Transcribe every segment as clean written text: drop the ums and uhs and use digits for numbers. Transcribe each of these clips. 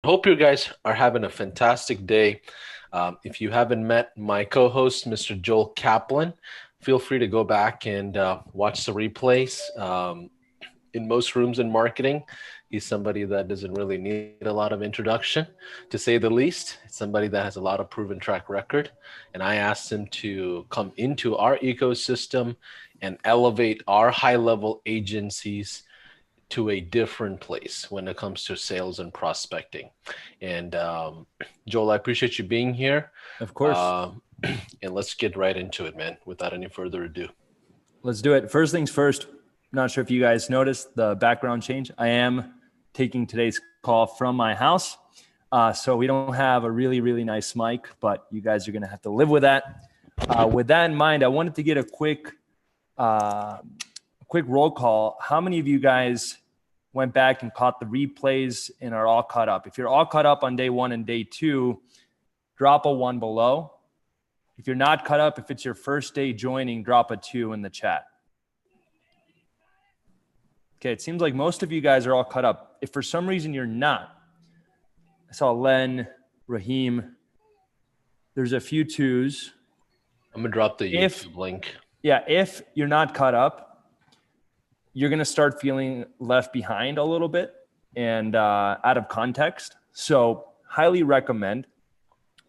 Hope you guys are having a fantastic day. If you haven't met my co-host, Mr. Joel Kaplan, feel free to go back and watch the replays. In most rooms in marketing, he's somebody that doesn't really need a lot of introduction, to say the least. It's somebody that has a lot of proven track record. And I asked him to come into our ecosystem and elevate our high-level agencies to a different place when it comes to sales and prospecting. And Joel, I appreciate you being here. Of course. Uh, and let's get right into it, man, without any further ado. Let's do it. First things first, not sure if you guys noticed the background change. I am taking today's call from my house. So we don't have a really nice mic, but you guys are going to have to live with that. With that in mind, I wanted to get a quick roll call. How many of you guys went back and caught the replays and are all caught up? If you're all caught up on day one and day two, drop a 1 below. If you're not caught up, if it's your first day joining, drop a 2 in the chat. Okay, it seems like most of you guys are all caught up. If for some reason you're not, I saw Len, Raheem, there's a few 2s. I'm going to drop the YouTube link. Yeah, if you're not caught up, you're going to start feeling left behind a little bit and out of context. So highly recommend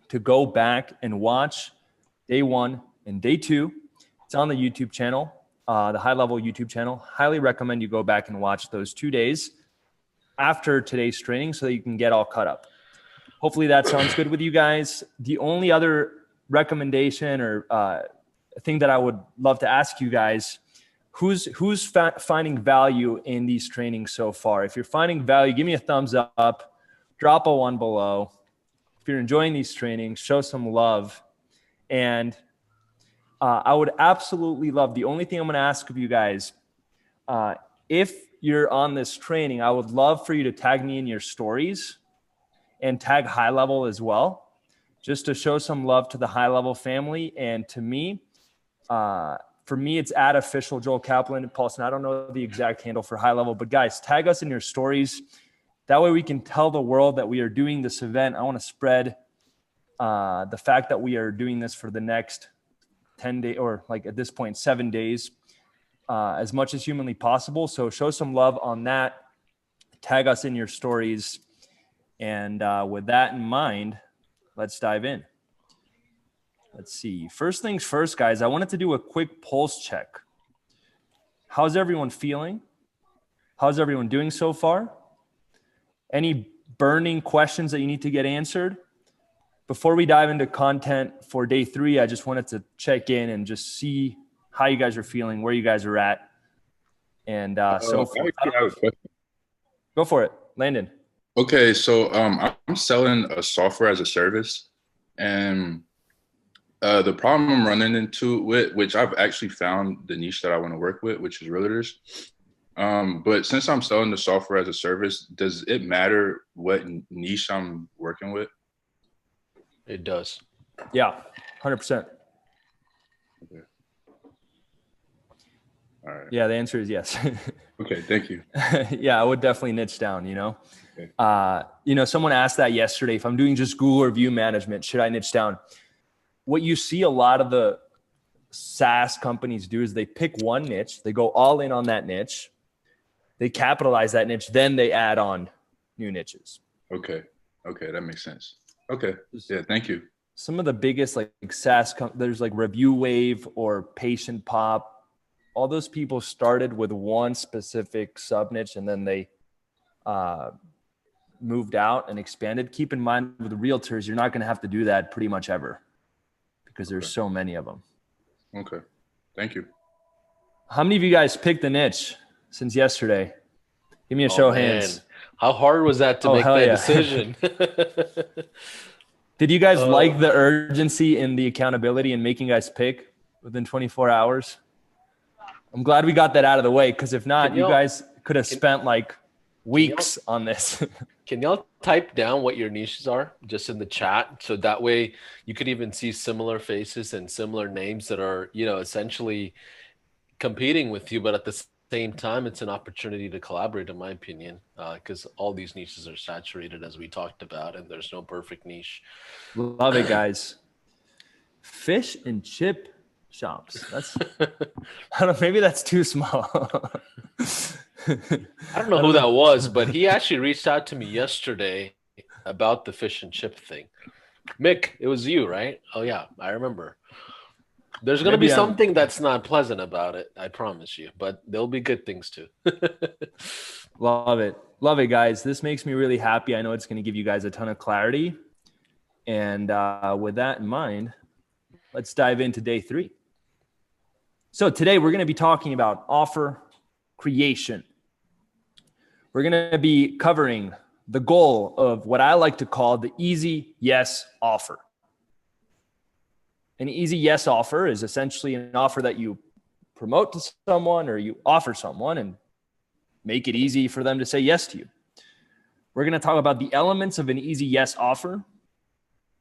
to go back and watch day 1 and day 2. It's on the YouTube channel, the high level YouTube channel. Highly recommend you go back and watch those 2 days after today's training so that you can get all caught up. Hopefully that sounds good with you guys. The only other recommendation or thing that I would love to ask you guys, who's finding value in these trainings so far? If you're finding value, give me a thumbs up, drop a 1 below. If you're enjoying these trainings, show some love. And I would absolutely love, the only thing I'm going to ask of you guys, if you're on this training, I would love for you to tag me in your stories and tag High Level as well, just to show some love to the High Level family. And to me, for me, it's @official Joel Kaplan. Paulson, I don't know the exact handle for High Level, but guys, tag us in your stories. That way we can tell the world that we are doing this event. I want to spread the fact that we are doing this for the next 10 days, or like at this point, 7 days, as much as humanly possible. So show some love on that. Tag us in your stories. And with that in mind, let's dive in. Let's see. First things first, guys, I wanted to do a quick pulse check. How's everyone feeling? How's everyone doing so far? Any burning questions that you need to get answered? Before we dive into content for day 3, I just wanted to check in and just see how you guys are feeling, where you guys are at. And so go for it, Landon. Okay, so I'm selling a software as a service, and the problem I'm running into with, which I've actually found the niche that I want to work with, which is realtors. But since I'm selling the software as a service, does it matter what niche I'm working with? It does. Yeah, 100%. Okay. All right. Yeah, the answer is yes. Okay, thank you. Yeah, I would definitely niche down, Okay. Someone asked that yesterday, if I'm doing just Google review management, should I niche down? What you see a lot of the SaaS companies do is they pick one niche, they go all in on that niche, they capitalize that niche, then they add on new niches. Okay, that makes sense. Okay, yeah, thank you. Some of the biggest like SaaS, there's like Review Wave or Patient Pop. All those people started with one specific sub niche and then they moved out and expanded. Keep in mind with realtors, you're not going to have to do that pretty much ever because there's so many of them. Okay, thank you. How many of you guys picked the niche since yesterday? Give me a show of hands. How hard was that to make that decision? Did you guys like the urgency and the accountability in making guys pick within 24 hours? I'm glad we got that out of the way, because if not, you guys could have spent like weeks on this. Can y'all type down what your niches are just in the chat? So that way you could even see similar faces and similar names that are, essentially competing with you, but at the same time, it's an opportunity to collaborate, in my opinion, because all these niches are saturated, as we talked about, and there's no perfect niche. Love it, guys. Fish and chip shops. That's I don't know, maybe that's too small. I don't know who that was, but he actually reached out to me yesterday about the fish and chip thing. Mick, it was you, right? Oh yeah, I remember. There's going to be something that's not pleasant about it, I promise you, but there'll be good things too. Love it. Love it, guys. This makes me really happy. I know it's going to give you guys a ton of clarity. And with that in mind, let's dive into day 3. So today we're going to be talking about offer creation. We're going to be covering the goal of what I like to call the easy yes offer. An easy yes offer is essentially an offer that you promote to someone or you offer someone and make it easy for them to say yes to you. We're going to talk about the elements of an easy yes offer.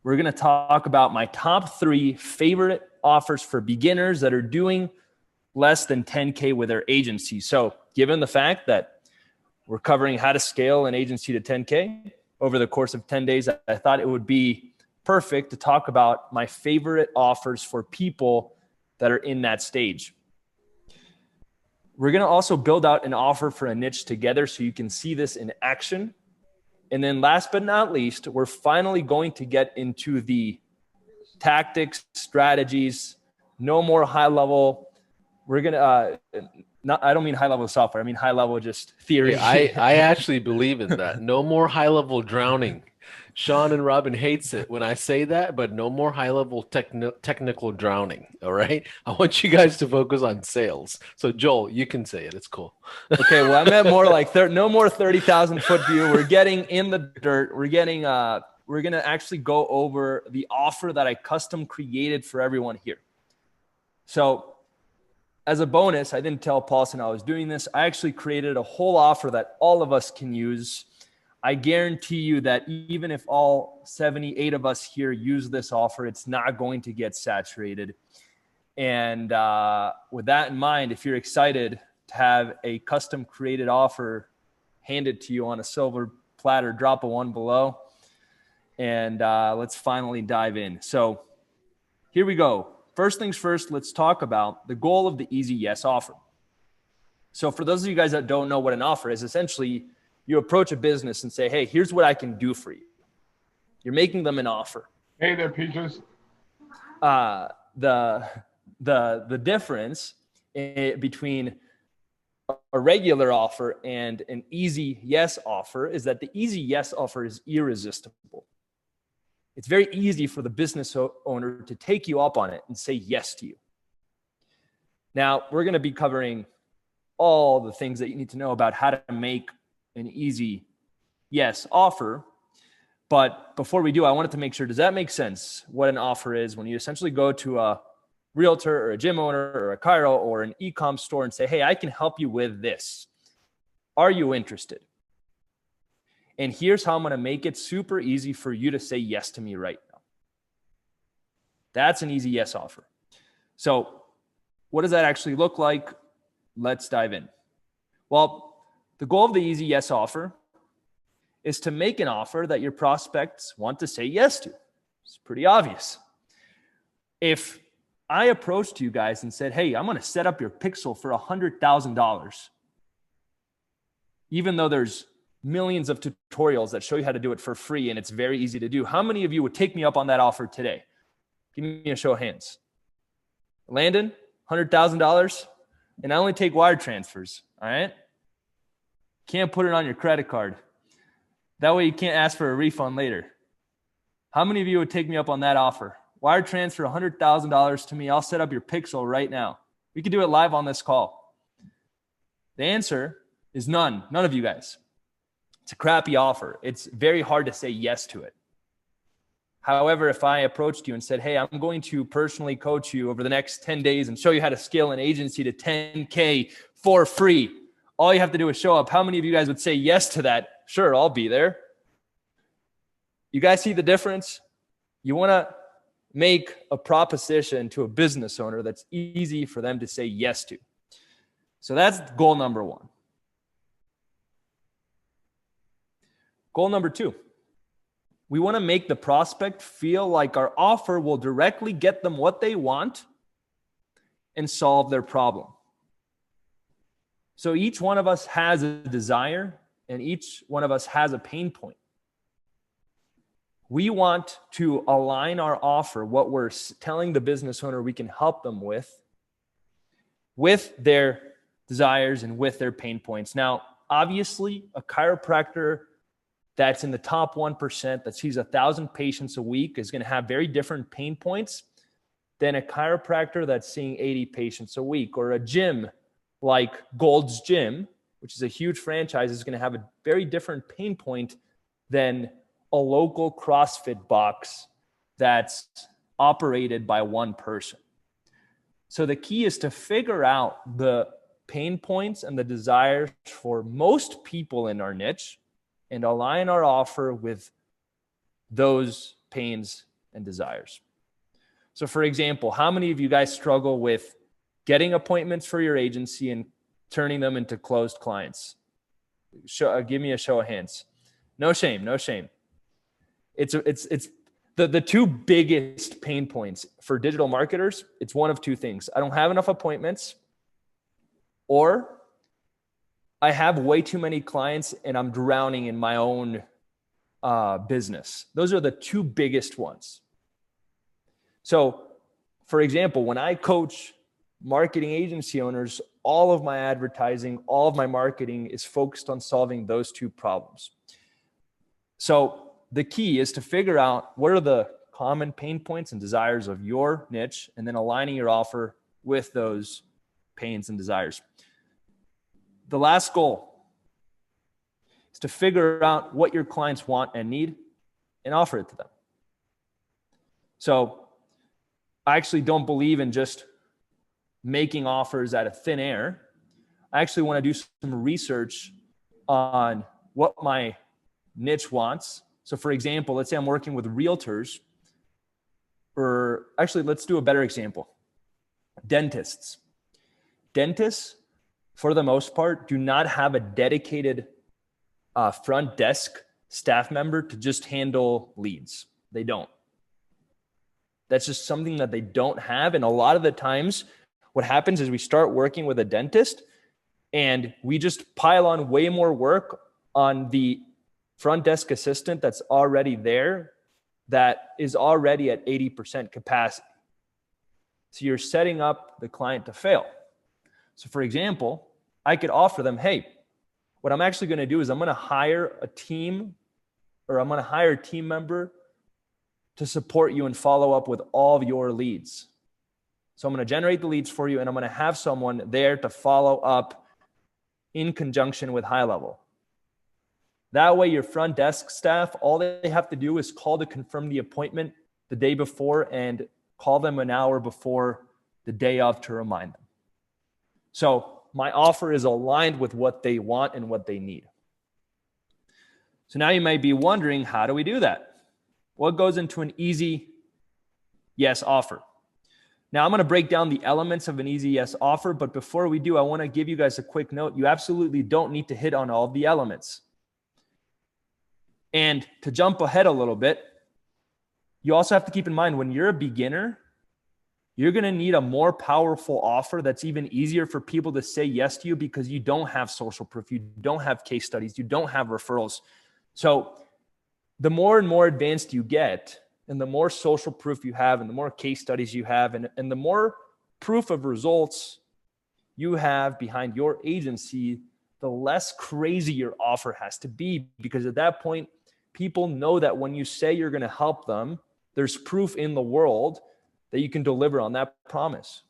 We're going to talk about my top 3 favorite offers for beginners that are doing less than 10K with their agency. So given the fact that we're covering how to scale an agency to 10K over the course of 10 days, I thought it would be perfect to talk about my favorite offers for people that are in that stage. We're going to also build out an offer for a niche together so you can see this in action. And then last but not least, we're finally going to get into the tactics, strategies, no more high level. We're going to, I don't mean high level software. I mean high level just theory. Hey, I actually believe in that. No more high level drowning. Sean and Robin hates it when I say that, but no more high level technical drowning. All right. I want you guys to focus on sales. So Joel, you can say it. It's cool. Okay. Well, I meant more like no more 30,000 foot view. We're getting in the dirt. We're going to actually go over the offer that I custom created for everyone here. So as a bonus, I didn't tell Paulson I was doing this. I actually created a whole offer that all of us can use. I guarantee you that even if all 78 of us here use this offer, it's not going to get saturated. And with that in mind, if you're excited to have a custom created offer handed to you on a silver platter, drop a 1 below. And let's finally dive in. So here we go. First things first, let's talk about the goal of the easy yes offer. So for those of you guys that don't know what an offer is, essentially you approach a business and say, hey, here's what I can do for you. You're making them an offer. Hey there, Peaches. The difference between a regular offer and an easy yes offer is that the easy yes offer is irresistible. It's very easy for the business owner to take you up on it and say yes to you. Now, we're going to be covering all the things that you need to know about how to make an easy yes offer. But before we do, I wanted to make sure, does that make sense what an offer is when you essentially go to a realtor or a gym owner or a chiro or an e-com store and say, hey, I can help you with this. Are you interested? And here's how I'm going to make it super easy for you to say yes to me right now. That's an easy yes offer. So what does that actually look like? Let's dive in. Well, the goal of the easy yes offer is to make an offer that your prospects want to say yes to. It's pretty obvious. If I approached you guys and said, hey, I'm going to set up your pixel for $100,000, even though there's millions of tutorials that show you how to do it for free and it's very easy to do, how many of you would take me up on that offer today? Give me a show of hands. Landon, $100,000, and I only take wire transfers, all right? Can't put it on your credit card. That way you can't ask for a refund later. How many of you would take me up on that offer? Wire transfer $100,000 to me. I'll set up your pixel right now. We could do it live on this call. The answer is none. None of you guys. It's a crappy offer. It's very hard to say yes to it. However, if I approached you and said, hey, I'm going to personally coach you over the next 10 days and show you how to scale an agency to 10K for free, all you have to do is show up. How many of you guys would say yes to that? Sure, I'll be there. You guys see the difference? You want to make a proposition to a business owner that's easy for them to say yes to. So that's goal number one. Goal number two, we want to make the prospect feel like our offer will directly get them what they want and solve their problem. So each one of us has a desire and each one of us has a pain point. We want to align our offer, what we're telling the business owner we can help them with their desires and with their pain points. Now, obviously, a chiropractor that's in the top 1% that sees 1,000 patients a week is going to have very different pain points than a chiropractor that's seeing 80 patients a week, or a gym like Gold's Gym, which is a huge franchise, is going to have a very different pain point than a local CrossFit box that's operated by one person. So the key is to figure out the pain points and the desires for most people in our niche and align our offer with those pains and desires. So for example, how many of you guys struggle with getting appointments for your agency and turning them into closed clients? Give me a show of hands. No shame, no shame. It's the two biggest pain points for digital marketers. It's one of two things. I don't have enough appointments, or I have way too many clients and I'm drowning in my own business. Those are the two biggest ones. So, for example, when I coach marketing agency owners, all of my advertising, all of my marketing is focused on solving those two problems. So the key is to figure out what are the common pain points and desires of your niche, and then aligning your offer with those pains and desires. The last goal is to figure out what your clients want and need and offer it to them. So I actually don't believe in just making offers out of thin air. I actually want to do some research on what my niche wants. So for example, let's say I'm working with realtors, or actually let's do a better example. Dentists. Dentists, for the most part, do not have a dedicated front desk staff member to just handle leads. They don't. That's just something that they don't have. And a lot of the times what happens is we start working with a dentist and we just pile on way more work on the front desk assistant that's already there, that is already at 80% capacity. So you're setting up the client to fail. So for example, I could offer them, hey, what I'm actually going to do is I'm going to hire a team, or I'm going to hire a team member to support you and follow up with all of your leads. So I'm going to generate the leads for you, and I'm going to have someone there to follow up in conjunction with high level. That way, your front desk staff, all they have to do is call to confirm the appointment the day before and call them an hour before the day of to remind them. So my offer is aligned with what they want and what they need. So now you might be wondering, how do we do that? What goes into an easy yes offer? Now I'm going to break down the elements of an easy yes offer, but before we do, I want to give you guys a quick note. You absolutely don't need to hit on all of the elements. And to jump ahead a little bit, you also have to keep in mind, when you're a beginner, you're going to need a more powerful offer that's even easier for people to say yes to you, because you don't have social proof, you don't have case studies, you don't have referrals. So the more and more advanced you get, and the more social proof you have, and the more case studies you have, and the more proof of results you have behind your agency, the less crazy your offer has to be. Because at that point, people know that when you say you're going to help them, there's proof in the world that you can deliver on that promise.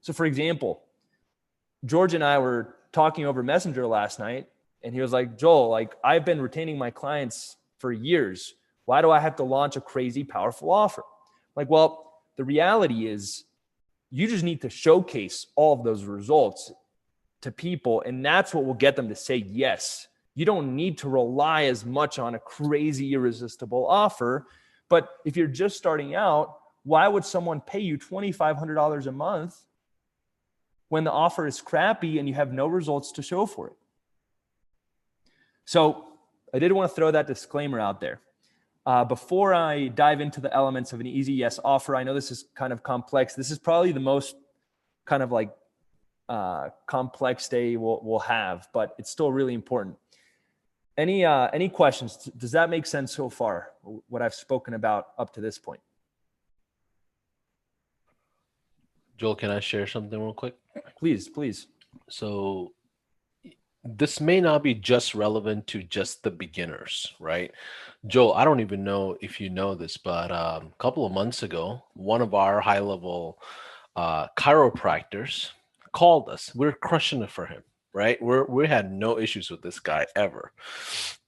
So for example, George and I were talking over Messenger last night, and he was like, Joel, like, I've been retaining my clients for years. Why do I have to launch a crazy powerful offer? Like, well, the reality is you just need to showcase all of those results to people, and that's what will get them to say yes. You don't need to rely as much on a crazy, irresistible offer. But if you're just starting out, why would someone pay you $2,500 a month when the offer is crappy and you have no results to show for it. So I did want to throw that disclaimer out there. Before I dive into the elements of an easy yes offer, I know this is kind of complex. This is probably the most kind of like complex day we'll have, but it's still really important. Any questions? Does that make sense so far, what I've spoken about up to this point? Joel, can I share something real quick? Please, please. So this may not be just relevant to just the beginners, right? Joel, I don't even know if you know this, but a couple of months ago, one of our high-level chiropractors called us. We're crushing it for him, right? We had no issues with this guy ever.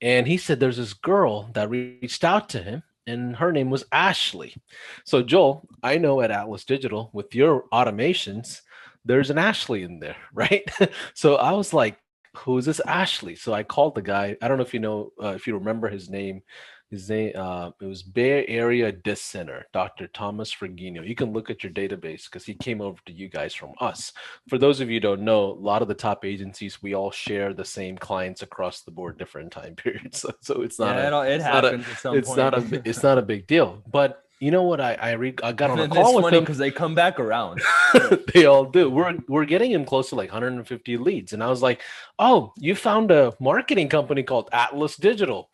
And he said there's this girl that reached out to him, and her name was Ashley. So Joel, I know at Atlas Digital with your automations, there's an Ashley in there, right? So I was like, who is this Ashley? So I called the guy. I don't know if you know, if you remember his name. It was Bay Area Disc Center, Dr. Thomas Fergino. You can look at your database because he came over to you guys from us. For those of you who don't know, a lot of the top agencies, we all share the same clients across the board, different time periods. So it's not it's not a big deal. But you know what? I got on a call with him because they come back around. They all do. We're getting him close to like 150 leads, and I was like, "Oh, you found a marketing company called Atlas Digital.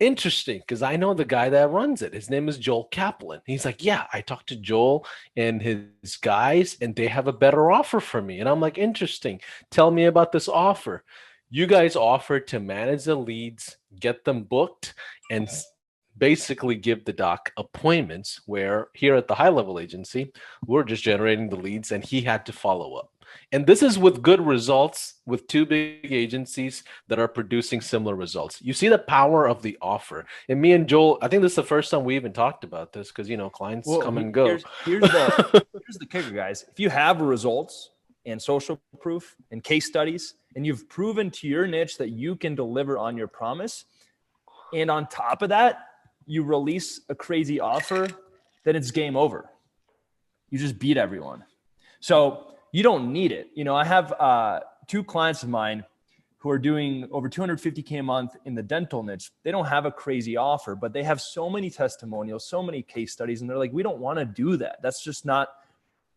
Interesting, because I know the guy that runs it. His name is Joel Kaplan." He's like, "Yeah, I talked to Joel and his guys, and they have a better offer for me." And I'm like, "Interesting. Tell me about this offer." You guys offered to manage the leads, get them booked, and basically give the doc appointments, where here at the high level agency, we're just generating the leads and he had to follow up. And this is with good results with two big agencies that are producing similar results. You see the power of the offer. And me and Joel, I think this is the first time we even talked about this because, clients come and go. Here's the kicker, guys. If you have results and social proof and case studies, and you've proven to your niche that you can deliver on your promise, and on top of that, you release a crazy offer, then it's game over. You just beat everyone. So you don't need it. I have two clients of mine who are doing over 250K a month in the dental niche. They don't have a crazy offer, but they have so many testimonials, so many case studies, and they're like, we don't want to do that. That's just not,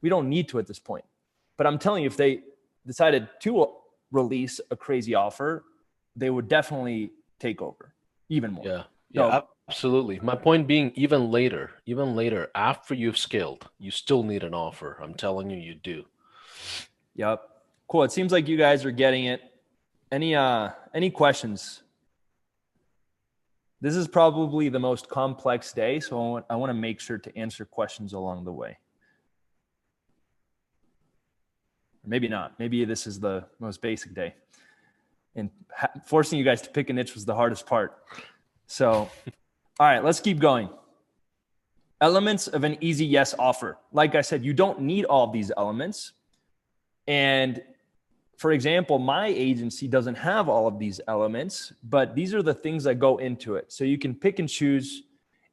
we don't need to at this point. But I'm telling you, if they decided to release a crazy offer, they would definitely take over even more. Yeah. Absolutely. My point being, even later, after you've scaled, you still need an offer. I'm telling you, you do. Yep. Cool. It seems like you guys are getting it. Any questions? This is probably the most complex day, so I want to make sure to answer questions along the way. Or maybe not. Maybe this is the most basic day. And forcing you guys to pick a niche was the hardest part. So, all right, let's keep going. Elements of an easy yes offer. Like I said, you don't need all of these elements. And for example, my agency doesn't have all of these elements, but these are the things that go into it. So you can pick and choose.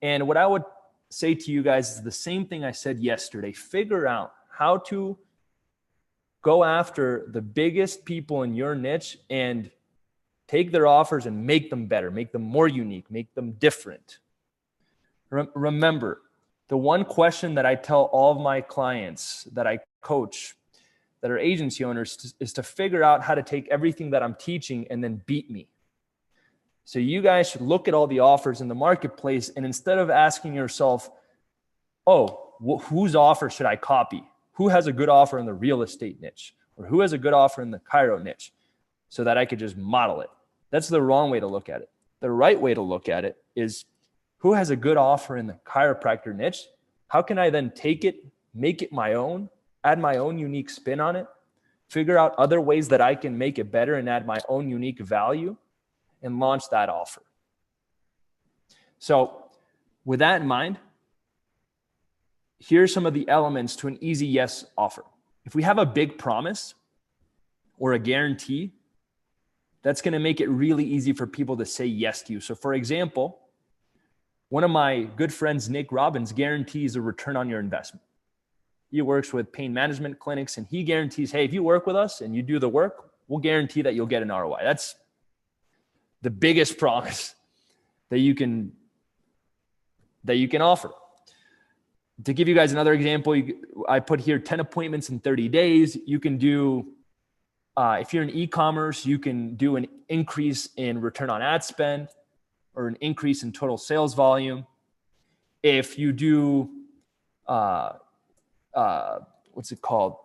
And what I would say to you guys is the same thing I said yesterday. Figure out how to go after the biggest people in your niche and take their offers and make them better, make them more unique, make them different. Remember, the one question that I tell all of my clients that I coach that are agency owners is to figure out how to take everything that I'm teaching and then beat me. So you guys should look at all the offers in the marketplace, and instead of asking yourself, whose offer should I copy? Who has a good offer in the real estate niche? Or who has a good offer in the chiro niche? So that I could just model it. That's the wrong way to look at it. The right way to look at it is, who has a good offer in the chiropractor niche? How can I then take it, make it my own, add my own unique spin on it, figure out other ways that I can make it better and add my own unique value, and launch that offer. So with that in mind, here's some of the elements to an easy yes offer. If we have a big promise or a guarantee, that's going to make it really easy for people to say yes to you. So for example, one of my good friends, Nick Robbins, guarantees a return on your investment. He works with pain management clinics, and he guarantees, hey, if you work with us and you do the work, we'll guarantee that you'll get an ROI. That's the biggest promise that you can offer. To give you guys another example, I put here 10 appointments in 30 days. You can do, if you're in e-commerce, you can do an increase in return on ad spend or an increase in total sales volume. If you do, what's it called?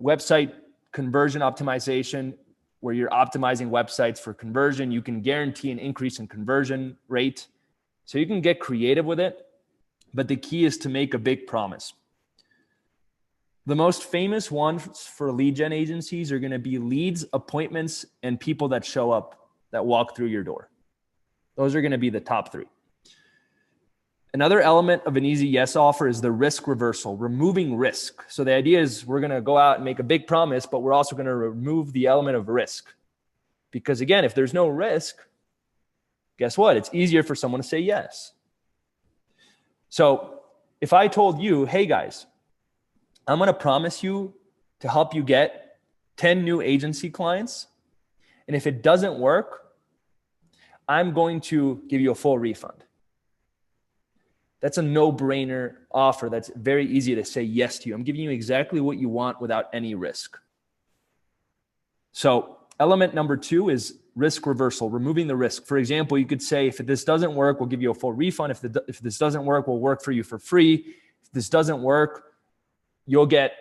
Website conversion optimization, where you're optimizing websites for conversion, you can guarantee an increase in conversion rate. So you can get creative with it. But the key is to make a big promise. The most famous ones for lead gen agencies are going to be leads, appointments, and people that show up, that walk through your door. Those are going to be the top three. Another element of an easy yes offer is the risk reversal, removing risk. So the idea is we're going to go out and make a big promise, but we're also going to remove the element of risk. Because again, if there's no risk, guess what? It's easier for someone to say yes. So if I told you, hey guys, I'm going to promise you to help you get 10 new agency clients. And if it doesn't work, I'm going to give you a full refund. That's a no-brainer offer. That's very easy to say yes to you. I'm giving you exactly what you want without any risk. So element number 2 is risk reversal, removing the risk. For example, you could say, if this doesn't work, we'll give you a full refund. If this doesn't work, we'll work for you for free. If this doesn't work, you'll get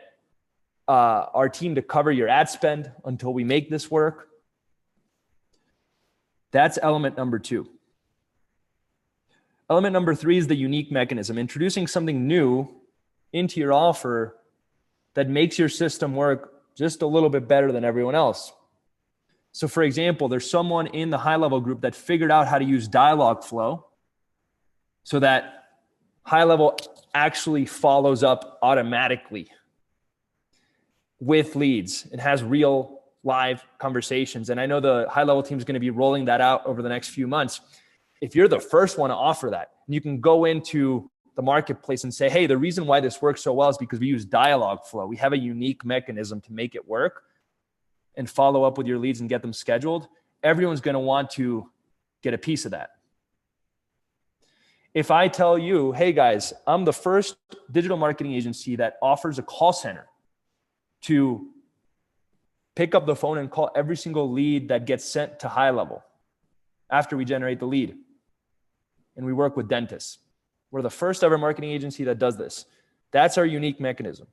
our team to cover your ad spend until we make this work. That's element number 2. Element number 3 is the unique mechanism, introducing something new into your offer that makes your system work just a little bit better than everyone else. So for example, there's someone in the high level group that figured out how to use dialogue flow so that high level actually follows up automatically with leads and has real live conversations. And I know the high level team is going to be rolling that out over the next few months. If you're the first one to offer that, you can go into the marketplace and say, hey, the reason why this works so well is because we use dialogue flow. We have a unique mechanism to make it work and follow up with your leads and get them scheduled. Everyone's going to want to get a piece of that. If I tell you, hey guys, I'm the first digital marketing agency that offers a call center to pick up the phone and call every single lead that gets sent to high level after we generate the lead. And we work with dentists. We're the first ever marketing agency that does this. That's our unique mechanism.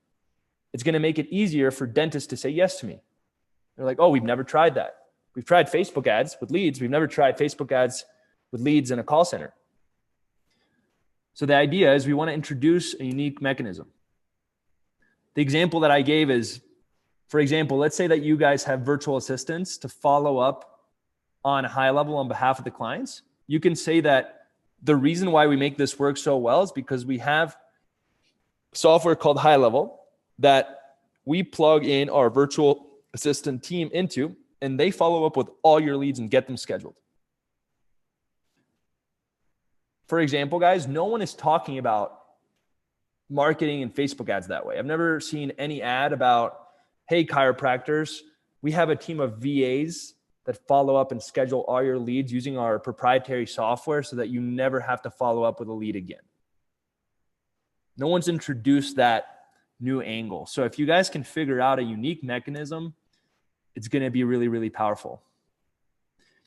It's going to make it easier for dentists to say yes to me. They're like, oh, we've never tried that. We've tried Facebook ads with leads. We've never tried Facebook ads with leads in a call center. So the idea is we want to introduce a unique mechanism. The example that I gave is, for example, let's say that you guys have virtual assistants to follow up on a high level on behalf of the clients. You can say that the reason why we make this work so well is because we have software called High Level that we plug in our virtual assistant team into, and they follow up with all your leads and get them scheduled. For example, guys, no one is talking about marketing and Facebook ads that way. I've never seen any ad about, hey, chiropractors, we have a team of VAs that follow up and schedule all your leads using our proprietary software so that you never have to follow up with a lead again. No one's introduced that new angle. So if you guys can figure out a unique mechanism, it's going to be really, really powerful.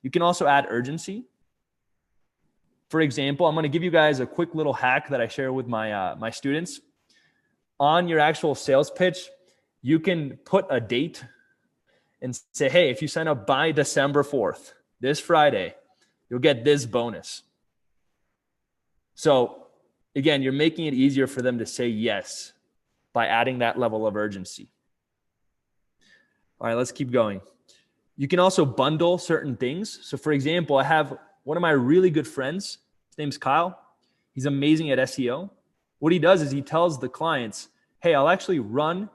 You can also add urgency. For example, I'm going to give you guys a quick little hack that I share with my students. On your actual sales pitch, you can put a date and say, hey, if you sign up by December 4th, this Friday, you'll get this bonus. So again, you're making it easier for them to say yes by adding that level of urgency. All right, let's keep going. You can also bundle certain things. So for example, I have one of my really good friends. His name's Kyle. He's amazing at SEO. What he does is he tells the clients, hey, I'll actually run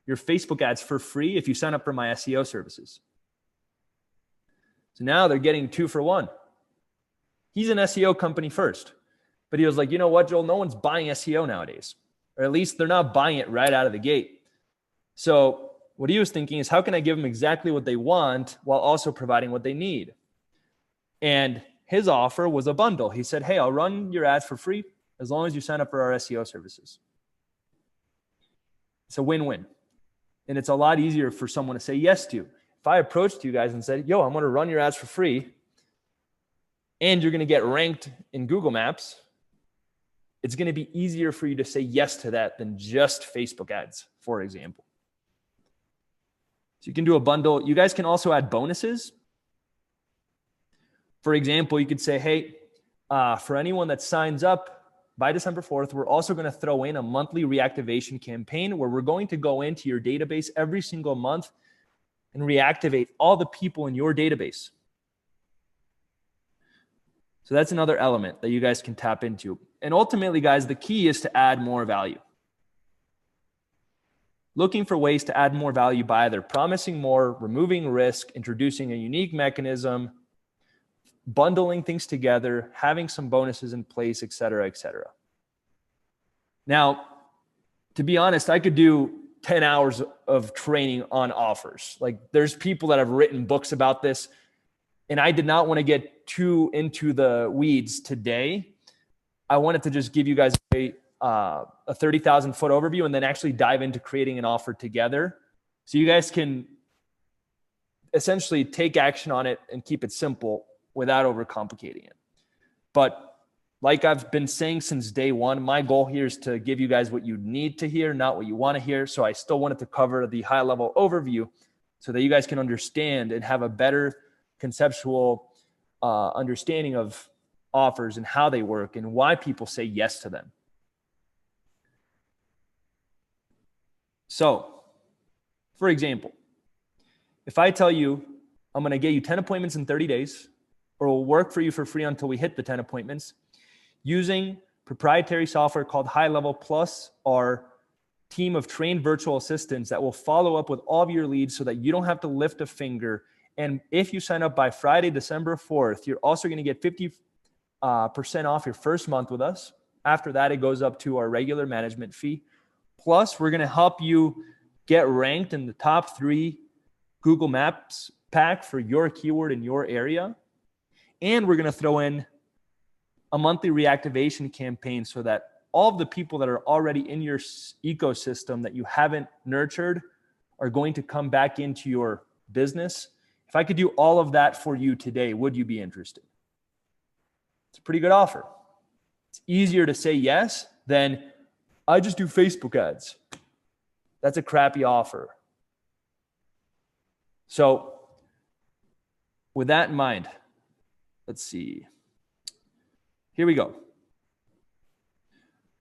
your Facebook ads for free if you sign up for my SEO services. So now they're getting 2 for 1. He's an SEO company first, but he was like, you know what, Joel, no one's buying SEO nowadays. or at least they're not buying it right out of the gate. So what he was thinking is, how can I give them exactly what they want while also providing what they need? And his offer was a bundle. He said, hey, I'll run your ads for free as long as you sign up for our SEO services. It's a win-win. And it's a lot easier for someone to say yes to. If I approached you guys and said, yo, I'm going to run your ads for free and you're going to get ranked in Google Maps, it's going to be easier for you to say yes to that than just Facebook ads, for example. So you can do a bundle. You guys can also add bonuses. For example, you could say, hey, for anyone that signs up by December 4th, we're also going to throw in a monthly reactivation campaign where we're going to go into your database every single month and reactivate all the people in your database. So that's another element that you guys can tap into. And ultimately, guys, the key is to add more value. Looking for ways to add more value by either promising more, removing risk, introducing a unique mechanism, bundling things together, having some bonuses in place, et cetera, et cetera. Now, to be honest, I could do 10 hours of training on offers. Like, there's people that have written books about this, and I did not want to get too into the weeds today. I wanted to just give you guys a 30,000 foot overview and then actually dive into creating an offer together so you guys can essentially take action on it and keep it simple without overcomplicating it. But like I've been saying since day one, my goal here is to give you guys what you need to hear, not what you want to hear. So I still wanted to cover the high level overview so that you guys can understand and have a better conceptual understanding of offers and how they work and why people say yes to them. So, for example, if I tell you I'm going to get you 10 appointments in 30 days, or will work for you for free until we hit the 10 appointments, using proprietary software called High Level Plus, our team of trained virtual assistants that will follow up with all of your leads so that you don't have to lift a finger. And if you sign up by Friday, December 4th, you're also going to get 50% off your first month with us. After that, it goes up to our regular management fee. Plus, we're going to help you get ranked in the top 3 Google Maps pack for your keyword in your area. And we're going to throw in a monthly reactivation campaign so that all of the people that are already in your ecosystem that you haven't nurtured are going to come back into your business. If I could do all of that for you today, would you be interested? It's a pretty good offer. It's easier to say yes than I just do Facebook ads. That's a crappy offer. So with that in mind, let's see. Here we go.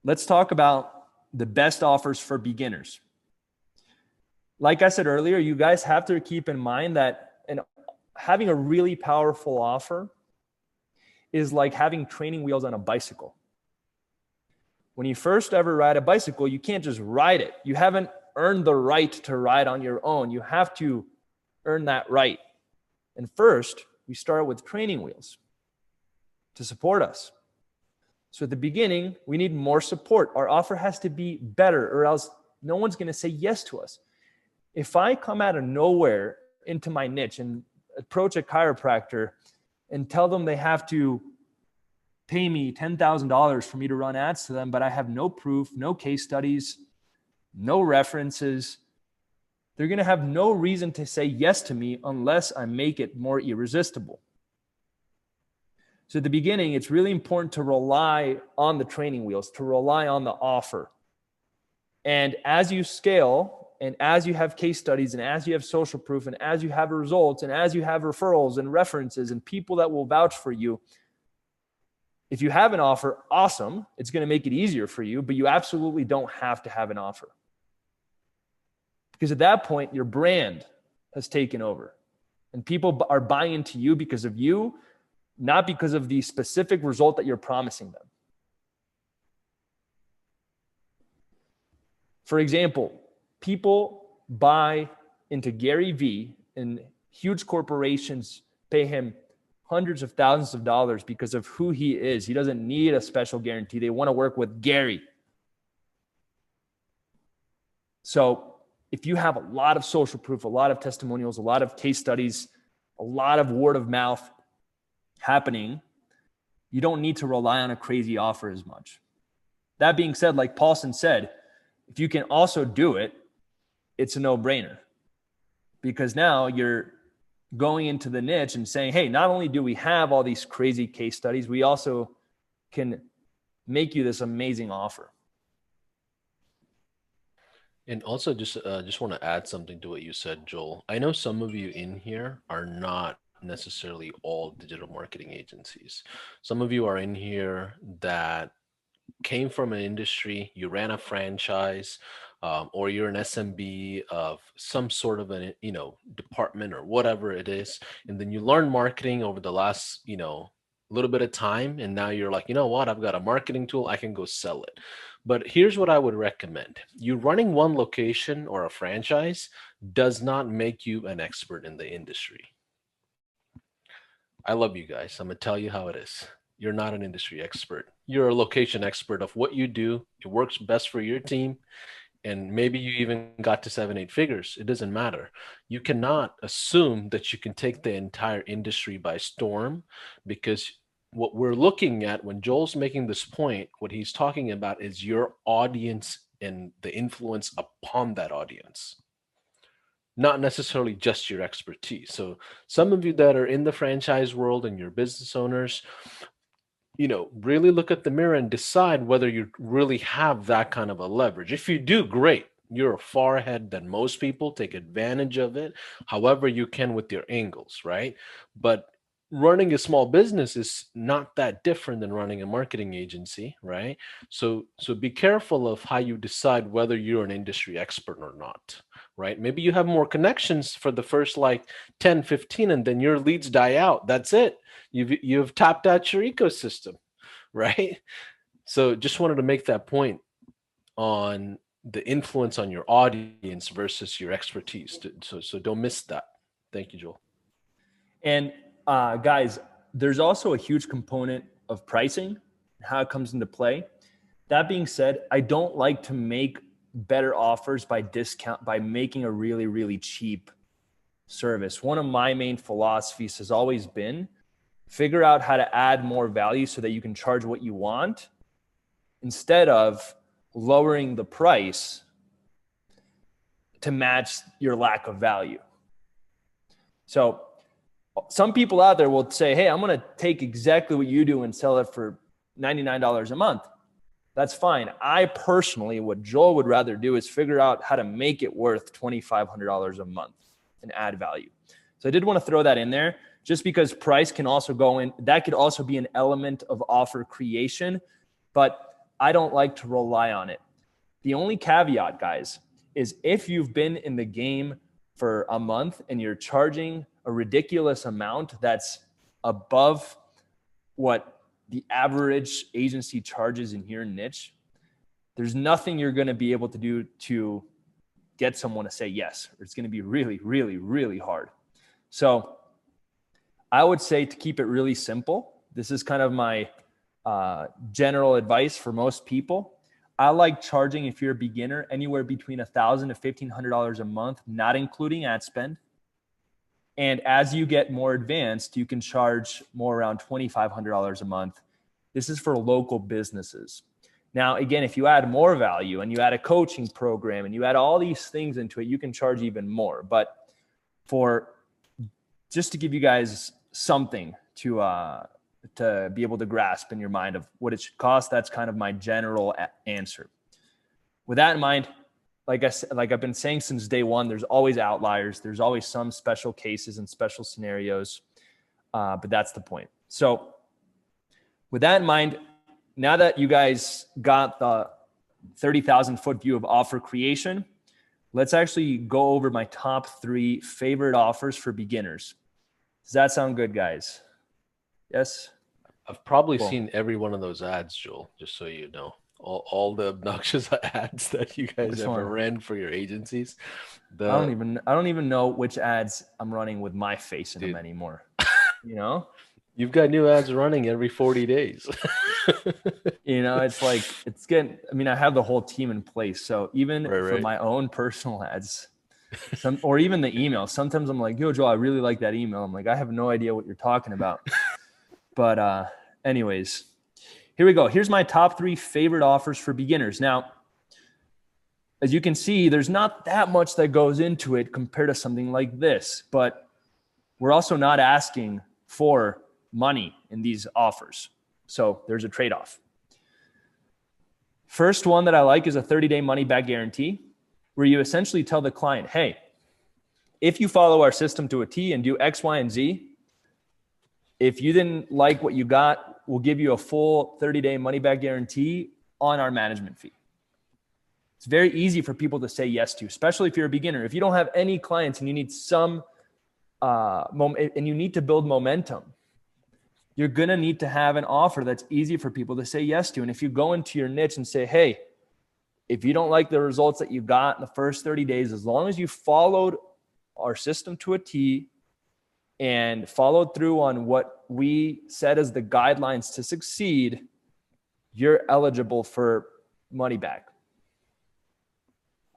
Let's talk about the best offers for beginners. Like I said earlier, you guys have to keep in mind that having a really powerful offer is like having training wheels on a bicycle. When you first ever ride a bicycle, you can't just ride it. You haven't earned the right to ride on your own. You have to earn that right. And first, we start with training wheels to support us. So at the beginning, we need more support. Our offer has to be better, or else no one's going to say yes to us. If I come out of nowhere into my niche and approach a chiropractor and tell them they have to pay me $10,000 for me to run ads to them, but I have no proof, no case studies, no references, they're going to have no reason to say yes to me unless I make it more irresistible. So at the beginning, it's really important to rely on the training wheels, to rely on the offer. And as you scale, and as you have case studies, and as you have social proof, and as you have results, and as you have referrals and references and people that will vouch for you, if you have an offer, awesome. It's going to make it easier for you, but you absolutely don't have to have an offer. Because at that point, your brand has taken over. And people are buying into you because of you, not because of the specific result that you're promising them. For example, people buy into Gary Vee, and huge corporations pay him hundreds of thousands of dollars because of who he is. He doesn't need a special guarantee. They want to work with Gary. So if you have a lot of social proof, a lot of testimonials, a lot of case studies, a lot of word of mouth happening, you don't need to rely on a crazy offer as much. That being said, like Paulson said, if you can also do it, it's a no-brainer, because now you're going into the niche and saying, hey, not only do we have all these crazy case studies, we also can make you this amazing offer. And also, just want to add something to what you said, Joel. I know some of you in here are not necessarily all digital marketing agencies. Some of you are in here that came from an industry, you ran a franchise, or you're an SMB of some sort of an department or whatever it is, and then you learn marketing over the last little bit of time, and now you're like, you know what, I've got a marketing tool, I can go sell it. But here's what I would recommend: you running one location or a franchise does not make you an expert in the industry. I love you guys. I'm gonna tell you how it is. You're not an industry expert. You're a location expert of what you do. It works best for your team. And maybe you even got to 7, 8 figures. It doesn't matter. You cannot assume that you can take the entire industry by storm, because what we're looking at when Joel's making this point, what he's talking about is your audience and the influence upon that audience, not necessarily just your expertise. So some of you that are in the franchise world and you're business owners, really look at the mirror and decide whether you really have that kind of a leverage. If you do, great. You're far ahead than most people. Take advantage of it however you can with your angles, right? But running a small business is not that different than running a marketing agency, right? So be careful of how you decide whether you're an industry expert or not, right? Maybe you have more connections for the first like 10, 15, and then your leads die out. That's it. You've tapped out your ecosystem, right? So just wanted to make that point on the influence on your audience versus your expertise. So don't miss that. Thank you, Joel. And guys, there's also a huge component of pricing, how it comes into play. That being said, I don't like to make better offers by making a really, really cheap service. One of my main philosophies has always been figure out how to add more value so that you can charge what you want, instead of lowering the price to match your lack of value. So some people out there will say, hey, I'm going to take exactly what you do and sell it for $99 a month. That's fine. I personally, what Joel would rather do is figure out how to make it worth $2,500 a month and add value. So I did want to throw that in there, just because price can also go in. That could also be an element of offer creation, but I don't like to rely on it. The only caveat, guys, is if you've been in the game for a month and you're charging a ridiculous amount that's above what the average agency charges in your niche, there's nothing you're going to be able to do to get someone to say yes. It's going to be really, really, really hard. So I would say to keep it really simple. This is kind of my general advice for most people. I like charging, if you're a beginner, anywhere between $1,000 to $1,500 a month, not including ad spend. And as you get more advanced, you can charge more, around $2,500 a month. This is for local businesses. Now, again, if you add more value and you add a coaching program and you add all these things into it, you can charge even more. But just to give you guys something to be able to grasp in your mind of what it should cost, that's kind of my general answer. With that in mind, like I've been saying since day one, there's always outliers. There's always some special cases and special scenarios, but that's the point. So with that in mind, now that you guys got the 30,000 foot view of offer creation, let's actually go over my top 3 favorite offers for beginners. Does that sound good, guys? Yes? I've probably seen every one of those ads, Joel, just so you know. All the obnoxious ads that you guys ever ran for your agencies. I don't even know which ads I'm running with my face in them anymore. You know? You've got new ads running every 40 days. It's like, I have the whole team in place. So even for Right. my own personal ads, or even the email, sometimes I'm like, yo, Joel, I really like that email. I'm like, I have no idea what you're talking about. But anyways, here we go. Here's my top 3 favorite offers for beginners. Now, as you can see, there's not that much that goes into it compared to something like this, but we're also not asking for money in these offers. So there's a trade-off. First one that I like is a 30-day money-back guarantee, where you essentially tell the client, hey, if you follow our system to a T and do X, Y, and Z, if you didn't like what you got, we'll give you a full 30-day money-back guarantee on our management fee. It's very easy for people to say yes to, especially if you're a beginner. If you don't have any clients and you need some and you need to build momentum, you're going to need to have an offer that's easy for people to say yes to. And if you go into your niche and say, hey, if you don't like the results that you got in the first 30 days, as long as you followed our system to a T and followed through on what we said as the guidelines to succeed, you're eligible for money back.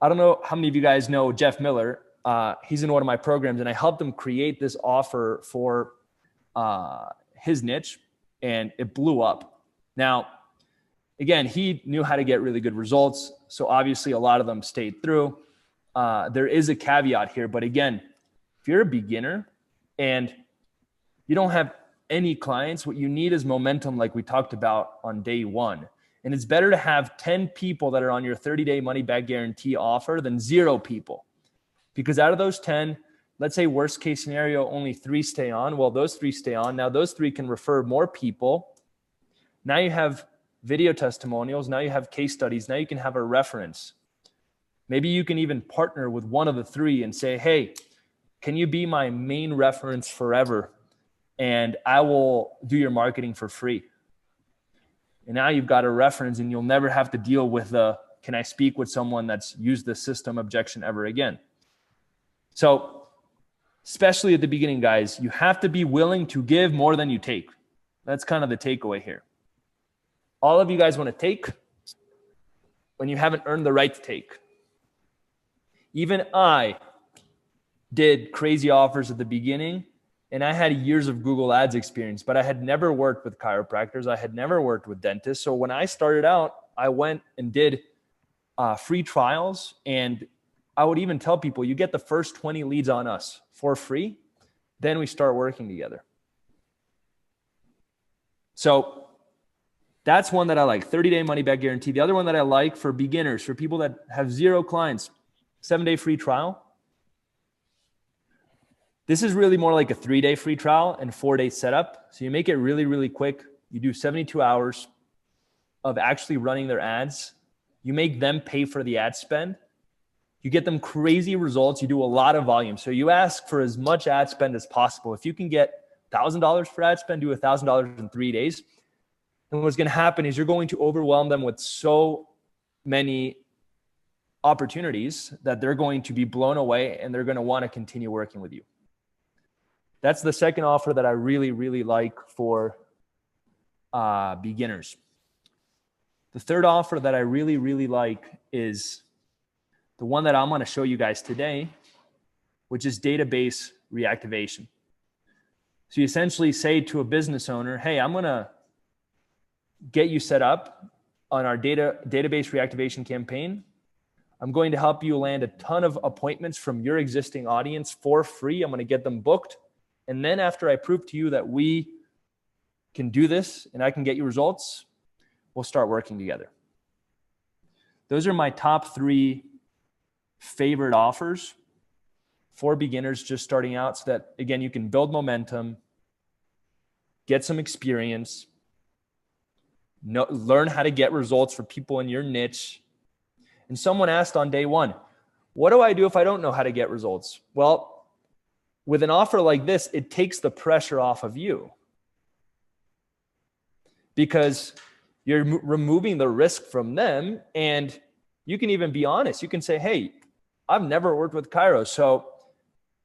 I don't know how many of you guys know Jeff Miller. He's in one of my programs, and I helped him create this offer for his niche, and it blew up. Now, again, he knew how to get really good results, so obviously a lot of them stayed through. There is a caveat here, but again, if you're a beginner and you don't have any clients, what you need is momentum, like we talked about on day 1. And it's better to have 10 people that are on your 30-day money-back guarantee offer than 0 people. Because out of those 10, let's say worst case scenario, only 3 stay on. Well, those 3 stay on. Now those 3 can refer more people. Now you have video testimonials. Now you have case studies. Now you can have a reference. Maybe you can even partner with one of the 3 and say, hey, can you be my main reference forever? And I will do your marketing for free. And now you've got a reference, and you'll never have to deal with can I speak with someone that's used the system objection ever again? So especially at the beginning, guys, you have to be willing to give more than you take. That's kind of the takeaway here. All of you guys want to take when you haven't earned the right to take. Even I did crazy offers at the beginning, and I had years of Google Ads experience, but I had never worked with chiropractors. I had never worked with dentists. So when I started out, I went and did free trials, and I would even tell people, you get the first 20 leads on us for free, then we start working together. So that's one that I like, 30-day money-back guarantee. The other one that I like for beginners, for people that have 0 clients, 7-day free trial. This is really more like a 3-day free trial and 4-day setup. So you make it really, really quick. You do 72 hours of actually running their ads. You make them pay for the ad spend. You get them crazy results. You do a lot of volume. So you ask for as much ad spend as possible. If you can get $1,000 for ad spend, do $1,000 in 3 days. And what's going to happen is you're going to overwhelm them with so many opportunities that they're going to be blown away, and they're going to want to continue working with you. That's the second offer that I really, really like for beginners. The third offer that I really, really like is the one that I'm going to show you guys today, which is database reactivation. So you essentially say to a business owner, hey, I'm going to get you set up on our database reactivation campaign. I'm going to help you land a ton of appointments from your existing audience for free. I'm going to get them booked. And then after I prove to you that we can do this and I can get you results, we'll start working together. Those are my top 3 favorite offers for beginners just starting out, so that, again, you can build momentum, get some experience, learn how to get results for people in your niche. And someone asked on day 1, what do I do if I don't know how to get results? Well, with an offer like this, it takes the pressure off of you, because you're removing the risk from them. And you can even be honest. You can say, hey, I've never worked with Chiro, so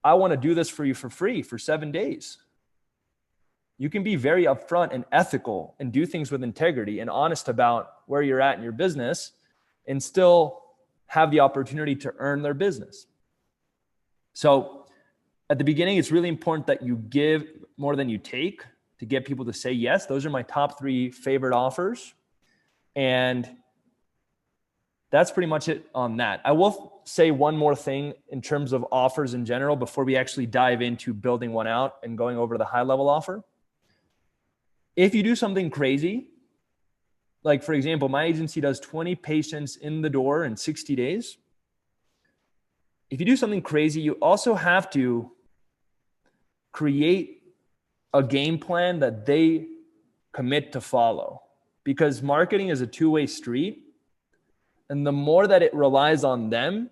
I want to do this for you for free for 7 days. You can be very upfront and ethical and do things with integrity and honest about where you're at in your business and still have the opportunity to earn their business. So at the beginning, it's really important that you give more than you take to get people to say yes. Those are my top 3 favorite offers. And that's pretty much it on that. I will say one more thing in terms of offers in general before we actually dive into building one out and going over the high level offer. If you do something crazy, like for example, my agency does 20 patients in the door in 60 days. If you do something crazy, you also have to create a game plan that they commit to follow, because marketing is a two-way street. And the more that it relies on them,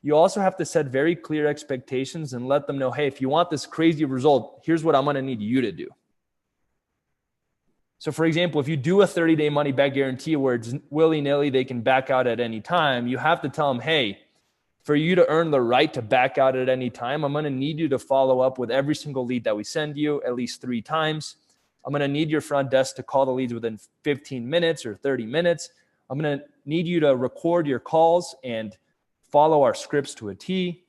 you also have to set very clear expectations and let them know, hey, if you want this crazy result, here's what I'm going to need you to do. So for example, if you do a 30-day money back guarantee where it's willy-nilly, they can back out at any time, you have to tell them, hey, for you to earn the right to back out at any time, I'm going to need you to follow up with every single lead that we send you at least 3 times. I'm going to need your front desk to call the leads within 15 minutes or 30 minutes. I'm going to need you to record your calls and follow our scripts to a T.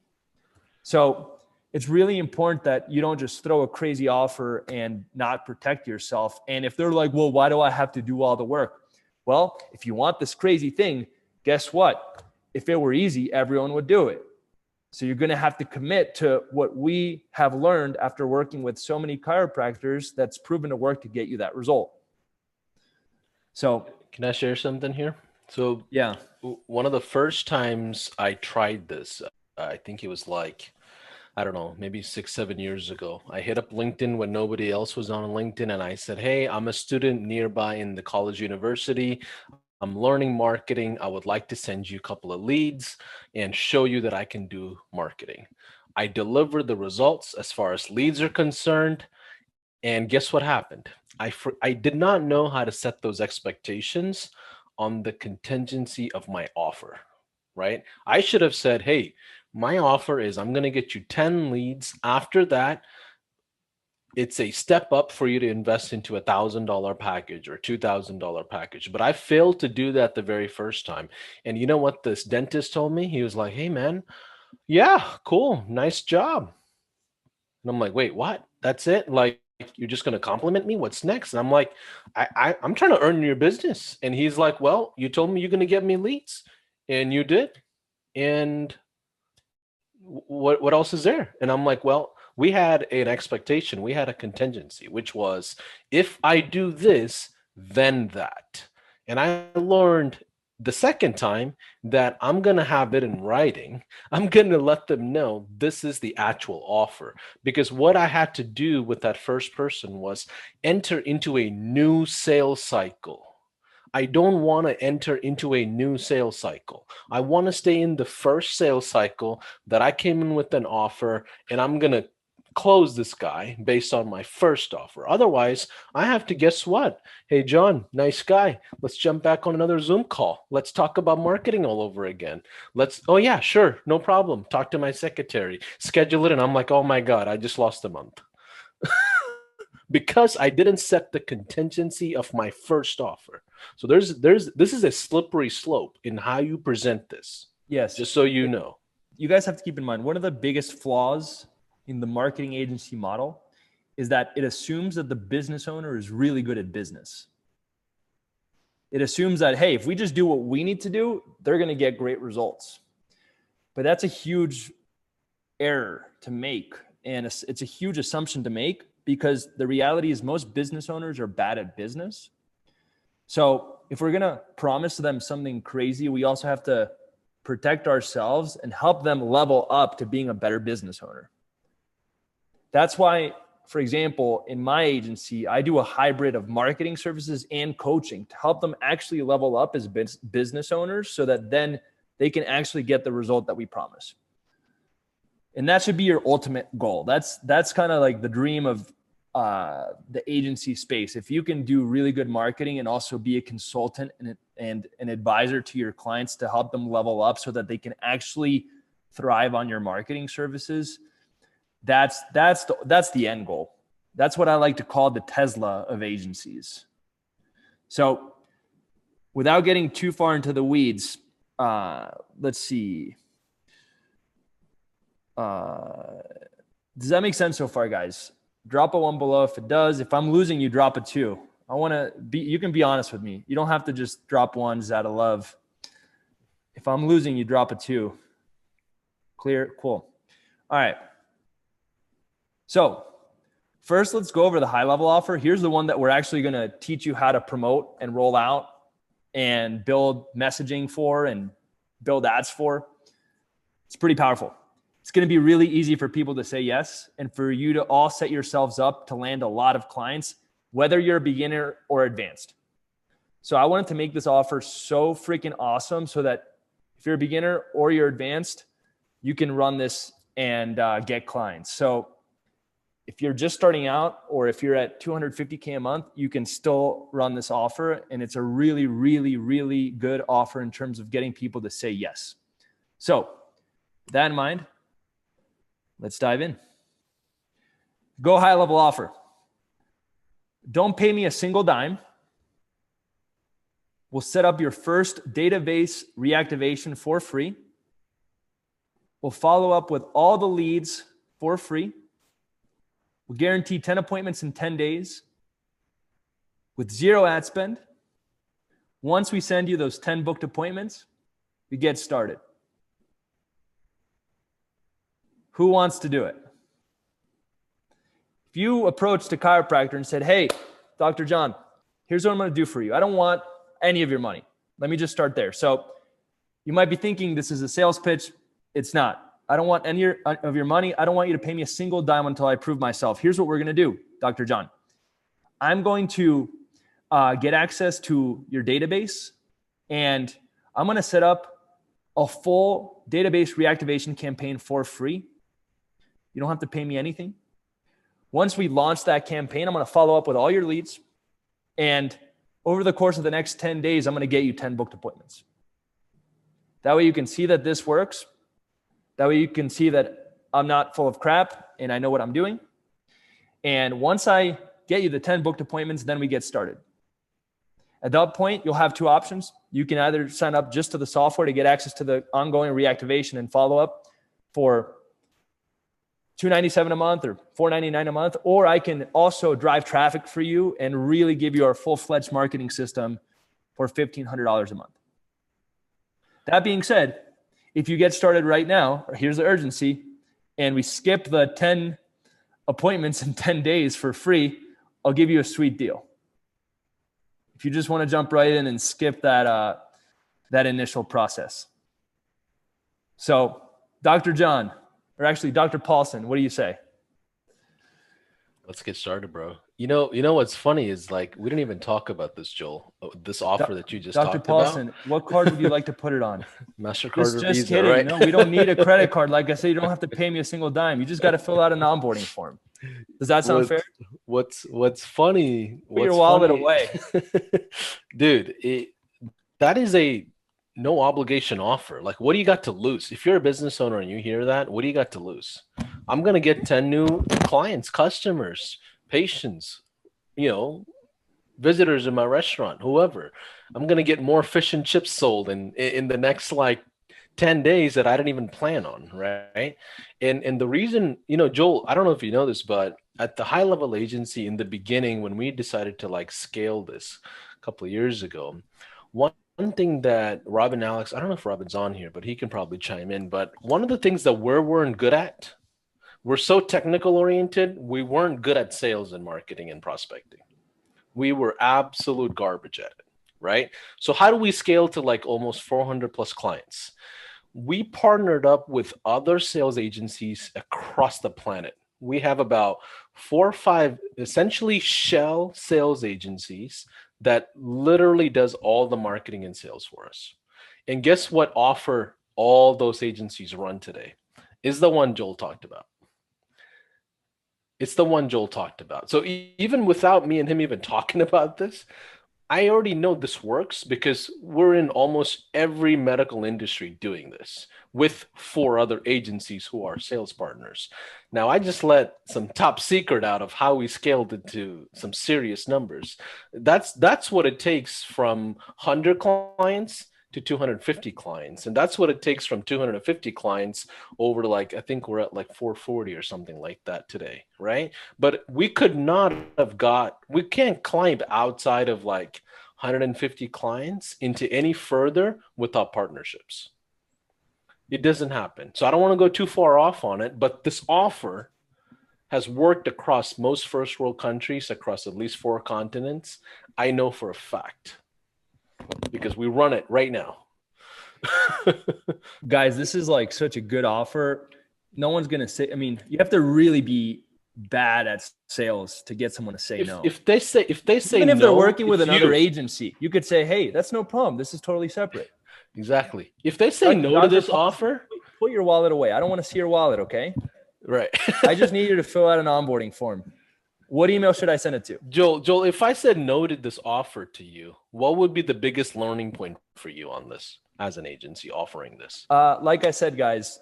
So it's really important that you don't just throw a crazy offer and not protect yourself. And if they're like, well, why do I have to do all the work? Well, if you want this crazy thing, guess what? If it were easy, everyone would do it. So you're going to have to commit to what we have learned after working with so many chiropractors that's proven to work to get you that result. So Can I share something here? So yeah, one of the first times I tried this, I think it was like, I don't know, maybe 6, 7 years ago. I hit up LinkedIn when nobody else was on LinkedIn, and I said, hey, I'm a student nearby in the college university. I'm learning marketing. I would like to send you a couple of leads and show you that I can do marketing. I delivered the results as far as leads are concerned. And guess what happened? I did not know how to set those expectations on the contingency of my offer, right? I should have said, hey, my offer is I'm going to get you 10 leads. After that, it's a step up for you to invest into $1,000 package or $2,000 package. But I failed to do that the very first time. And you know what this dentist told me? He was like, hey, man, yeah, cool. Nice job. And I'm like, wait, what? That's it? Like, you're just going to compliment me? What's next? And I'm like, I'm trying to earn your business. And he's like, well, you told me you're going to get me leads. And you did. And what else is there? And I'm like, well, we had an expectation, we had a contingency, which was if I do this, then that. And I learned the second time that I'm going to have it in writing. I'm going to let them know this is the actual offer, because what I had to do with that first person was enter into a new sales cycle. I don't want to enter into a new sales cycle. I want to stay in the first sales cycle that I came in with an offer, and I'm going to close this guy based on my first offer. Otherwise, I have to guess what? Hey, John, nice guy. Let's jump back on another Zoom call. Let's talk about marketing all over again. Oh yeah, sure. No problem. Talk to my secretary, schedule it. And I'm like, oh my God, I just lost a month. Because I didn't set the contingency of my first offer. So this is a slippery slope in how you present this. yes. Just so you know. You guys have to keep in mind, one of the biggest flaws in the marketing agency model is that it assumes that the business owner is really good at business. It assumes that, hey, if we just do what we need to do, they're going to get great results. But that's a huge error to make. And it's a huge assumption to make, because the reality is most business owners are bad at business. So if we're going to promise them something crazy, we also have to protect ourselves and help them level up to being a better business owner. That's why, for example, in my agency, I do a hybrid of marketing services and coaching to help them actually level up as business owners, so that then they can actually get the result that we promise. And that should be your ultimate goal. That's kind of like the dream of the agency space. If you can do really good marketing and also be a consultant and an advisor to your clients to help them level up so that they can actually thrive on your marketing services, that's the end goal. That's what I like to call the Tesla of agencies. So without getting too far into the weeds, let's see. Does that make sense so far, guys? Drop a 1 below if it does. If I'm losing you, drop a 2. I want to be, you can be honest with me. You don't have to just drop 1s out of love. If I'm losing you, drop a 2. Clear? Cool. All right. So first, let's go over the high level offer. Here's the one that we're actually going to teach you how to promote and roll out and build messaging for and build ads for. It's pretty powerful. It's going to be really easy for people to say yes and for you to all set yourselves up to land a lot of clients, whether you're a beginner or advanced. So I wanted to make this offer so freaking awesome so that if you're a beginner or you're advanced, you can run this and get clients. So if you're just starting out or if you're at $250K a month, you can still run this offer. And it's a really, really, really good offer in terms of getting people to say yes. So with that in mind, let's dive in. Go high level offer. Don't pay me a single dime. We'll set up your first database reactivation for free. We'll follow up with all the leads for free. We'll guarantee 10 appointments in 10 days with 0 ad spend. Once we send you those 10 booked appointments, we get started. Who wants to do it? If you approached a chiropractor and said, hey, Dr. John, here's what I'm going to do for you. I don't want any of your money. Let me just start there. So you might be thinking this is a sales pitch. It's not. I don't want any of your money. I don't want you to pay me a single dime until I prove myself. Here's what we're going to do, Dr. John. I'm going to get access to your database, and I'm going to set up a full database reactivation campaign for free. You don't have to pay me anything. Once we launch that campaign, I'm going to follow up with all your leads. And over the course of the next 10 days, I'm going to get you 10 booked appointments. That way you can see that this works. That way you can see that I'm not full of crap and I know what I'm doing. And once I get you the 10 booked appointments, then we get started. At that point, you'll have 2 options. You can either sign up just to the software to get access to the ongoing reactivation and follow up for $297 a month or $499 a month, or I can also drive traffic for you and really give you our full-fledged marketing system for $1,500 a month. That being said, if you get started right now, here's the urgency, and we skip the 10 appointments in 10 days for free, I'll give you a sweet deal. If you just want to jump right in and skip that initial process. So, Dr. John, or actually Dr. Paulson, what do you say? Let's get started, bro. You know what's funny is like we didn't even talk about this, Joel. This offer that you just Dr. talked Paulson, about. what card would you like to put it on? MasterCard or Just Visa, kidding. right? No, we don't need a credit card. Like I said, you don't have to pay me a single dime. You just got to fill out an onboarding form. Does that sound fair? What's funny? Put your wallet away, dude. That is a no obligation offer. Like, what do you got to lose? If you're a business owner and you hear that, what do you got to lose? I'm gonna get 10 new clients, customers, patients, visitors in my restaurant, whoever. I'm gonna get more fish and chips sold in the next like 10 days that I didn't even plan on, right? And the reason, Joel, I don't know if you know this, but at the high level agency in the beginning, when we decided to like scale this a couple of years ago, one thing that Robin, Alex, I don't know if Robin's on here, but he can probably chime in. But one of the things that we weren't good at, we're so technical oriented, we weren't good at sales and marketing and prospecting. We were absolute garbage at it, right? So how do we scale to like almost 400 plus clients? We partnered up with other sales agencies across the planet. We have about 4 or 5 essentially shell sales agencies that literally does all the marketing and sales for us. And guess what offer all those agencies run today? Is the one Joel talked about. It's the one Joel talked about. So even without me and him even talking about this, I already know this works because we're in almost every medical industry doing this with 4 other agencies who are sales partners. Now, I just let some top secret out of how we scaled it to some serious numbers. That's what it takes from 100 clients to 250 clients. And that's what it takes from 250 clients over to, like, I think we're at like 440 or something like that today, right? But we could not have we can't climb outside of like 150 clients into any further without partnerships. It doesn't happen. So I don't want to go too far off on it, but this offer has worked across most first world countries, across at least 4 continents. I know for a fact because we run it right now. Guys, this is like such a good offer. No one's going to say, I mean, you have to really be bad at sales to get someone to say no. If they say even if no, they're working with another you. agency, you could say, hey, that's no problem. This is totally separate. Exactly. If they say no to this offer, put your wallet away. I don't want to see your wallet, okay? Right. I just need you to fill out an onboarding form. What email should I send it to? Joel, if I said no to this offer to you, what would be the biggest learning point for you on this as an agency offering this? Like I said, guys,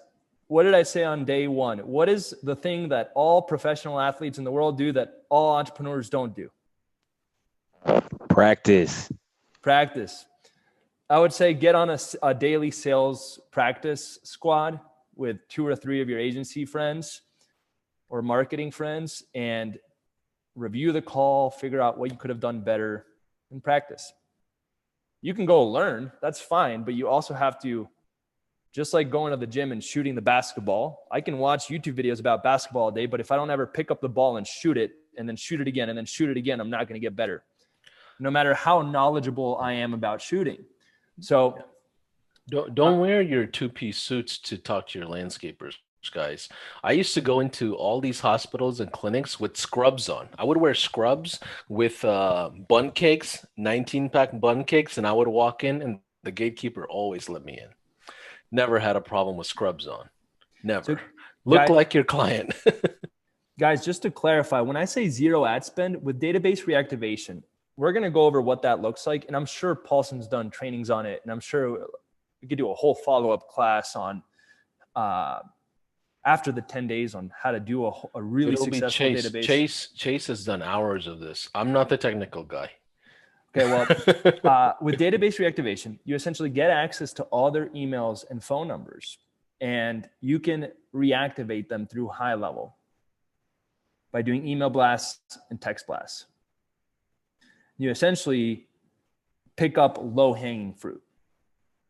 what did I say on day one? What is the thing that all professional athletes in the world do that all entrepreneurs don't do? Practice. I would say get on a daily sales practice squad with 2 or 3 of your agency friends or marketing friends and review the call, figure out what you could have done better, and practice. You can go learn, that's fine, but you also have to, just like going to the gym and shooting the basketball. I can watch YouTube videos about basketball all day, but if I don't ever pick up the ball and shoot it, and then shoot it again, and then shoot it again, I'm not going to get better, no matter how knowledgeable I am about shooting. So don't wear your 2-piece suits to talk to your landscapers, guys. I used to go into all these hospitals and clinics with scrubs on. I would wear scrubs with bun cakes, 19-pack bun cakes, and I would walk in and the gatekeeper always let me in. Never had a problem with scrubs on. Never. So, Look like your client. Guys, just to clarify, when I say zero ad spend with database reactivation, we're going to go over what that looks like. And I'm sure Paulson's done trainings on it. And I'm sure we could do a whole follow-up class on after the 10 days on how to do a really successful database. Chase has done hours of this. I'm not the technical guy. Okay, well, with database reactivation, you essentially get access to all their emails and phone numbers, and you can reactivate them through high level by doing email blasts and text blasts. You essentially pick up low-hanging fruit.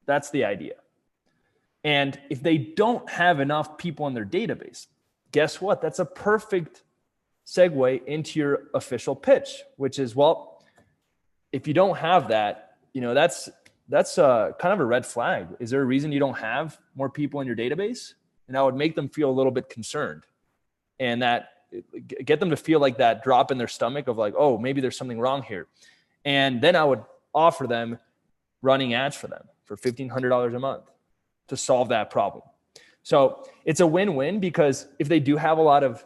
That's the idea. And if they don't have enough people in their database, guess what? That's a perfect segue into your official pitch, which is, well, if you don't have that, you know, that's kind of a red flag. Is there a reason you don't have more people in your database? And I would make them feel a little bit concerned, and that get them to feel like that drop in their stomach of like, oh, maybe there's something wrong here. And then I would offer them running ads for them for $1,500 a month to solve that problem. So it's a win-win, because if they do have a lot of,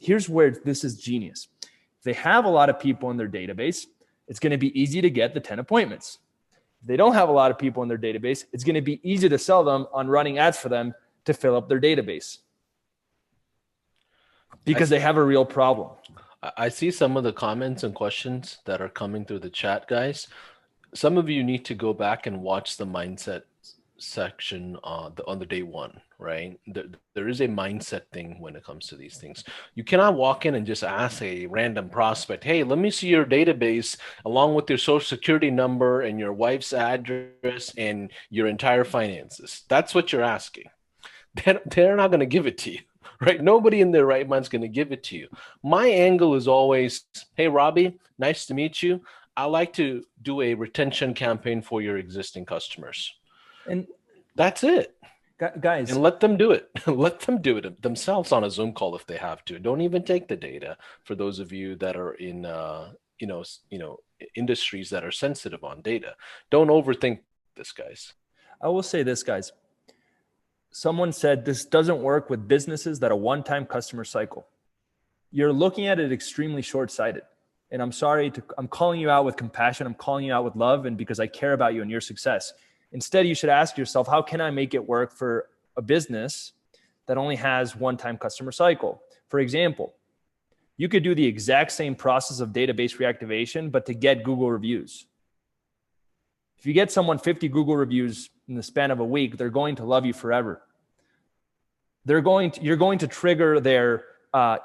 here's where this is genius. If they have a lot of people in their database, it's going to be easy to get the 10 appointments. If they don't have a lot of people in their database, it's going to be easy to sell them on running ads for them to fill up their database, because they have a real problem. I see some of the comments and questions that are coming through the chat, guys. Some of you need to go back and watch the mindset section on the day one, right? There is a mindset thing when it comes to these things. You cannot walk in and just ask a random prospect, hey, let me see your database along with your social security number and your wife's address and your entire finances. That's what you're asking. They're not going to give it to you, right? Nobody in their right mind is going to give it to you. My angle is always, hey, Robbie, nice to meet you. I like to do a retention campaign for your existing customers. And that's it. Guys. And let them do it. Let them do it themselves on a Zoom call if they have to. Don't even take the data for those of you that are in industries that are sensitive on data. Don't overthink this, guys. I will say this, guys. Someone said this doesn't work with businesses that are one-time customer cycle. You're looking at it extremely short-sighted. And I'm calling you out with compassion. I'm calling you out with love, and because I care about you and your success. Instead, you should ask yourself, how can I make it work for a business that only has one-time customer cycle? For example, you could do the exact same process of database reactivation, but to get Google reviews. If you get someone 50 Google reviews in the span of a week, they're going to love you forever. You're going to trigger their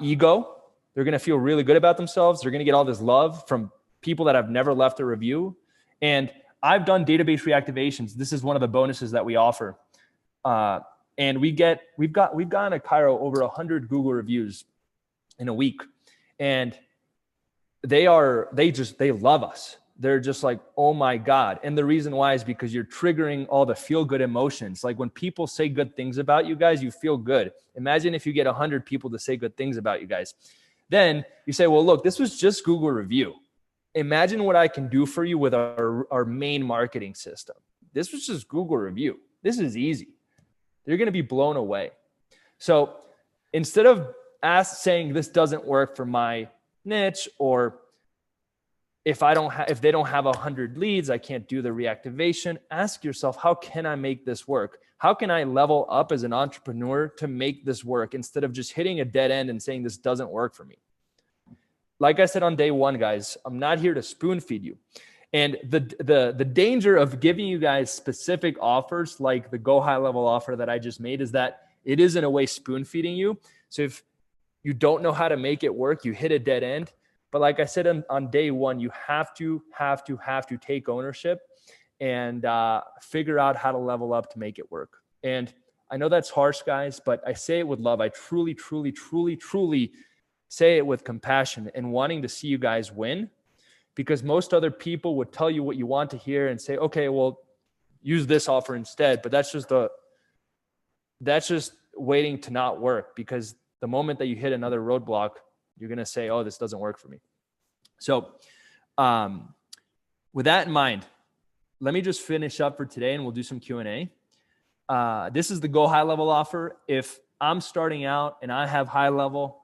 ego. They're going to feel really good about themselves. They're going to get all this love from people that have never left a review. And I've done database reactivations. This is one of the bonuses that we offer. And we've gotten at Cairo over 100 Google reviews in a week. And they love us. They're just like, oh my God. And the reason why is because you're triggering all the feel good emotions. Like when people say good things about you guys, you feel good. Imagine if you get 100 people to say good things about you guys. Then you say, well, look, this was just Google review. Imagine what I can do for you with our main marketing system. This was just Google review. This is easy. You're going to be blown away. So instead of saying this doesn't work for my niche, or if they don't have 100 leads, I can't do the reactivation. Ask yourself, how can I make this work? How can I level up as an entrepreneur to make this work instead of just hitting a dead end and saying this doesn't work for me? Like I said on day one, guys, I'm not here to spoon feed you. And the danger of giving you guys specific offers like the Go High Level offer that I just made is that it is in a way spoon feeding you. So if you don't know how to make it work, you hit a dead end. But like I said on day one, you have to take ownership and figure out how to level up to make it work. And I know that's harsh, guys, but I say it with love. I truly, truly, truly, truly say it with compassion and wanting to see you guys win, because most other people would tell you what you want to hear and say, okay, well, use this offer instead. But that's just waiting to not work, because the moment that you hit another roadblock, you're going to say, oh, this doesn't work for me. So with that in mind, let me just finish up for today and we'll do some Q&A. This is the Go High Level offer. If I'm starting out and I have high level,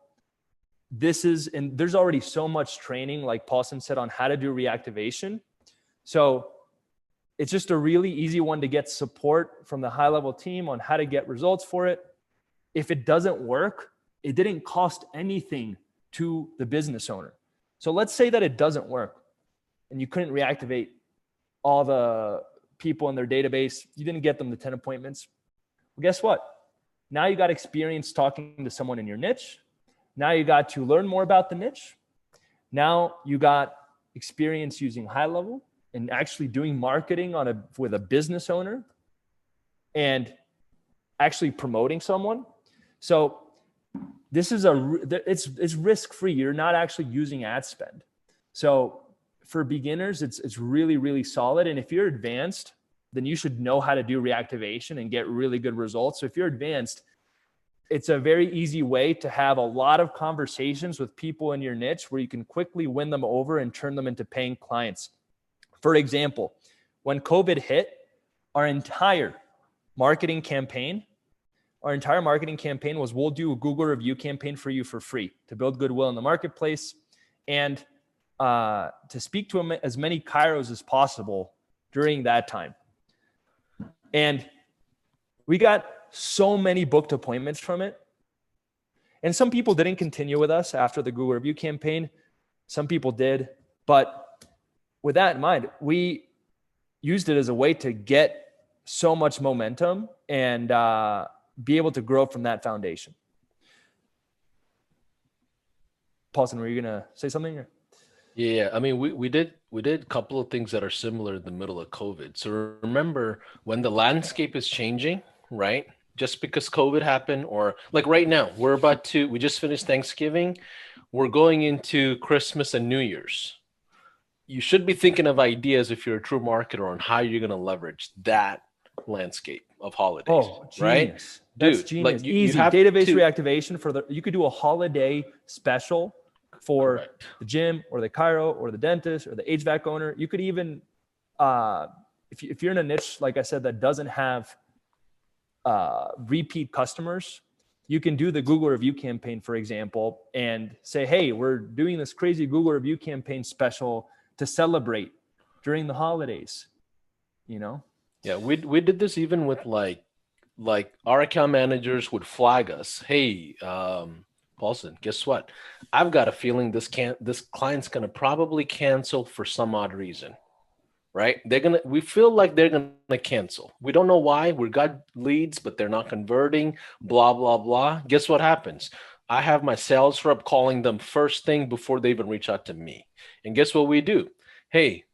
and there's already so much training, like Paulson said, on how to do reactivation. So it's just a really easy one to get support from the high level team on how to get results for it. If it doesn't work, it didn't cost anything to the business owner. So let's say that it doesn't work and you couldn't reactivate all the people in their database. You didn't get them the 10 appointments. Well, guess what? Now you got experience talking to someone in your niche. Now you got to learn more about the niche. Now you got experience using high level and actually doing marketing with a business owner and actually promoting someone. So this is it's risk-free. You're not actually using ad spend. So for beginners, it's really, really solid. And if you're advanced, then you should know how to do reactivation and get really good results. So if you're advanced, it's a very easy way to have a lot of conversations with people in your niche where you can quickly win them over and turn them into paying clients. For example, when COVID hit, our entire marketing campaign was, we'll do a Google review campaign for you for free to build goodwill in the marketplace and to speak to as many Kairos as possible during that time. And we got so many booked appointments from it. And some people didn't continue with us after the Google review campaign. Some people did. But with that in mind, we used it as a way to get so much momentum and be able to grow from that foundation. Paulson, were you going to say something? Yeah, I mean, we did a couple of things that are similar in the middle of COVID. So remember, when the landscape is changing, right? Just because COVID happened, or like right now, we just finished Thanksgiving. We're going into Christmas and New Year's. You should be thinking of ideas if you're a true marketer on how you're going to leverage that landscape of holidays. Oh, genius. Right? That's Dude, genius. like Easy. Database reactivation you could do a holiday special for Correct. the gym or the chiro or the dentist or the HVAC owner. You could even, if you're in a niche, like I said, that doesn't have repeat customers, You can do the Google review campaign, for example, and say, hey, we're doing this crazy Google review campaign special to celebrate during the holidays, you know? Yeah, we did this even with like our account managers would flag us. Hey, Paulson, guess what? I've got a feeling this client's gonna probably cancel for some odd reason, right? We feel like they're gonna cancel. We don't know why. We got leads, but they're not converting, blah, blah, blah. Guess what happens? I have my sales rep calling them first thing before they even reach out to me. And guess what we do? Hey,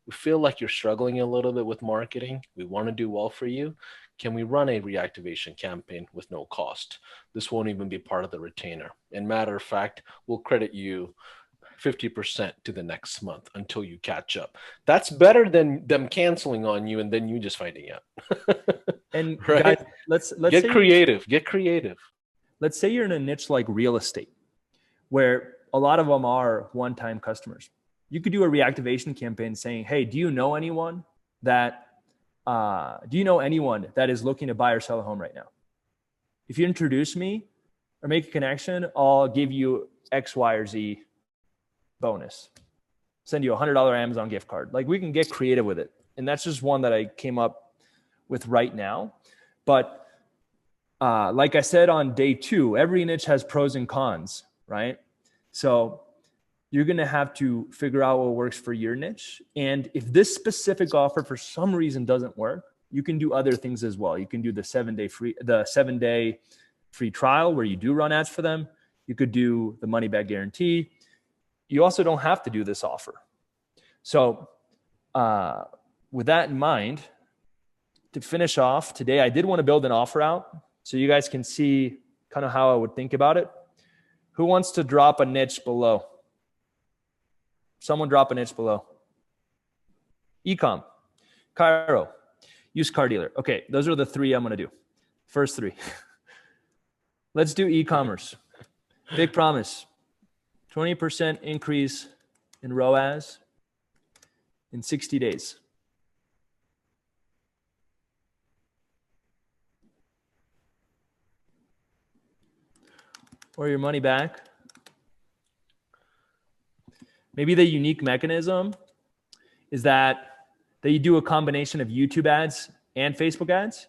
we feel like you're struggling a little bit with marketing. We want to do well for you. Can we run a reactivation campaign with no cost? This won't even be part of the retainer. And matter of fact, we'll credit you 50% to the next month until you catch up. That's better than them canceling on you and then you just finding out. And right? guys, let's get creative. Get creative. Let's say you're in a niche like real estate, where a lot of them are one-time customers. You could do a reactivation campaign saying, hey, do you know anyone that is looking to buy or sell a home right now? If you introduce me or make a connection, I'll give you X, Y, or Z bonus. Send you $100 Amazon gift card. Like, we can get creative with it. And that's just one that I came up with right now. But like I said on day 2, every niche has pros and cons, right? So you're going to have to figure out what works for your niche. And if this specific offer for some reason doesn't work, you can do other things as well. You can do the 7-day free trial where you do run ads for them. You could do the money back guarantee. You also don't have to do this offer. So with that in mind, to finish off today, I did want to build an offer out so you guys can see kind of how I would think about it. Who wants to drop a niche below? Someone drop a niche below. Ecom, Cairo, used car dealer. Okay, those are the 3 I'm going to do. First 3. Let's do e-commerce. Big promise. 20% increase in ROAS in 60 days. Or your money back. Maybe the unique mechanism is that you do a combination of YouTube ads and Facebook ads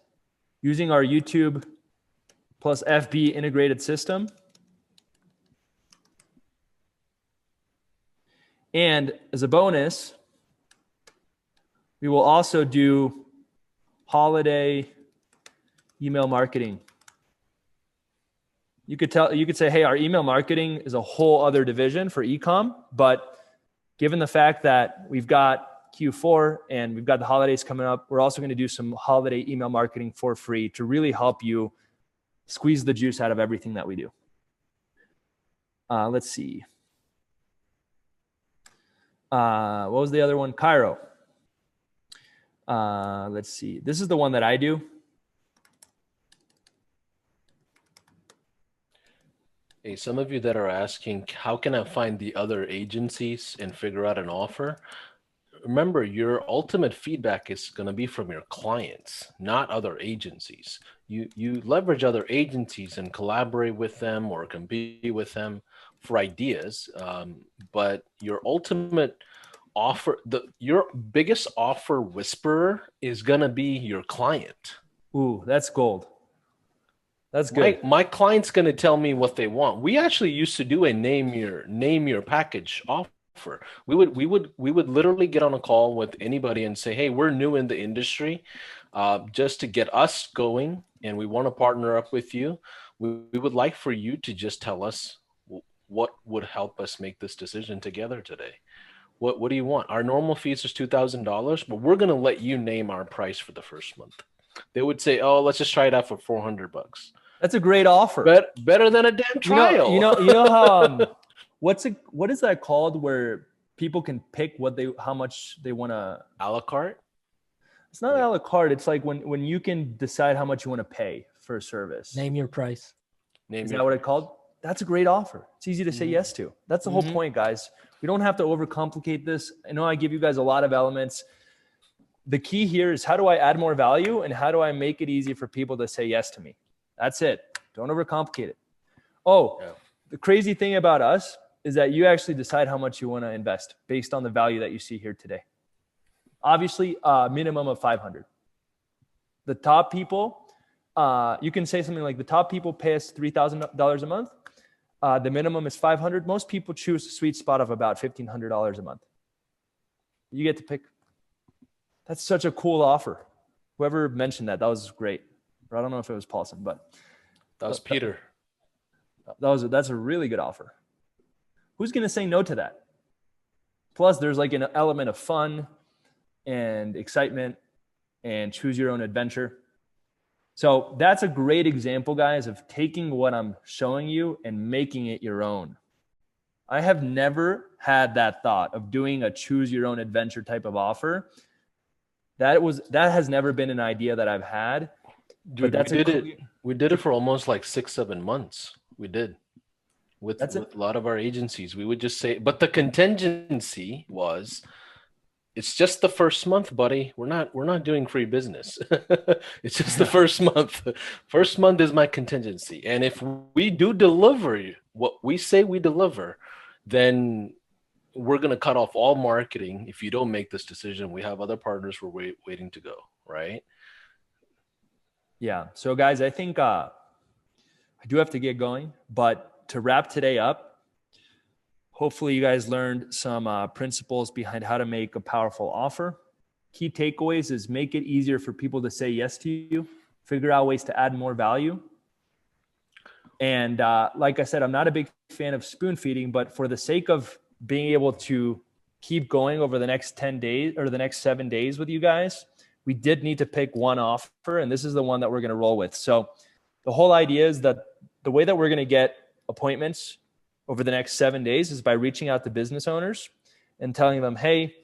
using our YouTube plus FB integrated system. And as a bonus, we will also do holiday email marketing. You could say, hey, our email marketing is a whole other division for ecom, but given the fact that we've got Q4 and we've got the holidays coming up, we're also going to do some holiday email marketing for free to really help you squeeze the juice out of everything that we do. Let's see. What was the other one? Cairo. Let's see. This is the one that I do. Hey, some of you that are asking, how can I find the other agencies and figure out an offer? Remember, your ultimate feedback is going to be from your clients, not other agencies. You leverage other agencies and collaborate with them or compete with them for ideas, but your ultimate offer, your biggest offer whisperer is going to be your client. Ooh, that's gold. That's good. My client's going to tell me what they want. We actually used to do a name your package offer. We would literally get on a call with anybody and say, hey, we're new in the industry, just to get us going, and we want to partner up with you. We would like for you to just tell us what would help us make this decision together today. What do you want? Our normal fees is $2,000, but we're going to let you name our price for the first month. They would say, oh, let's just try it out for $400. That's a great offer. Better than a damn trial. You know how what is that called where people can pick how much they want to a la carte? It's not a la carte. It's like when you can decide how much you want to pay for a service. Name your price. Is that what it's called? That's a great offer. It's easy to say yes to. That's the whole point, guys. We don't have to overcomplicate this. I know I give you guys a lot of elements. The key here is, how do I add more value and how do I make it easy for people to say yes to me? That's it. Don't overcomplicate it. Oh, Yeah. the crazy thing about us is that you actually decide how much you want to invest based on the value that you see here today. Obviously, a minimum of 500. The top people, you can say something like the top people pay us $3,000 a month. The minimum is 500. Most people choose a sweet spot of about $1,500 a month. You get to pick. That's such a cool offer. Whoever mentioned that was great. Or I don't know if it was Paulson, but That was Peter. That's a really good offer. Who's going to say no to that? Plus, there's like an element of fun and excitement and choose your own adventure. So that's a great example, guys, of taking what I'm showing you and making it your own. I have never had that thought of doing a choose your own adventure type of offer. That has never been an idea that I've had. Dude, we did it for almost like 6-7 months. We did with a lot of our agencies. We would just say, but the contingency was, it's just the first month, buddy. We're not doing free business. It's just the first month. First month is my contingency. And if we do deliver what we say we deliver, then we're going to cut off all marketing. If you don't make this decision, we have other partners we're waiting to go, right? Yeah. So guys, I think I do have to get going, but to wrap today up, hopefully you guys learned some principles behind how to make a powerful offer. Key takeaways is make it easier for people to say yes to you, figure out ways to add more value. And like I said, I'm not a big fan of spoon feeding, but for the sake of being able to keep going over the next 10 days or the next 7 days with you guys, we did need to pick one offer, and this is the one that we're going to roll with. So the whole idea is that the way that we're going to get appointments over the next 7 days is by reaching out to business owners and telling them, hey,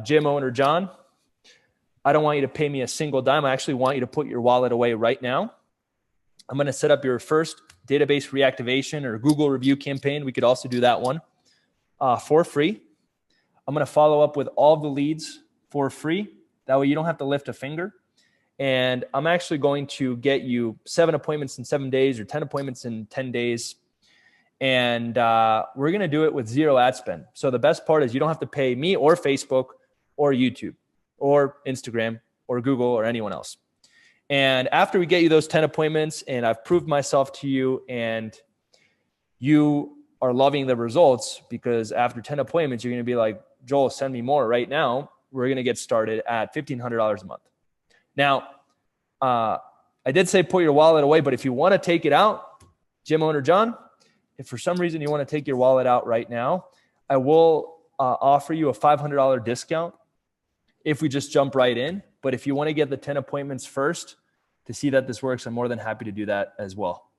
gym owner John, I don't want you to pay me a single dime. I actually want you to put your wallet away right now. I'm going to set up your first database reactivation or Google review campaign. We could also do that one for free. I'm going to follow up with all the leads for free. That way you don't have to lift a finger. And I'm actually going to get you 7 appointments in 7 days or 10 appointments in 10 days. And we're going to do it with zero ad spend. So the best part is you don't have to pay me or Facebook or YouTube or Instagram or Google or anyone else. And after we get you those 10 appointments and I've proved myself to you and you are loving the results, because after 10 appointments, you're going to be like, Joel, send me more right now. We're going to get started at $1,500 a month. Now, I did say put your wallet away, but if you want to take it out, gym owner John, if for some reason you want to take your wallet out right now, I will offer you a $500 discount if we just jump right in. But if you want to get the 10 appointments first to see that this works, I'm more than happy to do that as well.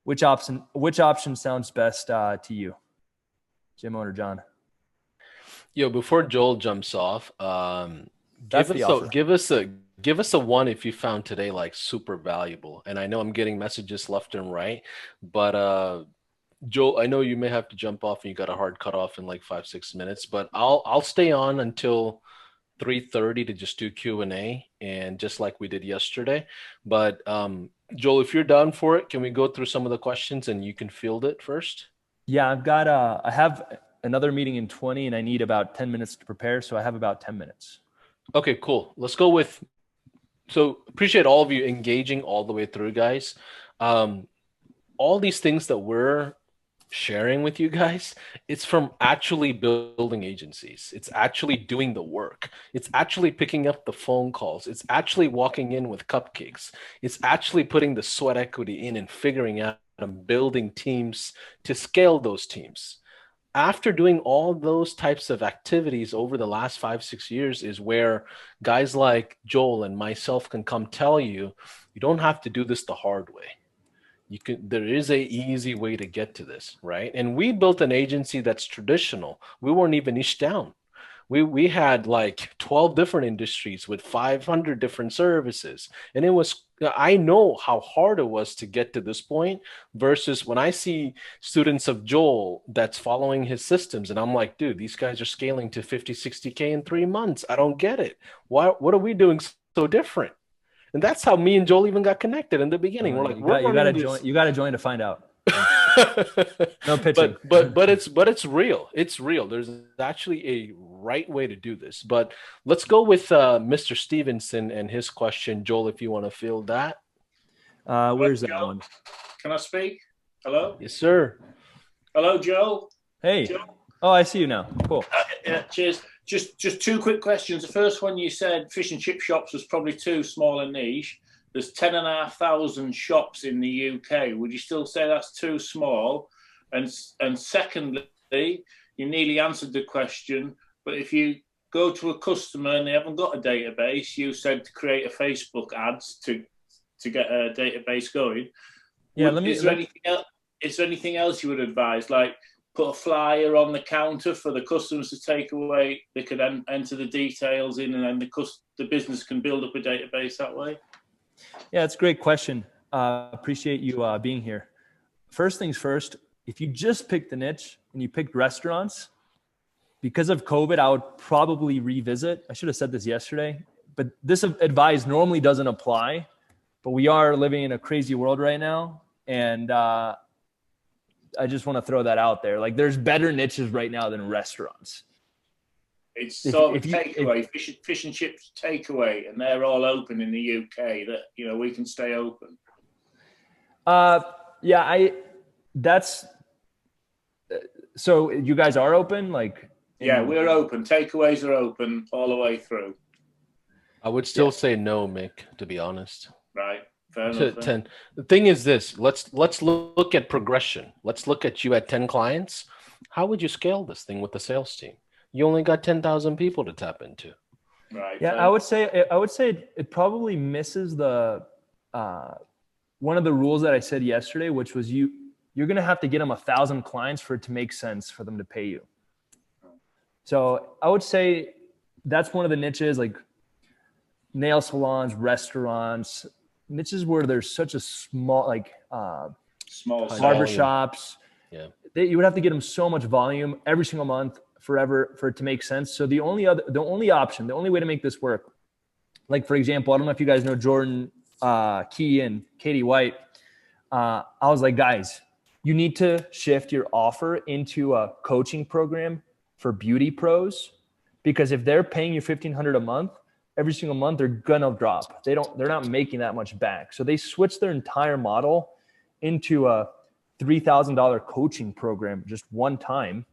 Which option sounds best to you, gym owner John? Yo, before Joel jumps off, give us a one if you found today like super valuable. And I know I'm getting messages left and right, but Joel, I know you may have to jump off and you got a hard cutoff in like 5-6 minutes, but I'll stay on until 3:30 to just do Q&A, and just like we did yesterday. But Joel, if you're done for it, can we go through some of the questions and you can field it first? Yeah, I have another meeting in 20 and I need about 10 minutes to prepare. So I have about 10 minutes. Okay, cool. Let's go with, so appreciate all of you engaging all the way through, guys. All these things that we're sharing with you guys, it's from actually building agencies. It's actually doing the work. It's actually picking up the phone calls. It's actually walking in with cupcakes. It's actually putting the sweat equity in and figuring out and building teams to scale those teams. After doing all those types of activities over the last 5-6 years is where guys like Joel and myself can come tell you, you don't have to do this the hard way. There is a easy way to get to this, right? And we built an agency that's traditional. We weren't even niche down. We had like 12 different industries with 500 different services. And I know how hard it was to get to this point versus when I see students of Joel that's following his systems and I'm like, dude, these guys are scaling to 50, 60K in 3 months. I don't get it. What are we doing so different? And that's how me and Joel even got connected in the beginning. We're like, you got to join. You got to join to find out. No pitching. but it's real. It's real. There's actually a right way to do this. But let's go with Mr. Stevenson and his question. Joel, if you want to field that. Where's that one? Can I speak? Hello? Yes, sir. Hello, Joel. Hey. Joel? Oh, I see you now. Cool. Yeah, cheers. Just two quick questions. The first one, you said fish and chip shops was probably too small and niche. There's 10,500 shops in the UK. Would you still say that's too small? And secondly, you nearly answered the question, but if you go to a customer and they haven't got a database, you said to create a Facebook ads to get a database going. Yeah, Is there anything else you would advise? Like put a flyer on the counter for the customers to take away. They could enter the details in, and then the business can build up a database that way. Yeah, it's a great question. Appreciate you being here. First things first, if you just picked the niche and you picked restaurants, because of COVID, I would probably revisit. I should have said this yesterday, but this advice normally doesn't apply, but we are living in a crazy world right now. And I just want to throw that out there. Like there's better niches right now than restaurants. It's sort of takeaway, fish and chips takeaway, and they're all open in the UK. That we can stay open. So you guys are open, like? Yeah, we're open. Takeaways are open all the way through. I would still say no, Mick. To be honest. Right. Fair enough. 10. The thing is this. Let's look at progression. Let's look at you at 10 clients. How would you scale this thing with the sales team? You only got 10,000 people to tap into. Right. Yeah, I would say it probably misses the one of the rules that I said yesterday, which was you're going to have to get them 1,000 clients for it to make sense for them to pay you. So I would say that's one of the niches, like nail salons, restaurants, niches where there's such a small, like small barbershops. Yeah, you would have to get them so much volume every single month forever for it to make sense. So the only way to make this work, like for example, I don't know if you guys know Jordan Key and Katie White. I was like, guys, you need to shift your offer into a coaching program for beauty pros, because if they're paying you $1,500 a month, every single month they're gonna drop. They're not making that much back. So they switched their entire model into a $3,000 coaching program just one time.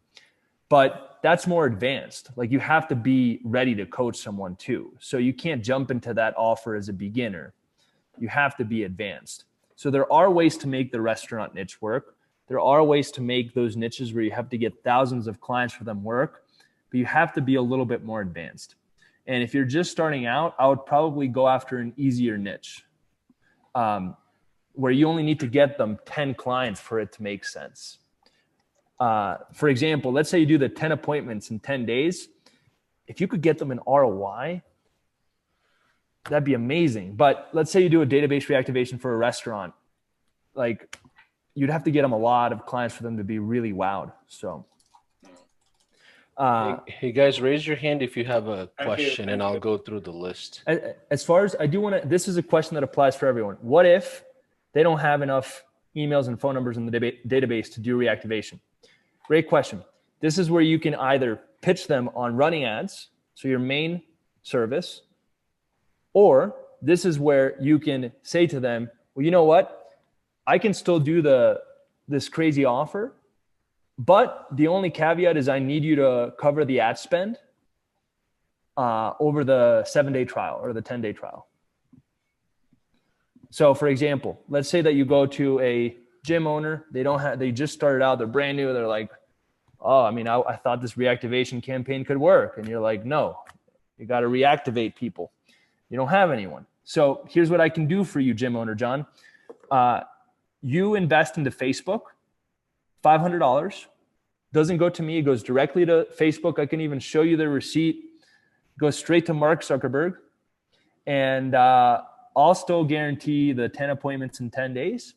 But that's more advanced. Like you have to be ready to coach someone too. So you can't jump into that offer as a beginner. You have to be advanced. So there are ways to make the restaurant niche work. There are ways to make those niches where you have to get thousands of clients for them work, but you have to be a little bit more advanced. And if you're just starting out, I would probably go after an easier niche where you only need to get them 10 clients for it to make sense. For example, let's say you do the 10 appointments in 10 days. If you could get them an ROI, that'd be amazing. But let's say you do a database reactivation for a restaurant. Like you'd have to get them a lot of clients for them to be really wowed. So, hey guys, raise your hand if you have a question and I'll go through the list. As far as I do want to, this is a question that applies for everyone. What if they don't have enough emails and phone numbers in the database to do reactivation? Great question. This is where you can either pitch them on running ads, so your main service, or this is where you can say to them, well, you know what? I can still do this crazy offer, but the only caveat is I need you to cover the ad spend over the 7-day trial or the 10-day trial. So for example, let's say that you go to a gym owner, they just started out, they're brand new. They're like, oh, I thought this reactivation campaign could work. And you're like, no, you got to reactivate people. You don't have anyone. So here's what I can do for you, gym owner John. You invest into Facebook, $500. Doesn't go to me. It goes directly to Facebook. I can even show you the receipt. It goes straight to Mark Zuckerberg. And I'll still guarantee the 10 appointments in 10 days.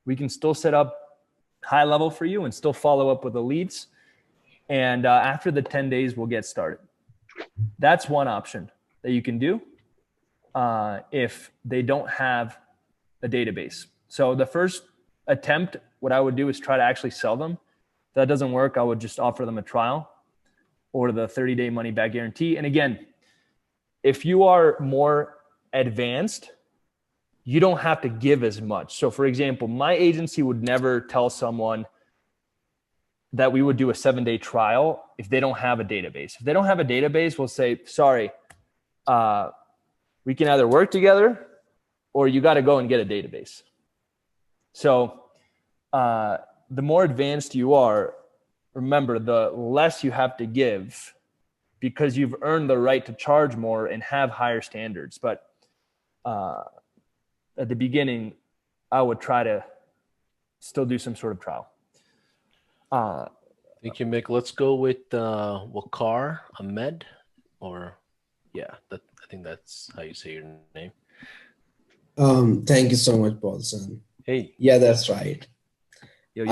We can still set up high level for you and still follow up with the leads. And after the 10 days, we'll get started. That's one option that you can do. if they don't have a database. So the first attempt, what I would do is try to actually sell them. If that doesn't work, I would just offer them a trial or the 30-day money back guarantee. And again, if you are more advanced, you don't have to give as much. So for example, my agency would never tell someone that we would do a 7-day trial if they don't have a database. If they don't have a database, we'll say, sorry, we can either work together or you got to go and get a database. So the more advanced you are, remember, the less you have to give because you've earned the right to charge more and have higher standards. But at the beginning, I would try to still do some sort of trial. Thank you, Mick. Let's go with Waqar Ahmed, or I think that's how you say your name. Thank you so much, Paulson. Hey. Yeah, that's right. Yo.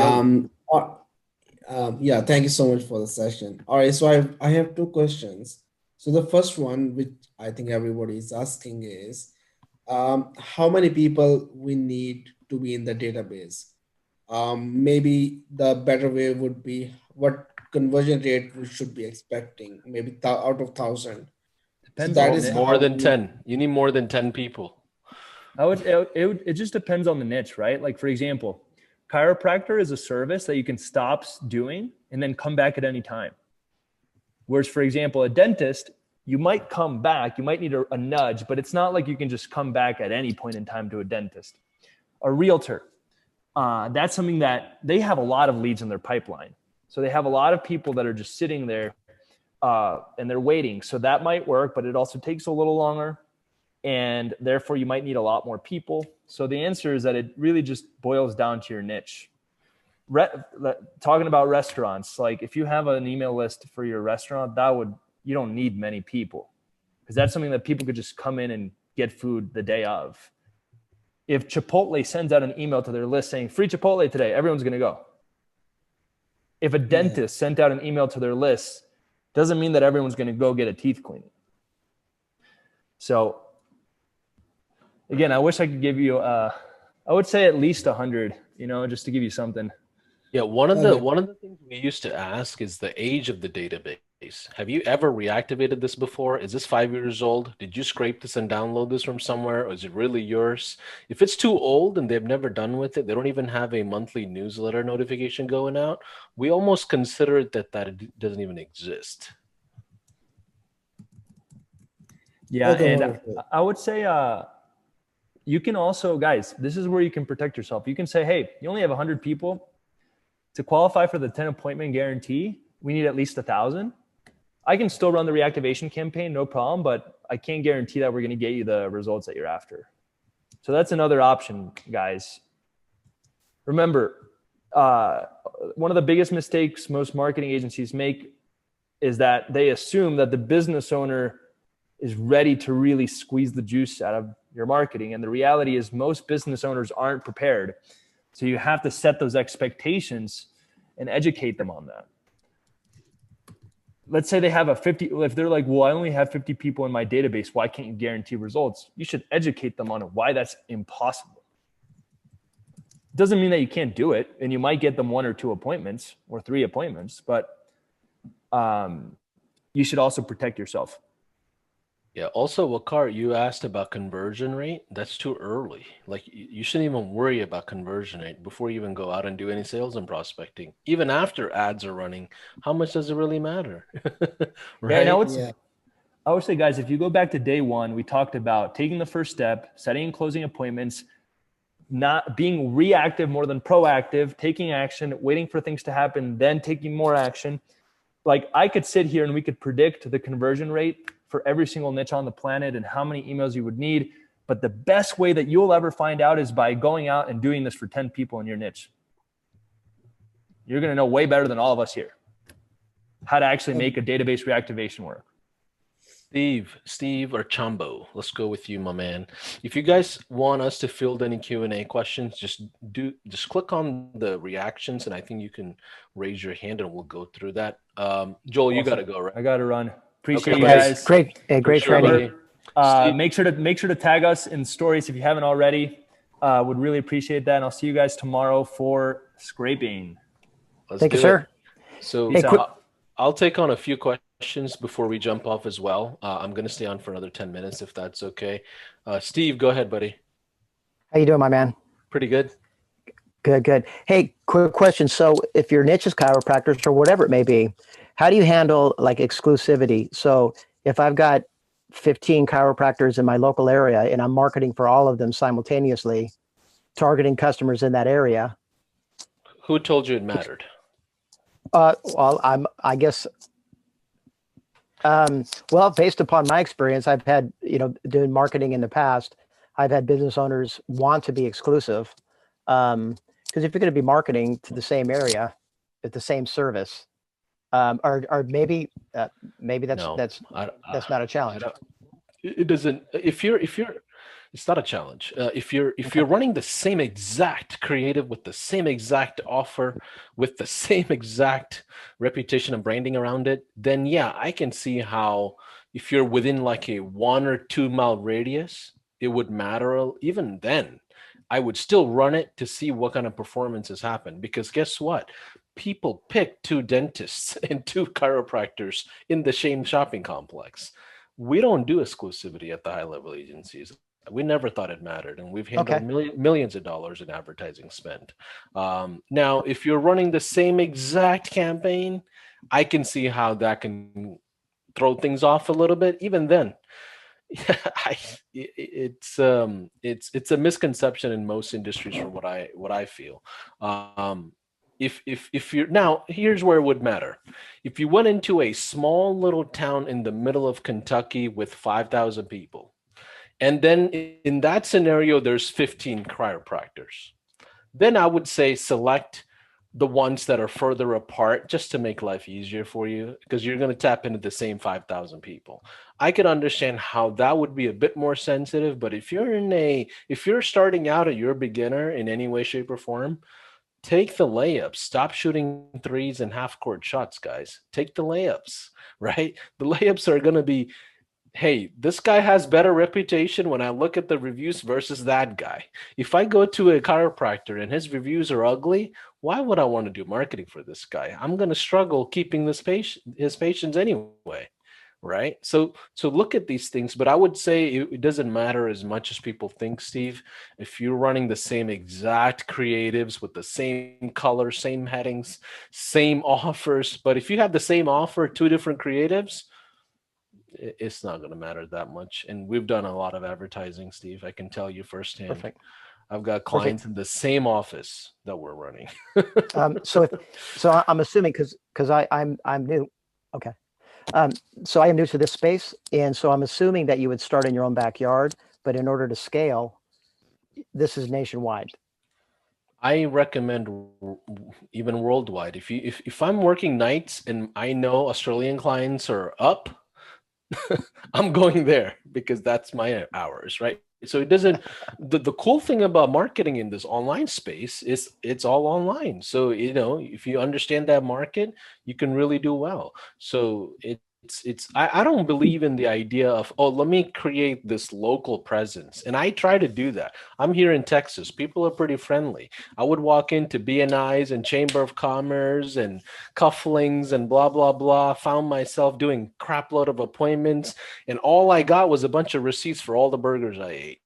Yeah, thank you so much for the session. All right, so I have two questions. So the first one, which I think everybody is asking, is how many people we need to be in the database? Maybe the better way would be what conversion rate we should be expecting, maybe out of 1,000. Depends So on that is More than 10. You need more than 10 people. It just depends on the niche, right? Like for example, chiropractor is a service that you can stop doing and then come back at any time. Whereas for example, a dentist, you might come back, you might need a nudge, but it's not like you can just come back at any point in time to a dentist. A realtor, that's something that they have a lot of leads in their pipeline. So they have a lot of people that are just sitting there and they're waiting. So that might work, but it also takes a little longer. And therefore you might need a lot more people. So the answer is that it really just boils down to your niche. Talking about restaurants, like if you have an email list for your restaurant, you don't need many people because that's something that people could just come in and get food the day of. If Chipotle sends out an email to their list saying free Chipotle today, everyone's going to go. If a dentist sent out an email to their list, doesn't mean that everyone's going to go get a teeth cleaning. So again, I wish I could give you, I would say at least 100, just to give you something. Yeah, one of the things we used to ask is the age of the database. Have you ever reactivated this before? Is this 5 years old? Did you scrape this and download this from somewhere? Or is it really yours? If it's too old and they've never done with it, they don't even have a monthly newsletter notification going out, we almost consider it that it doesn't even exist. Yeah, and I would say you can also, guys, this is where you can protect yourself. You can say, hey, you only have 100 people. To qualify for the 10 appointment guarantee, we need at least 1,000. I can still run the reactivation campaign, no problem, but I can't guarantee that we're going to get you the results that you're after. So that's another option, guys. Remember, one of the biggest mistakes most marketing agencies make is that they assume that the business owner is ready to really squeeze the juice out of your marketing. And the reality is most business owners aren't prepared. So you have to set those expectations and educate them on that. Let's say they have if they're like, well, I only have 50 people in my database, why can't you guarantee results? You should educate them on why that's impossible. Doesn't mean that you can't do it, and you might get them 1 or 2 appointments or 3 appointments, but you should also protect yourself. Yeah. Also, Waqar, you asked about conversion rate. That's too early. Like you shouldn't even worry about conversion rate before you even go out and do any sales and prospecting. Even after ads are running, how much does it really matter? Right? Yeah, I would say, guys, if you go back to day 1, we talked about taking the first step, setting and closing appointments, not being reactive more than proactive, taking action, waiting for things to happen, then taking more action. Like I could sit here and we could predict the conversion rate for every single niche on the planet and how many emails you would need. But the best way that you'll ever find out is by going out and doing this for 10 people in your niche. You're going to know way better than all of us here how to actually make a database reactivation work. Steve or Chambo, let's go with you, my man. If you guys want us to field any Q&A questions, just click on the reactions and I think you can raise your hand and we'll go through that. Joel, you got to go, right? I got to run. Appreciate Okay, you guys. Great Sure, training. buddy. Make sure to tag us in stories if you haven't already. Would really appreciate that. And I'll see you guys tomorrow for scraping. Thank you, sir. So hey, I'll take on a few questions before we jump off as well. I'm going to stay on for another 10 minutes if that's okay. Steve, go ahead, buddy. How you doing, my man? Pretty good. Good. Hey, quick question. So if your niche is chiropractors or whatever it may be, how do you handle like exclusivity? So if I've got 15 chiropractors in my local area and I'm marketing for all of them simultaneously, targeting customers in that area. Who told you it mattered? Well, I guess, well, based upon my experience, I've had, doing marketing in the past, I've had business owners want to be exclusive. Because if you're going to be marketing to the same area at the same service, or maybe that's not a challenge. It doesn't. If you're, it's not a challenge. If you're running the same exact creative with the same exact offer, with the same exact reputation and branding around it, then yeah, I can see how if you're within like a 1 or 2 mile radius, it would matter. Even then, I would still run it to see what kind of performances happen, because guess what? People pick 2 dentists and 2 chiropractors in the same shopping complex. We don't do exclusivity at the high level agencies. We never thought it mattered, and we've handled millions of dollars in advertising spend. Now, if you're running the same exact campaign, I can see how that can throw things off a little bit. Even then, it's a misconception in most industries for what I feel. If you're now, here's where it would matter. If you went into a small little town in the middle of Kentucky with 5,000 people, and then in that scenario there's 15 chiropractors, then I would say select the ones that are further apart just to make life easier for you, because you're going to tap into the same 5,000 people. I could understand how that would be a bit more sensitive, but if you're starting out or you're a beginner in any way, shape, or form, take the layups. Stop shooting threes and half court shots, guys. Take the layups, right? The layups are going to be, hey, this guy has better reputation when I look at the reviews versus that guy. If I go to a chiropractor and his reviews are ugly, why would I want to do marketing for this guy? I'm going to struggle keeping his patients anyway, right? So look at these things, but I would say it doesn't matter as much as people think, Steve. If you're running the same exact creatives with the same color, same headings, same offers, but if you have the same offer, 2 different creatives, it's not going to matter that much. And we've done a lot of advertising, Steve. I can tell you firsthand. Perfect. I've got clients in the same office that we're running. So I'm assuming because I'm new. Okay. So I am new to this space, and so I'm assuming that you would start in your own backyard, but in order to scale, this is nationwide. I recommend even worldwide. If I'm working nights and I know Australian clients are up, I'm going there because that's my hours, right? So it doesn't, the cool thing about marketing in this online space is it's all online. So, if you understand that market, you can really do well. So I don't believe in the idea of, let me create this local presence. And I try to do that. I'm here in Texas. People are pretty friendly. I would walk into BNI's and Chamber of Commerce and Cufflings and blah, blah, blah. Found myself doing crap load of appointments. And all I got was a bunch of receipts for all the burgers I ate.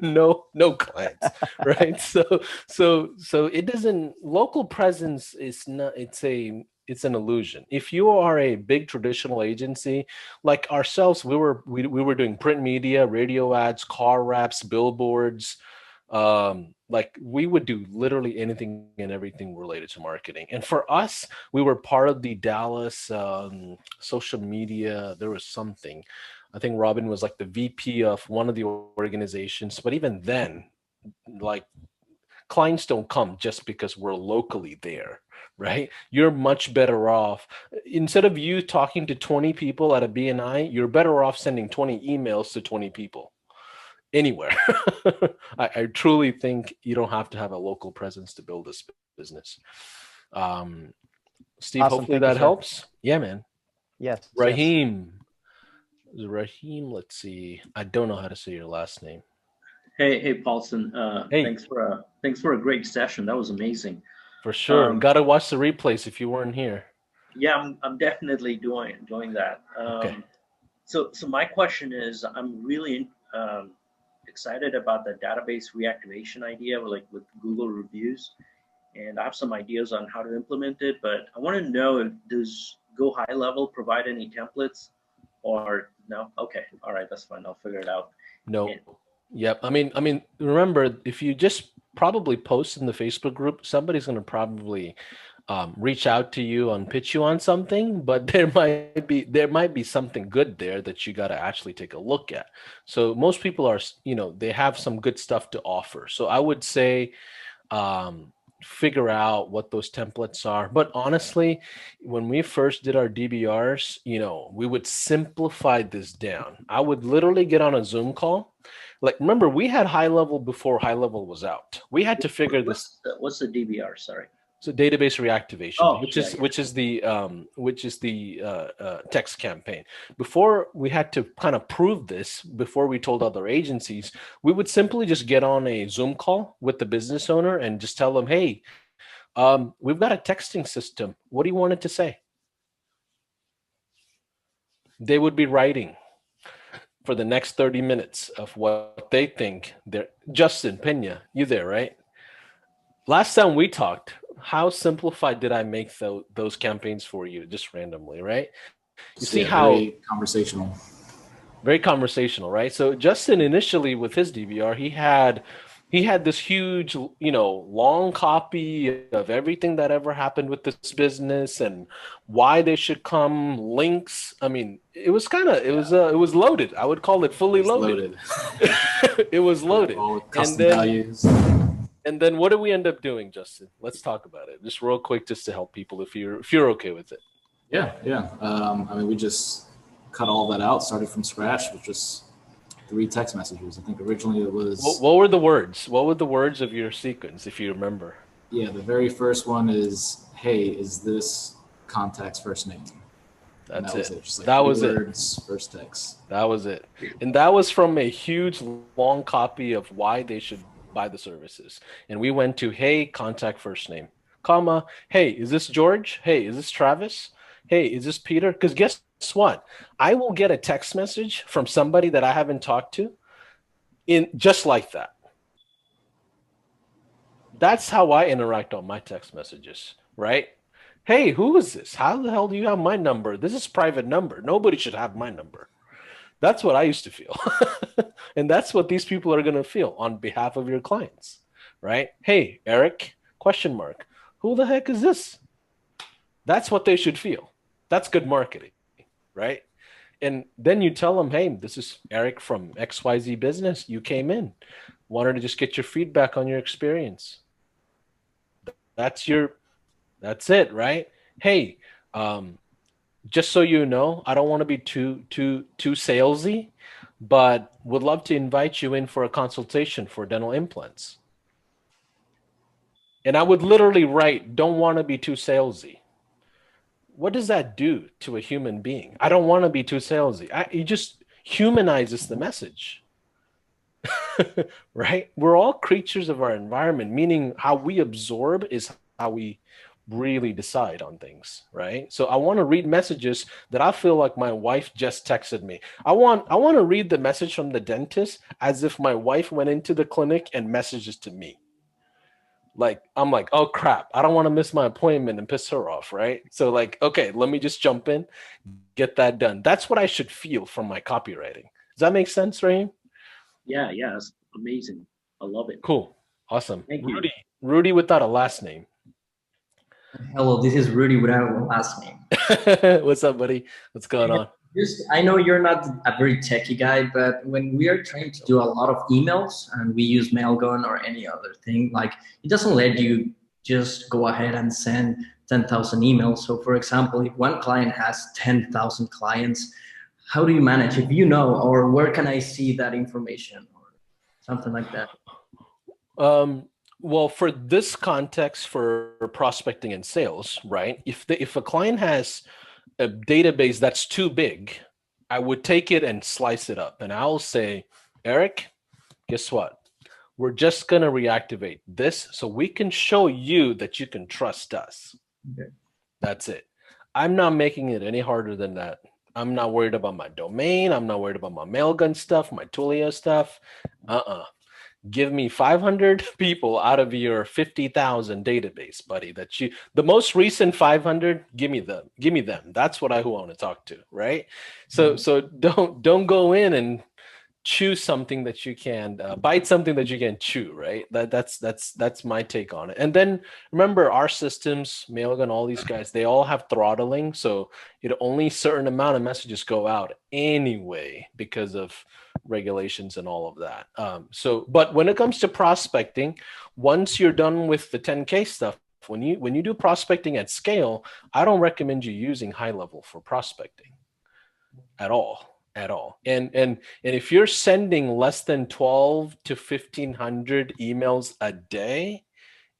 no clients, right? So it doesn't, local presence is not, it's an illusion. If you are a big traditional agency like ourselves, we were doing print media, radio ads, car wraps, billboards. Like we would do literally anything and everything related to marketing. And for us, we were part of the Dallas social media. There was something. I think Robin was like the VP of one of the organizations. But even then, like, clients don't come just because we're locally there, right? You're much better off. Instead of you talking to 20 people at a BNI, you're better off sending 20 emails to 20 people anywhere. I truly think you don't have to have a local presence to build this business. Steve, Awesome. hopefully Thank you, that sir. helps. Yeah, man. Yes. Raheem. Rahim, let's see. I don't know how to say your last name. Hey, Paulson. Hey. Thanks for a great session. That was amazing. For sure. Gotta watch the replays if you weren't here. Yeah, I'm definitely doing that. Okay. So my question is, I'm really excited about the database reactivation idea, with Google reviews, and I have some ideas on how to implement it. But I want to know, does Go High Level provide any templates, or no? Okay, all right, that's fine. I'll figure it out. No. Yep. I mean, remember, if you just probably post in the Facebook group, somebody's going to probably reach out to you and pitch you on something, but there might be something good there that you got to actually take a look at. So most people are, they have some good stuff to offer. So I would say, figure out what those templates are. But honestly, when we first did our DBRs, we would simplify this down. I would literally get on a Zoom call. Like, remember, we had High Level before High Level was out. We had to figure this. What's the DBR? Sorry. So database reactivation, which is the text campaign. Before, we had to kind of prove this before we told other agencies. We would simply just get on a Zoom call with the business owner and just tell them, hey, we've got a texting system. What do you want it to say? They would be writing for the next 30 minutes of what they think they're. Justin Pena, you there, right? Last time we talked, how simplified did I make those campaigns for you, just randomly, right? You see how very conversational, right? So Justin, initially with his DVR, he had this huge, long copy of everything that ever happened with this business and why they should come, links. I mean, it was loaded. I would call it fully loaded. It was loaded. All with custom values. And then what do we end up doing, Justin? Let's talk about it, just real quick, just to help people if you're okay with it. Yeah. We just cut all that out, started from scratch with just 3 text messages. I think originally it was. What were the words? What were the words of your sequence, if you remember? Yeah, the very first one is, "Hey, is this contact's first name?" That's it. Just like that was words, it. First text. That was it. And that was from a huge long copy of why they should buy the services. And we went to, hey, contact first name, comma, hey, is this George? Hey, is this Travis? Hey, is this Peter? Because guess what? I will get a text message from somebody that I haven't talked to in just like that. That's how I interact on my text messages, right? Hey, who is this? How the hell do you have my number? This is private number. Nobody should have my number. That's what I used to feel. And that's what these people are going to feel on behalf of your clients, right? Hey, Eric, ? Who the heck is this? That's what they should feel. That's good marketing, right? And then you tell them, hey, this is Eric from XYZ business. You came in, wanted to just get your feedback on your experience. That's it, right? Hey, just so you know, I don't want to be too salesy, but would love to invite you in for a consultation for dental implants. And I would literally write, don't want to be too salesy. What does that do to a human being? I don't want to be too salesy. It just humanizes the message, right? We're all creatures of our environment, meaning how we absorb is how we really decide on things, right? So I want to read messages that I feel like my wife just texted me. I want to read the message from the dentist as if my wife went into the clinic and messages to me. Like, I'm like, oh crap, I don't want to miss my appointment and piss her off, right? So like, okay, let me just jump in, get that done. That's what I should feel from my copywriting. Does that make sense, Raheem? Yeah, it's amazing. I love it. Cool. Awesome. Thank you. Rudy without a last name. Hello, this is Rudy without a last name. What's up, buddy? What's going on? I know you're not a very techie guy, but when we are trying to do a lot of emails and we use Mailgun or any other thing, like it doesn't let you just go ahead and send 10,000 emails. So for example, if one client has 10,000 clients, how do you manage? If you know, or where can I see that information or something like that? Well, for this context, for prospecting and sales, right? If a client has a database that's too big, I would take it and slice it up, and I'll say, Eric, guess what? We're just going to reactivate this so we can show you that you can trust us. Okay. That's it. I'm not making it any harder than that. I'm not worried about my domain. I'm not worried about my mailgun stuff, my Tulia stuff. Give me 500 people out of your 50,000 database, buddy. The most recent 500, give me them. That's what I want to talk to, right? So don't go in and choose something that you can bite something that you can chew, right? That's my take on it. And then remember, our systems, Mailgun, all these guys, they all have throttling, so only certain amount of messages go out anyway because of regulations and all of that. But when it comes to prospecting, once you're done with the 10K stuff, when you do prospecting at scale, I don't recommend you using high level for prospecting at all. And if you're sending less than 12 to 1,500 emails a day,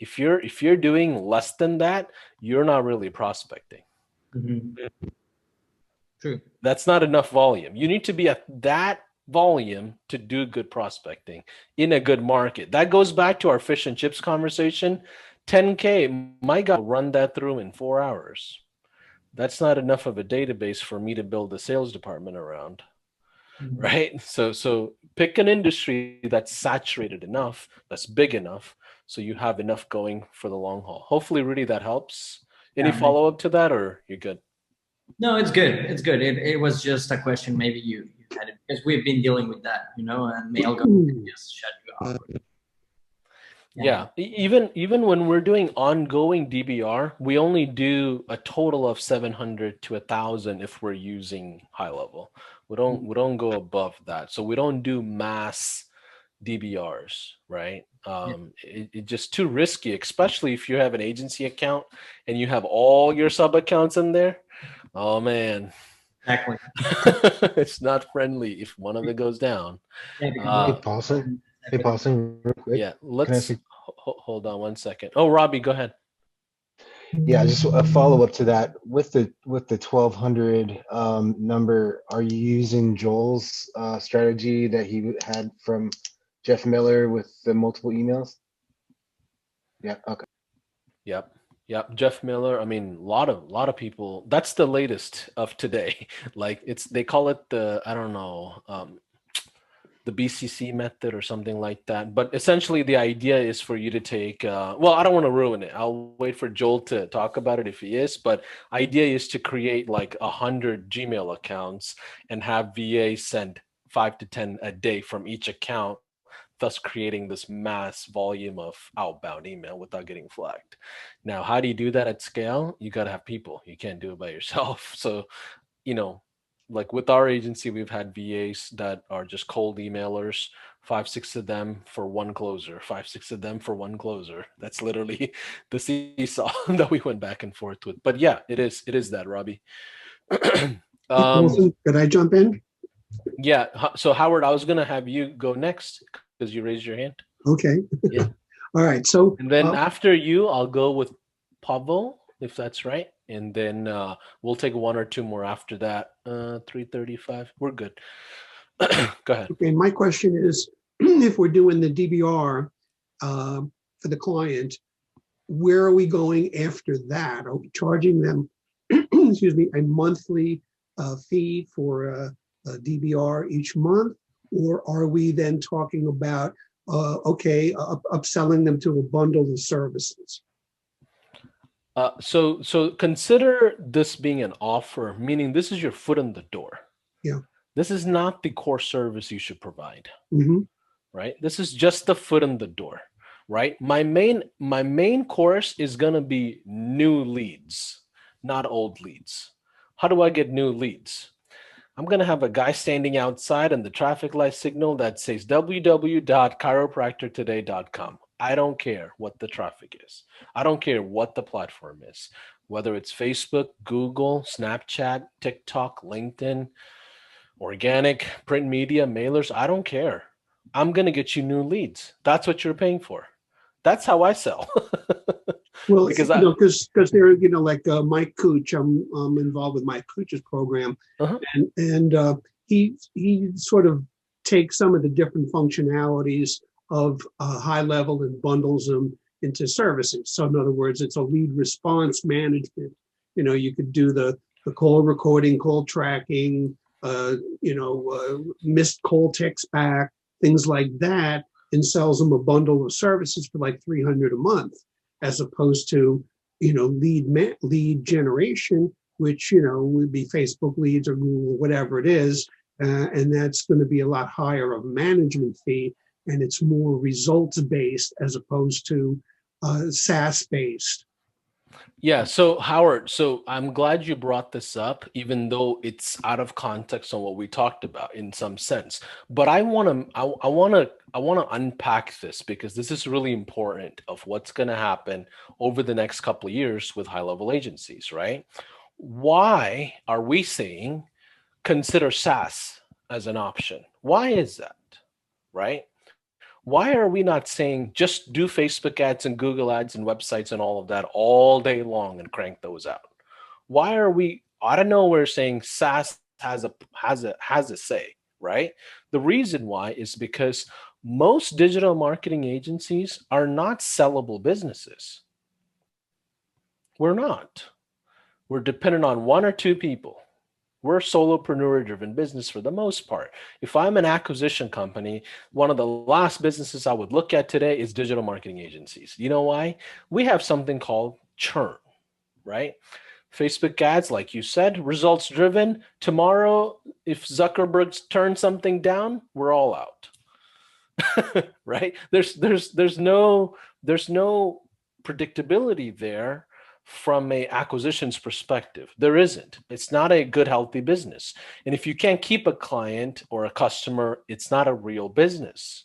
if you're doing less than that, you're not really prospecting. Mm-hmm. True. That's not enough volume. You need to be at that volume to do good prospecting in a good market. That goes back to our fish and chips conversation. 10K, my guy will run that through in 4 hours. That's not enough of a database for me to build a sales department around. Mm-hmm. Right? So pick an industry that's saturated enough, that's big enough, so you have enough going for the long haul. Hopefully, Rudy, that helps. Any follow-up to that, or you're good? No, it's good. It's good. It was just a question maybe you had it, because we've been dealing with that, and Mailgun just shut you off. Yeah. Even when we're doing ongoing DBR, we only do a total of 700 to 1,000 if we're using high level. We don't go above that. So we don't do mass DBRs, right? It's just too risky, especially if you have an agency account and you have all your sub accounts in there. Oh man. Exactly. It's not friendly if one of it goes down. Hey, Paulson, real quick. Yeah, let's hold on 1 second. Oh, Robbie, go ahead. Yeah, just a follow-up to that. With the 1,200 number, are you using Joel's strategy that he had from Jeff Miller with the multiple emails? Yeah. Okay. Yep. Jeff Miller. I mean, a lot of people. That's the latest of today. Like they call it the, I don't know, the BCC method or something like that. But essentially, the idea is for you to take. Well, I don't want to ruin it. I'll wait for Joel to talk about it if he is. But idea is to create like 100 Gmail accounts and have VA send 5 to 10 a day from each account, thus creating this mass volume of outbound email without getting flagged. Now, how do you do that at scale? You got to have people. You can't do it by yourself. So, like with our agency, we've had VAs that are just cold emailers, 5, 6 of them for one closer, 5, 6 of them for one closer. That's literally the seesaw that we went back and forth with. But yeah, it is that, Robbie. Paulson, could I jump in? Yeah. So Howard, I was going to have you go next because you raised your hand. Okay. Yeah. All right. So and then after you, I'll go with Pavel, if that's right. And then we'll take 1 or 2 more after that. 3:35. We're good. Go ahead. Okay. My question is, if we're doing the DBR for the client, where are we going after that? Are we charging them, excuse me, a monthly fee for a DBR each month? Or are we then talking about, upselling them to a bundle of services? So consider this being an offer, meaning this is your foot in the door. Yeah. This is not the core service you should provide. Mm-hmm. Right? This is just the foot in the door. Right? My main course is gonna be new leads, not old leads. How do I get new leads? I'm going to have a guy standing outside and the traffic light signal that says www.chiropractortoday.com. I don't care what the traffic is. I don't care what the platform is, whether it's Facebook, Google, Snapchat, TikTok, LinkedIn, organic, print media, mailers. I don't care. I'm going to get you new leads. That's what you're paying for. That's how I sell. Well, because because they're, like Mike Cooch, I'm involved with Mike Cooch's program, Uh-huh. and he sort of takes some of the different functionalities of high level and bundles them into services. So in other words, it's a lead response management. You could do the call recording, call tracking, missed call text back, things like that, and sells them a bundle of services for like $300 a month, as opposed to lead generation, which would be Facebook leads or Google, whatever it is, and that's going to be a lot higher of a management fee, and it's more results based as opposed to SaaS based. Yeah, so Howard, so I'm glad you brought this up, even though it's out of context on what we talked about in some sense. But I want to unpack this because this is really important of what's going to happen over the next couple of years with high-level agencies, right? Why are we saying consider SaaS as an option? Why is that, right? Why are we not saying just do Facebook ads and Google ads and websites and all of that all day long and crank those out? Why are we out of nowhere saying SaaS has a say, right? The reason why is because most digital marketing agencies are not sellable businesses. We're not. We're dependent on one or two people. We're a solopreneur driven business for the most part. If I'm an acquisition company, one of the last businesses I would look at today is digital marketing agencies. You know why? We have something called churn, right? Facebook ads, like you said, results driven. Tomorrow, if Zuckerberg turns something down, we're all out. Right? There's no predictability there from a acquisitions perspective. There isn't. It's not a good, healthy business. And if you can't keep a client or a customer, it's not a real business.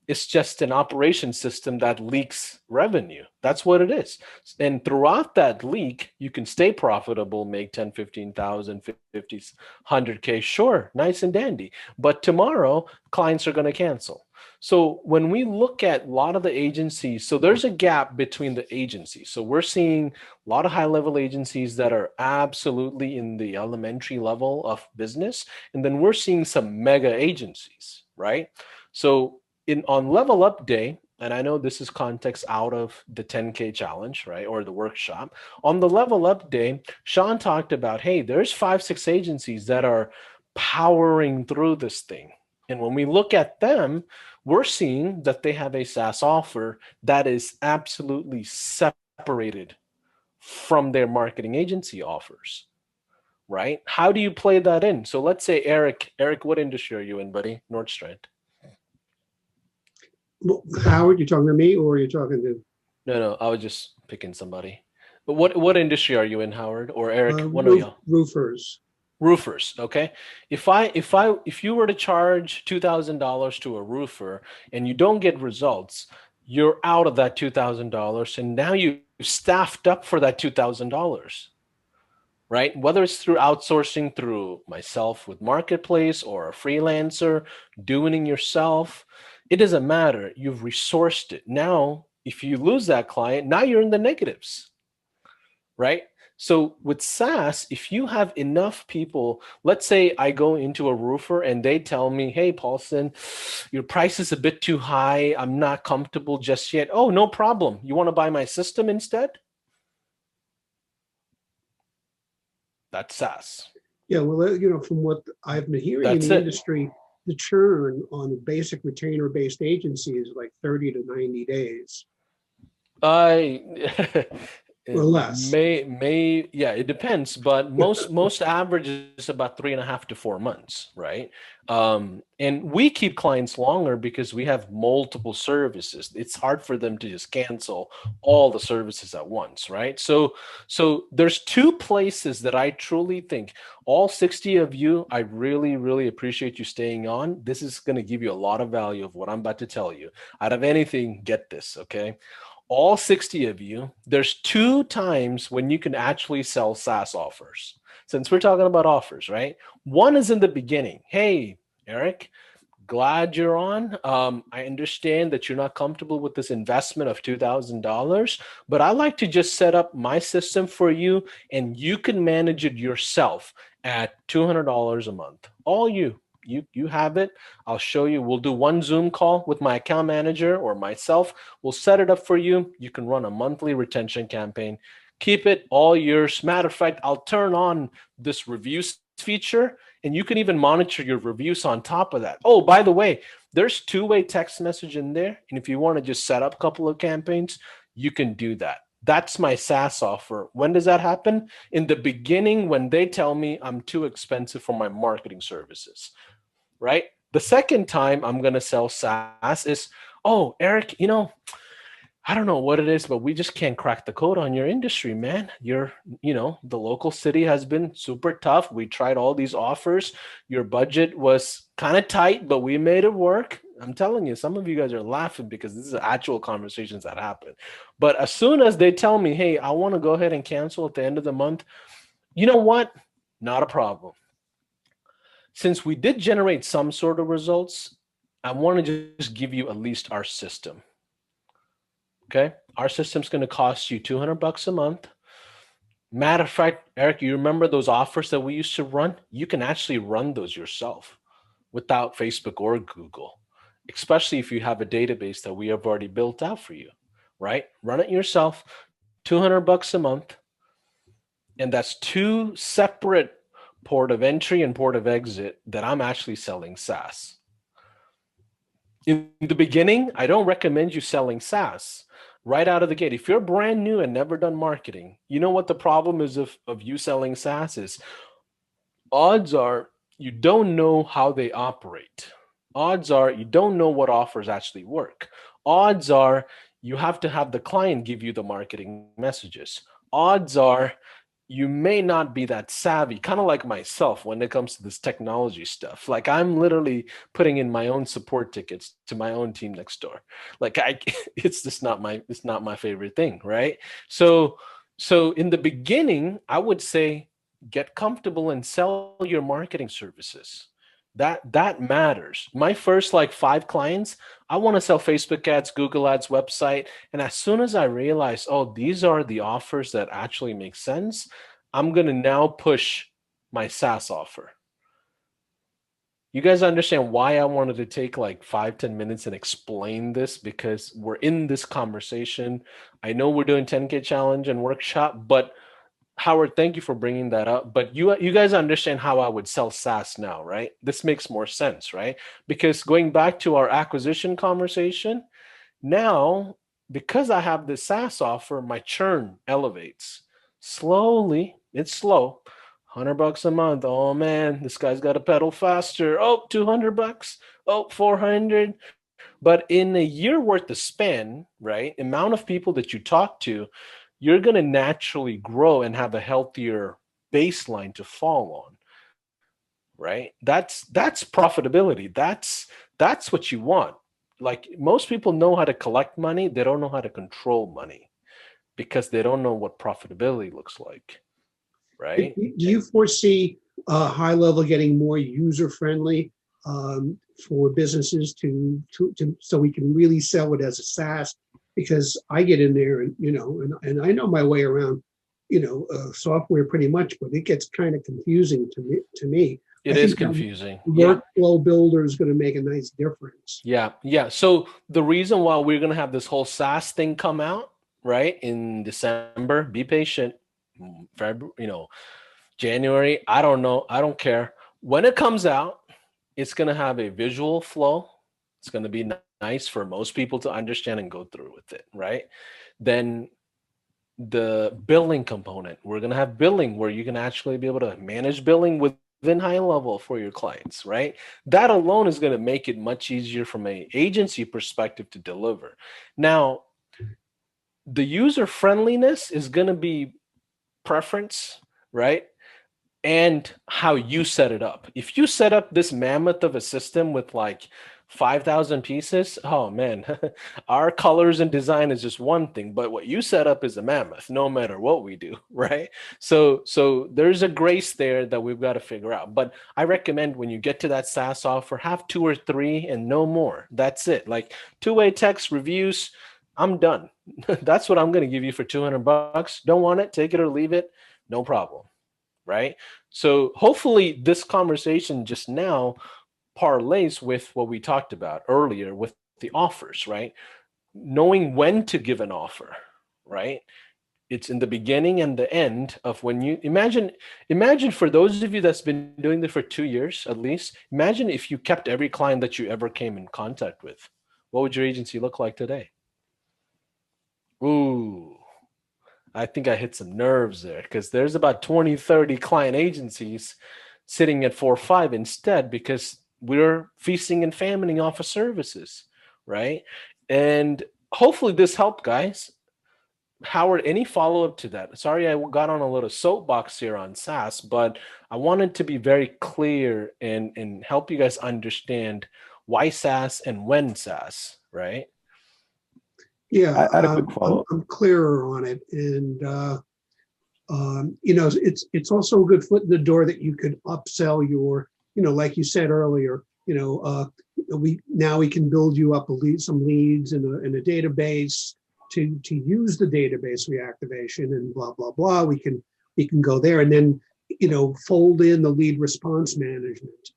It's just an operation system that leaks revenue. That's what it is. And throughout that leak, you can stay profitable, make 10, 15,000, 50, 100K. Sure, nice and dandy. But tomorrow, clients are going to cancel. So when we look at a lot of the agencies, so there's a gap between the agencies. So we're seeing a lot of high-level agencies that are absolutely in the elementary level of business. And then we're seeing some mega agencies, right? So on Level Up Day, and I know this is context out of the 10K challenge, right, or the workshop. On the Level Up Day, Sean talked about, hey, there's 5-6 agencies that are powering through this thing. And when we look at them, we're seeing that they have a SaaS offer that is absolutely separated from their marketing agency offers, right? How do you play that in? So let's say, Eric, what industry are you in, buddy? Nordstrand. Howard, you talking to me or are you talking to? No, I was just picking somebody. But what industry are you in, Howard or Eric? One of y'all. Roofers. Roofers, okay. If you were to charge $2,000 to a roofer and you don't get results, you're out of that $2,000, and now you staffed up for that $2,000, right? Whether it's through outsourcing through myself with Marketplace or a freelancer, doing it yourself, it doesn't matter. You've resourced it. Now, if you lose that client, now you're in the negatives, right? So with SaaS, if you have enough people, let's say I go into a roofer and they tell me, hey, Paulson, your price is a bit too high. I'm not comfortable just yet. Oh, no problem. You want to buy my system instead? That's SaaS. Yeah, well, from what I've been hearing in the industry, the churn on basic retainer-based agency is like 30 to 90 days. Or less. Yeah, it depends, but most average is about 3.5 to 4 months, right? And we keep clients longer because we have multiple services. It's hard for them to just cancel all the services at once, right? So there's two places that I truly think all 60 of you, I really, really appreciate you staying on. This is going to give you a lot of value of what I'm about to tell you. Out of anything, get this, okay? All 60 of you, there's 2 times when you can actually sell SaaS offers. Since we're talking about offers, right? One is in the beginning. Hey, Eric, glad you're on. I understand that you're not comfortable with this investment of $2,000, but I like to just set up my system for you, and you can manage it yourself at $200 a month. All you have it. I'll show you. We'll do one Zoom call with my account manager or myself. We'll set it up for you. You can run a monthly retention campaign. Keep it all yours. Matter of fact, I'll turn on this reviews feature, and you can even monitor your reviews on top of that. Oh, by the way, there's two-way text message in there. And if you want to just set up a couple of campaigns, you can do that. That's my SaaS offer. When does that happen? In the beginning, when they tell me I'm too expensive for my marketing services, right? The second time I'm going to sell SaaS is, oh, Eric, I don't know what it is, but we just can't crack the code on your industry, man. The local city has been super tough. We tried all these offers. Your budget was kind of tight, but we made it work. I'm telling you, some of you guys are laughing because this is actual conversations that happen. But as soon as they tell me, hey, I want to go ahead and cancel at the end of the month, you know what? Not a problem. Since we did generate some sort of results, I want to just give you at least our system. Okay, our system's going to cost you $200 a month. Matter of fact, Eric, you remember those offers that we used to run? You can actually run those yourself without Facebook or Google, especially if you have a database that we have already built out for you, right? Run it yourself, $200 a month. And that's two separate port of entry and port of exit that I'm actually selling SaaS. In the beginning, I don't recommend you selling SaaS right out of the gate. If you're brand new and never done marketing, you know what the problem is of you selling SaaS is? Odds are you don't know how they operate. Odds are you don't know what offers actually work. Odds are you have to have the client give you the marketing messages. Odds are you may not be that savvy, kind of like myself when it comes to this technology stuff. Like I'm literally putting in my own support tickets to my own team next door. Like it's just not my favorite thing, right? So in the beginning, I would say get comfortable and sell your marketing services. That matters. My first 5 clients, I want to sell Facebook ads, Google ads, website. And as soon as I realize, oh, these are the offers that actually make sense, I'm going to now push my SaaS offer. You guys understand why I wanted to take 5-10 minutes and explain this? Because we're in this conversation. I know we're doing 10K challenge and workshop, but Howard, thank you for bringing that up. But you guys understand how I would sell SaaS now, right? This makes more sense, right? Because going back to our acquisition conversation, now, because I have this SaaS offer, my churn elevates. Slowly, it's slow. $100 a month. Oh man, this guy's got to pedal faster. Oh, $200. Oh, 400. But in a year worth of spend, right? Amount of people that you talk to, you're going to naturally grow and have a healthier baseline to fall on, right? That's profitability. That's what you want. Like most people know how to collect money. They don't know how to control money because they don't know what profitability looks like, right? Do you foresee high level getting more user friendly for businesses to so we can really sell it as a SaaS? Because I get in there and and I know my way around software pretty much, but it gets kind of confusing to me. It is confusing. Workflow builder is going to make a nice difference. Yeah. So the reason why we're going to have this whole SaaS thing come out, right, in December, be patient, February, January, I don't know. I don't care. When it comes out, it's going to have a visual flow. It's going to be nice for most people to understand and go through with it, right? Then the billing component, we're going to have billing where you can actually be able to manage billing within high level for your clients, right? That alone is going to make it much easier from an agency perspective to deliver. Now, the user friendliness is going to be preference, right? And how you set it up. If you set up this mammoth of a system with 5,000 pieces. Oh man, our colors and design is just one thing, but what you set up is a mammoth, no matter what we do, right? So there's a grace there that we've got to figure out. But I recommend when you get to that SaaS offer, have 2 or 3 and no more. That's it. Like two-way text reviews, I'm done. That's what I'm going to give you for $200. Don't want it, take it or leave it, no problem, right? So hopefully this conversation just now parlays with what we talked about earlier with the offers, right? Knowing when to give an offer, right? It's in the beginning and the end of when you imagine for those of you that's been doing this for 2 years at least, imagine if you kept every client that you ever came in contact with. What would your agency look like today? Ooh, I think I hit some nerves there because there's about 20, 30 client agencies sitting at 4 or 5 instead because we're feasting and famining off of services, right? And hopefully this helped, guys. Howard, any follow-up to that? Sorry, I got on a little soapbox here on SaaS, but I wanted to be very clear and help you guys understand why SaaS and when SaaS, right? Yeah, I had a quick follow-up. I'm clearer on it, and it's also a good foot in the door that you could upsell your, like you said earlier, we can build you up some leads in a database to use the database reactivation and blah blah blah. We can go there and then fold in the lead response management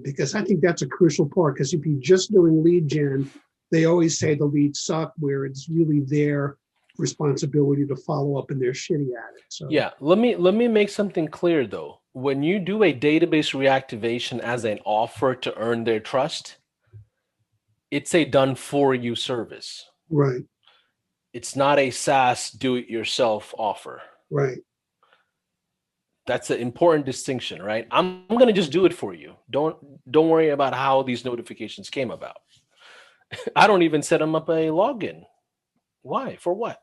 because I think that's a crucial part. Because if you're just doing lead gen, they always say the leads suck, where it's really their responsibility to follow up and they're shitty at it. So yeah, let me make something clear though. When you do a database reactivation as an offer to earn their trust, it's a done for you service. Right. It's not a SaaS do-it-yourself offer. Right. That's an important distinction, right? I'm going to just do it for you. Don't worry about how these notifications came about. I don't even set them up a login. Why? For what?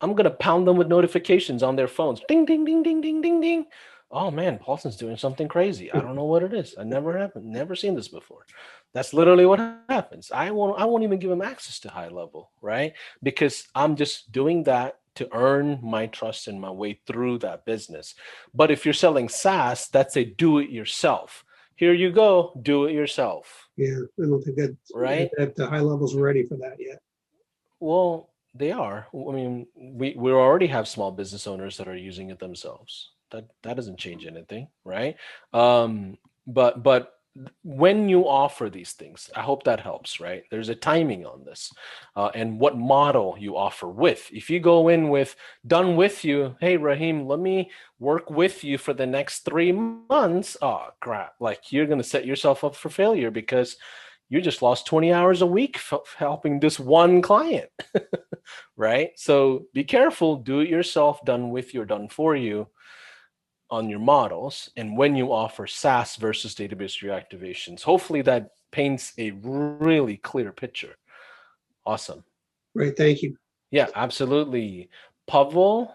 I'm going to pound them with notifications on their phones. Ding, ding, ding, ding, ding, ding, ding. Oh man, Paulson's doing something crazy. I don't know what it is. Never seen this before. That's literally what happens. I won't even give him access to high level, right? Because I'm just doing that to earn my trust and my way through that business. But if you're selling SaaS, that's a do it yourself. Here you go, do it yourself. Yeah, I don't think that the high level's ready for that yet. Well, they are. I mean, we already have small business owners that are using it themselves. That doesn't change anything, right? But when you offer these things, I hope that helps, right? There's a timing on this, and what model you offer with. If you go in with done with you, hey Raheem, let me work with you for the next 3 months. Oh crap! Like you're gonna set yourself up for failure because you just lost 20 hours a week helping this one client, right? So be careful, do it yourself, done with you or done for you on your models. And when you offer SaaS versus database reactivations, hopefully that paints a really clear picture. Awesome. Great, thank you. Yeah, absolutely. Pavel,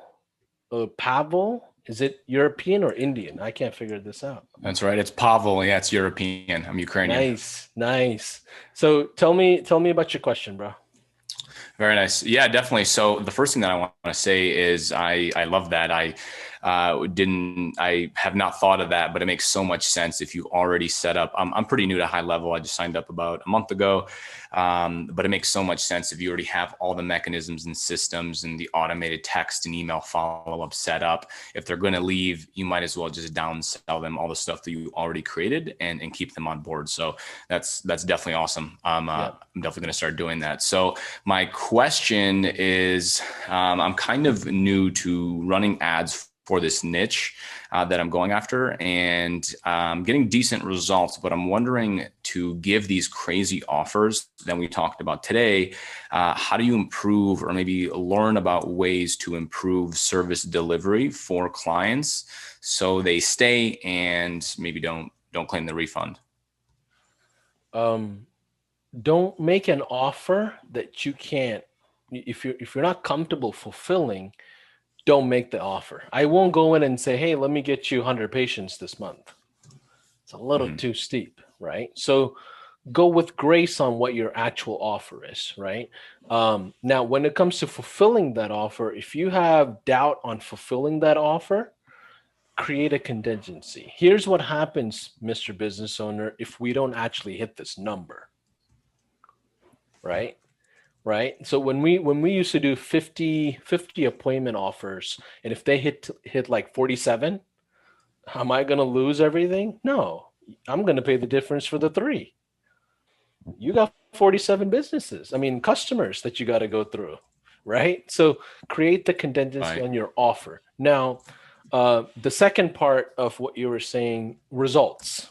is it European or Indian? I can't figure this out. That's right. It's Pavel. Yeah, it's European. I'm Ukrainian. Nice. So tell me about your question, bro. Very nice. Yeah, definitely. So the first thing that I want to say is I love that. I have not thought of that, but it makes so much sense if you already set up. I'm pretty new to high level. I just signed up about a month ago. But it makes so much sense if you already have all the mechanisms and systems and the automated text and email follow-up set up. If they're going to leave, you might as well just downsell them all the stuff that you already created and keep them on board. So that's definitely awesome. I'm definitely going to start doing that. So my question is, I'm kind of new to running ads for this niche that I'm going after, and getting decent results, but I'm wondering, to give these crazy offers that we talked about today, how do you improve or maybe learn about ways to improve service delivery for clients so they stay and maybe don't claim the refund? Don't make an offer that you can't, if you're not comfortable fulfilling, don't make the offer. I won't go in and say, hey, let me get you 100 patients this month. It's a little too steep, right? So go with grace on what your actual offer is, right? Now, when it comes to fulfilling that offer, if you have doubt on fulfilling that offer, create a contingency. Here's what happens, Mr. Business Owner, if we don't actually hit this number, right? Right. So when we used to do 50 appointment offers, and if they hit like 47, am I going to lose everything? No, I'm going to pay the difference for the 3. You got 47 businesses. I mean, customers that you got to go through, right? So create the contingency on your offer. Now, the second part of what you were saying, results.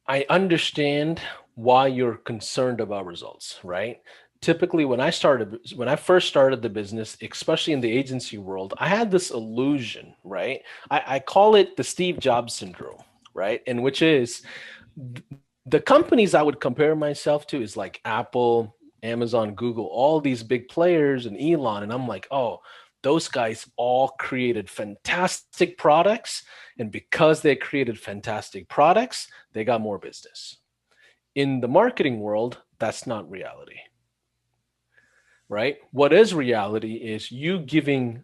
I understand why you're concerned about results, right? Typically, when I first started the business, especially in the agency world, I had this illusion, right? I call it the Steve Jobs syndrome, right? And which is the companies I would compare myself to is like Apple, Amazon, Google, all these big players, and Elon. And I'm like, oh, those guys all created fantastic products. And because they created fantastic products, they got more business. In the marketing world, that's not reality, right? What is reality is you giving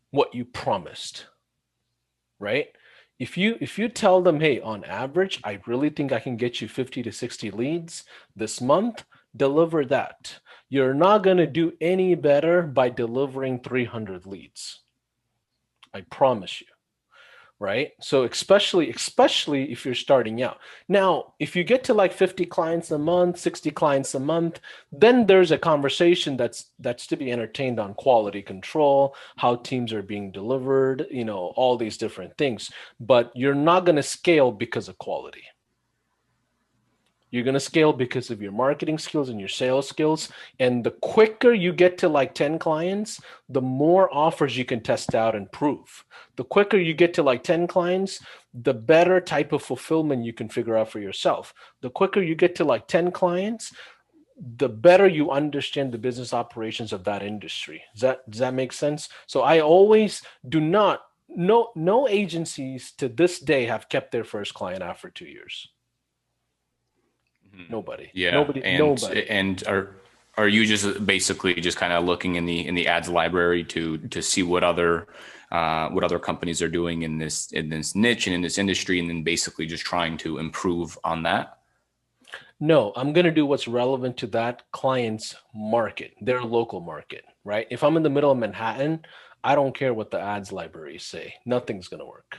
what you promised, right? If you tell them, hey, on average, I really think I can get you 50 to 60 leads this month, deliver that. You're not going to do any better by delivering 300 leads. I promise you. Right? So especially if you're starting out. Now, if you get to like 50 clients a month, 60 clients a month, then there's a conversation that's to be entertained on quality control, how teams are being delivered, all these different things. But you're not going to scale because of quality. You're going to scale because of your marketing skills and your sales skills. And the quicker you get to like 10 clients, the more offers you can test out and prove. The quicker you get to like 10 clients, the better type of fulfillment you can figure out for yourself. The quicker you get to like 10 clients, the better you understand the business operations of that industry. Does that make sense? So I always do not, no agencies to this day have kept their first client after 2 years. Nobody. Yeah. Nobody. And are you just basically just kind of looking in the ads library to see what other companies are doing in this niche and in this industry, and then basically just trying to improve on that? No, I'm going to do what's relevant to that client's market, their local market, right? If I'm in the middle of Manhattan, I don't care what the ads libraries say. Nothing's going to work.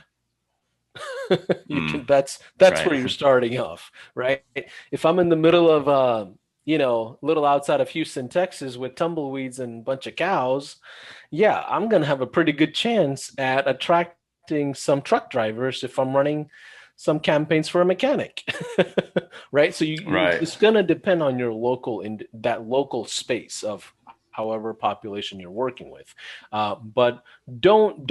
That's right. Where you're starting off, right? If I'm in the middle of little outside of Houston, Texas, with tumbleweeds and a bunch of cows, yeah, I'm gonna have a pretty good chance at attracting some truck drivers if I'm running some campaigns for a mechanic, right? So it's gonna depend on your local in that local space of however population you're working with, but don't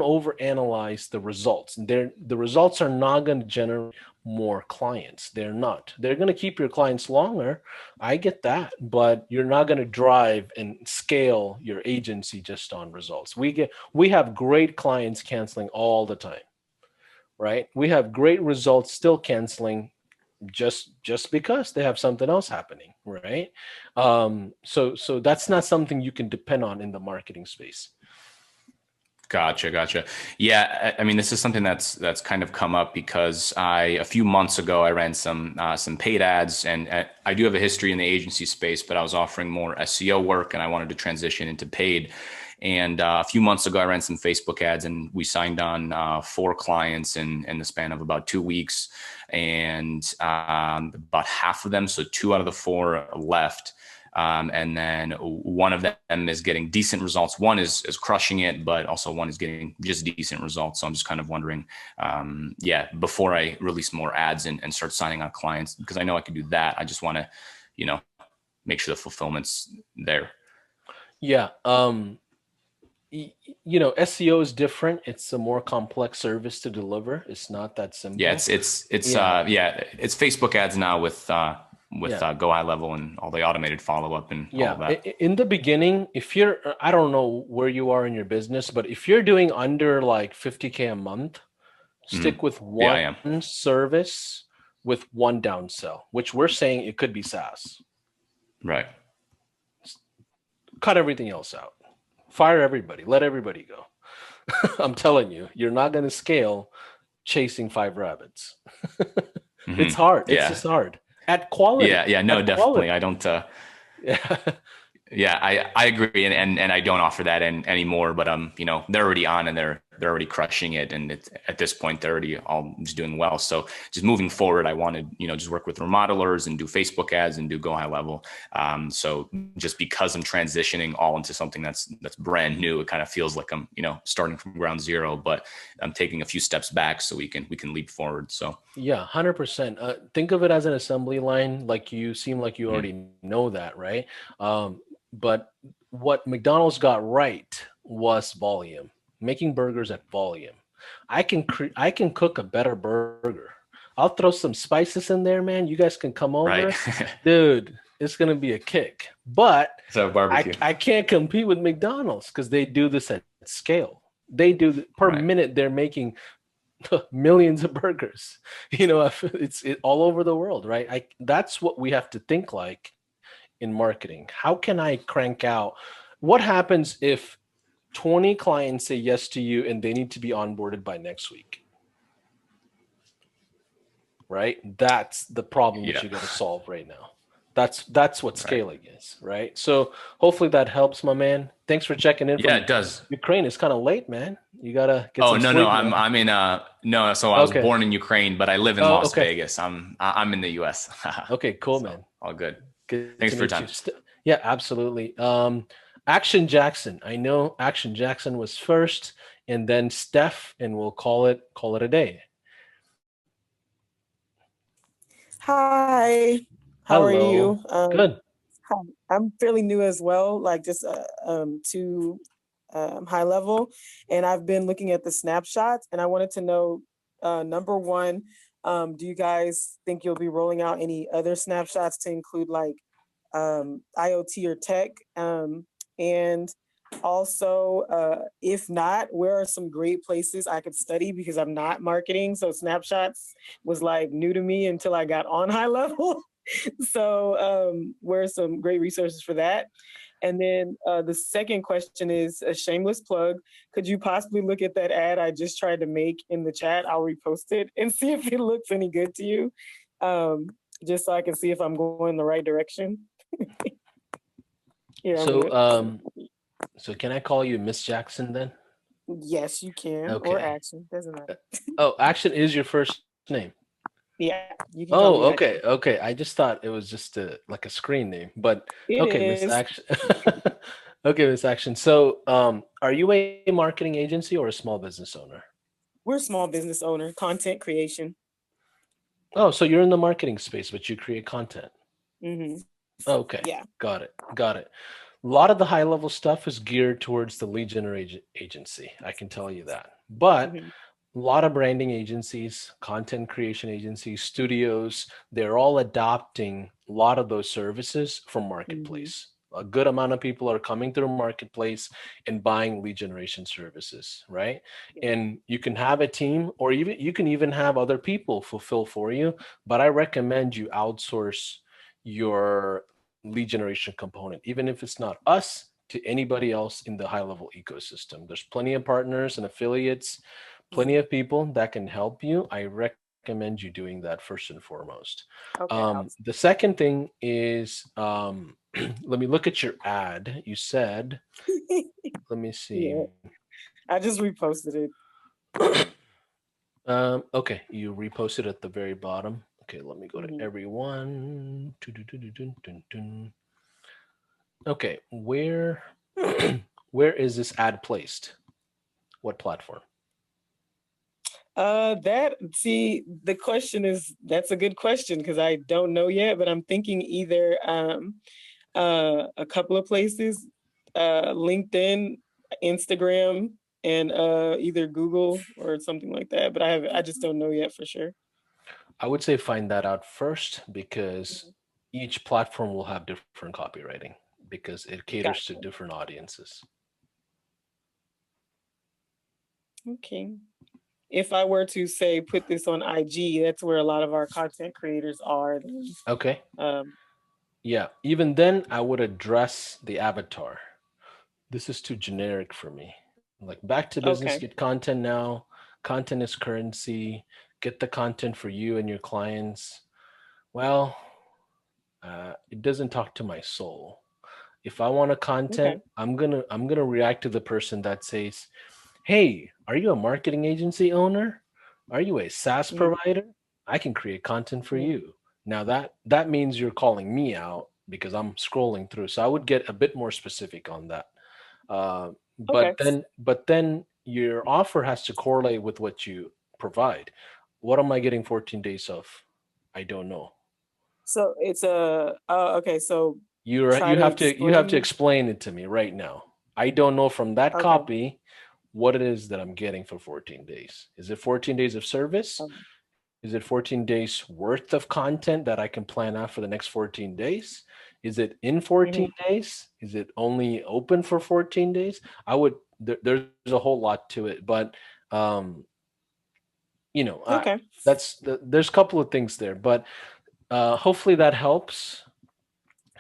overanalyze the results. The results are not going to generate more clients. They're not. They're going to keep your clients longer. I get that, but you're not going to drive and scale your agency just on results. We have great clients canceling all the time, right? We have great results still canceling just because they have something else happening, right? So that's not something you can depend on in the marketing space. Gotcha. Yeah, I mean, this is something that's kind of come up because a few months ago I ran some paid ads, and I do have a history in the agency space, but I was offering more SEO work, and I wanted to transition into paid. And a few months ago I ran some Facebook ads, and we signed on 4 clients in the span of about 2 weeks, and about half of them, so 2 out of the 4 left. And then one of them is getting decent results. One is crushing it, but also one is getting just decent results. So I'm just kind of wondering, before I release more ads and start signing on clients, because I know I can do that. I just want to, make sure the fulfillment's there. Yeah. SEO is different. It's a more complex service to deliver. It's not that simple. Yeah, it's Facebook ads now with Go High Level and all the automated follow-up and all of that. In the beginning, I don't know where you are in your business, but if you're doing under like $50K a month, Stick with Yeah, I am. one service with one downsell, which we're saying it could be SaaS. Right. Cut everything else out. Fire everybody. Let everybody go. I'm telling you, you're not going to scale chasing 5 rabbits. It's hard. It's Yeah. just hard. At quality. Yeah. No, At definitely. quality. I don't. Yeah. Yeah, I agree, and I don't offer that anymore. But they're already on, and they're already crushing it, and at this point they're already all just doing well. So just moving forward, I wanted just work with remodelers and do Facebook ads and do go high level. So just because I'm transitioning all into something that's brand new, it kind of feels like I'm starting from ground zero, but I'm taking a few steps back so we can leap forward. So Yeah, 100%. Think of it as an assembly line. Like you seem like you already know that, right? But what McDonald's got right was volume, making burgers at volume. I can cook a better burger. I'll throw some spices in there, man. You guys can come over, right, dude. It's gonna be a kick. But so barbecue. I can't compete with McDonald's because they do this at scale. They do per minute. They're making millions of burgers. It's all over the world, right? That's what we have to think like in marketing. How can I crank out? What happens if 20 clients say yes to you and they need to be onboarded by next week? Right? That's the problem that you got to solve right now. That's what scaling is, right? So hopefully that helps, my man. Thanks for checking in. Yeah, it does. Ukraine is kind of late, man. You gotta get. Oh some no, sleep, I'm in no. So I was born in Ukraine, but I live in Las Vegas. I'm in the U.S. Okay, cool, man. All good. Good. Thanks for your time. Yeah, absolutely. Action Jackson. I know Action Jackson was first, and then Steph, and we'll call it a day. Hi. How are you? Good. Hi. I'm fairly new as well, like just to high level, and I've been looking at the snapshots, and I wanted to know, number one, do you guys think you'll be rolling out any other snapshots to include like IoT or tech? And also, if not, where are some great places I could study, because I'm not marketing, so snapshots was like new to me until I got on high level. So where are some great resources for that? And then the second question is a shameless plug. Could you possibly look at that ad I just tried to make in the chat? I'll repost it and see if it looks any good to you, just so I can see if I'm going in the right direction. So can I call you Miss Jackson then? Yes, you can. Okay. Or Action, doesn't matter. Oh, Action is your first name. Yeah. You can call me okay. Action. Okay. I just thought it was just like a screen name, but Miss Action. Okay, Miss Action. So, are you a marketing agency or a small business owner? We're a small business owner, content creation. Oh, so you're in the marketing space, but you create content. Mm-hmm. Okay. Yeah. Got it. A lot of the high level stuff is geared towards the lead generation agency. I can tell you that. But a lot of branding agencies, content creation agencies, studios, they're all adopting a lot of those services from Marketplace. A good amount of people are coming through Marketplace and buying lead generation services, right? And you can have a team, or even you can even have other people fulfill for you. But I recommend you outsource your lead generation component, even if it's not us, to anybody else in the high level ecosystem. There's plenty of partners and affiliates, plenty of people that can help you. I recommend you doing that first and foremost. Okay, the second thing is, let me look at your ad. You said, let me see. Yeah. I just reposted it. Okay, you reposted at the very bottom. Okay, let me go to everyone. Okay, where is this ad placed? What platform? The question that's a good question, because I don't know yet, but I'm thinking either a couple of places, LinkedIn, Instagram, and either Google or something like that. But I just don't know yet for sure. I would say find that out first, because each platform will have different copywriting, because it caters to different audiences. Okay. if I were to say put this on IG, that's where a lot of our content creators are. Okay. Um, Yeah. Even then, I would address the avatar. This is too generic for me. Like back to business, okay. get content now. Content is currency. Get the content for you and your clients. Well, it doesn't talk to my soul. If I want a content, Okay. I'm gonna react to the person that says, "Hey, are you a marketing agency owner? Are you a SaaS Mm, provider? I can create content for mm, you." Now that means you're calling me out because I'm scrolling through. So I would get a bit more specific on that. Uh, okay. but then your offer has to correlate with what you provide. What am I getting 14 days of? I don't know. So it's okay. So try You to have to explain. explain it to me right now. I don't know from that Okay. copy what it is that I'm getting for 14 days. Is it 14 days of service? Um, Is it 14 days worth of content that I can plan out for the next 14 days? Is it in 14 mhm. days? Is it only open for 14 days? There's a whole lot to it, but um, you know, I, Okay. there's a couple of things there, but hopefully that helps.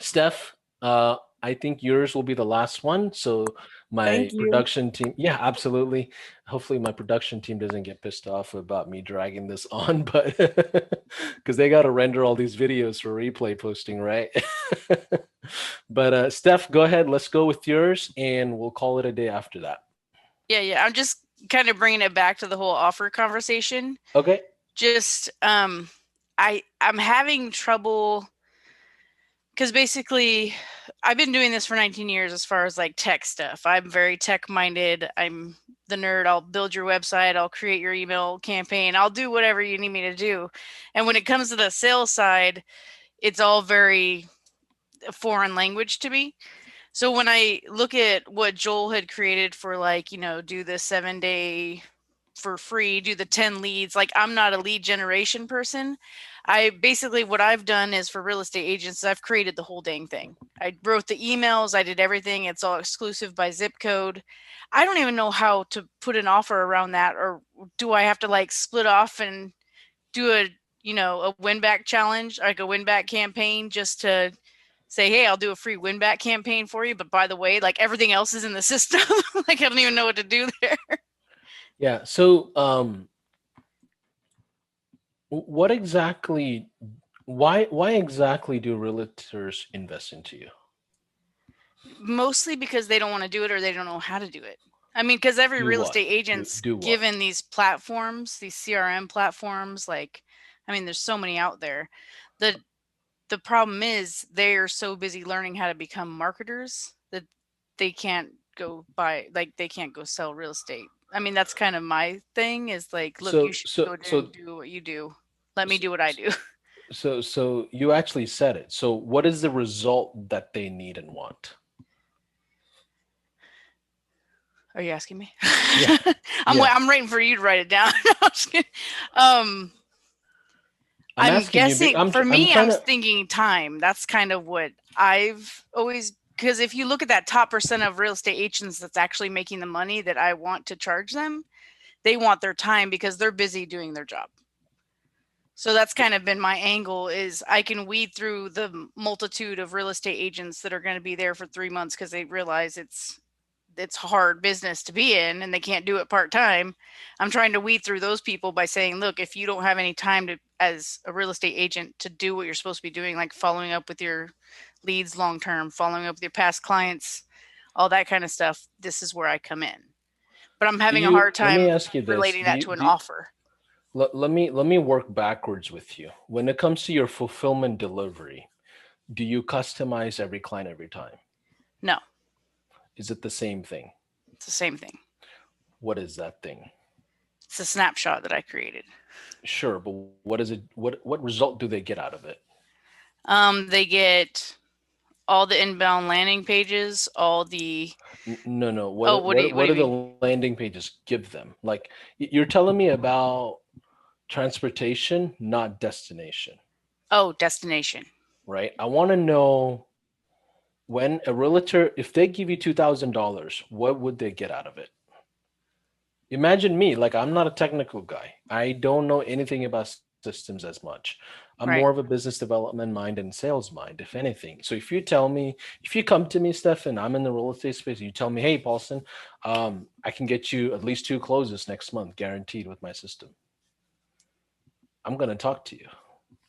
Steph, I think yours will be the last one. So my Thank you. production team, yeah, absolutely. Hopefully my production team doesn't get pissed off about me dragging this on, but because they got to render all these videos for replay posting, right? But Steph, go ahead. Let's go with yours, and we'll call it a day after that. Yeah. I'm just kind of bringing it back to the whole offer conversation. Okay. Just I'm having trouble because basically I've been doing this for 19 years as far as like tech stuff. I'm very tech minded. I'm the nerd. I'll build your website, I'll create your email campaign, I'll do whatever you need me to do. And when it comes to the sales side, it's all very foreign language to me. So when I look at what Joel had created for like, do the 7-day for free, do the 10 leads, like I'm not a lead generation person. I basically, what I've done is for real estate agents, I've created the whole dang thing. I wrote the emails, I did everything. It's all exclusive by zip code. I don't even know how to put an offer around that, or do I have to like split off and do a win back challenge, like a win back campaign, just to say, hey, I'll do a free win back campaign for you. But by the way, like everything else is in the system. Like I don't even know what to do there. Yeah. So, what exactly? Why exactly do realtors invest into you? Mostly because they don't want to do it or they don't know how to do it. I mean, because every Do real what? estate agent's Do what? given these platforms, these CRM platforms, like, I mean, there's so many out there. The problem is they are so busy learning how to become marketers that they can't they can't go sell real estate. I mean, that's kind of my thing is like, look, you So should so go so do what you do. Let me so do what I do. so you actually said it. So what is the result that they need and want? Are you asking me? Yeah. Yeah. I'm waiting for you to write it down. No, I'm just kidding. I'm I'm asking you. guessing for I'm me, trying I'm to. thinking time. That's kind of what I've always, because if you look at that top percent of real estate agents that's actually making the money that I want to charge them, they want their time because they're busy doing their job. So that's kind of been my angle is I can weed through the multitude of real estate agents that are going to be there for 3 months because they realize it's hard business to be in and they can't do it part-time. I'm trying to weed through those people by saying, look, if you don't have any time to, as a real estate agent, to do what you're supposed to be doing, like following up with your leads long-term, following up with your past clients, all that kind of stuff, this is where I come in. But I'm Do having a you? hard Let me time ask you this. relating Do that you? to an Do you, offer. let me work backwards with you. When it comes to your fulfillment delivery, do you customize every client every time? No, Is it the same thing? it's the same thing. What is that thing? It's a snapshot that I created. Sure, but what is it? What result do they get out of it? They get all the inbound landing pages, all the No. oh, What what do do you mean? the landing pages give them? Like you're telling me about transportation, not destination, Oh, destination. right? I want to know when a realtor, if they give you $2,000, what would they get out of it? Imagine me, like I'm not a technical guy. I don't know anything about systems as much. I'm Right. more of a business development mind and sales mind, if anything. So if you tell me, if you come to me, Stefan, I'm in the real estate space, you tell me, hey, Paulson, I can get you at least 2 closes next month, guaranteed with my system. I'm going to talk to you,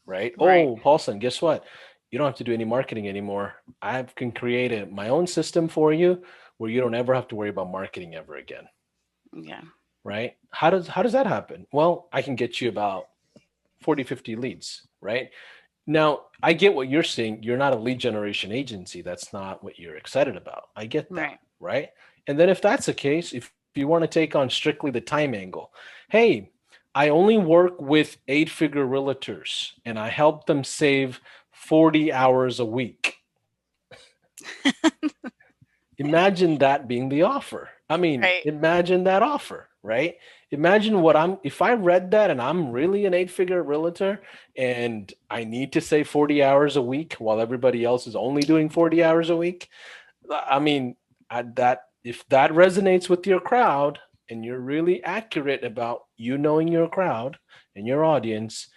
right? Right. Oh, Paulson, guess what? You don't have to do any marketing anymore. I can create my own system for you where you don't ever have to worry about marketing ever again. Yeah. Right? How does that happen? Well, I can get you about 40, 50 leads, right? Now, I get what you're saying. You're not a lead generation agency. That's not what you're excited about. I get that, Right. right? And then if that's the case, if you want to take on strictly the time angle, hey, I only work with 8-figure realtors and I help them save 40 hours a week. Imagine that being the offer. I mean, Right. imagine that offer, right? Imagine if I read that and I'm really an 8-figure realtor and I need to save 40 hours a week while everybody else is only doing 40 hours a week. I mean, if that resonates with your crowd and you're really accurate about you knowing your crowd and your audience,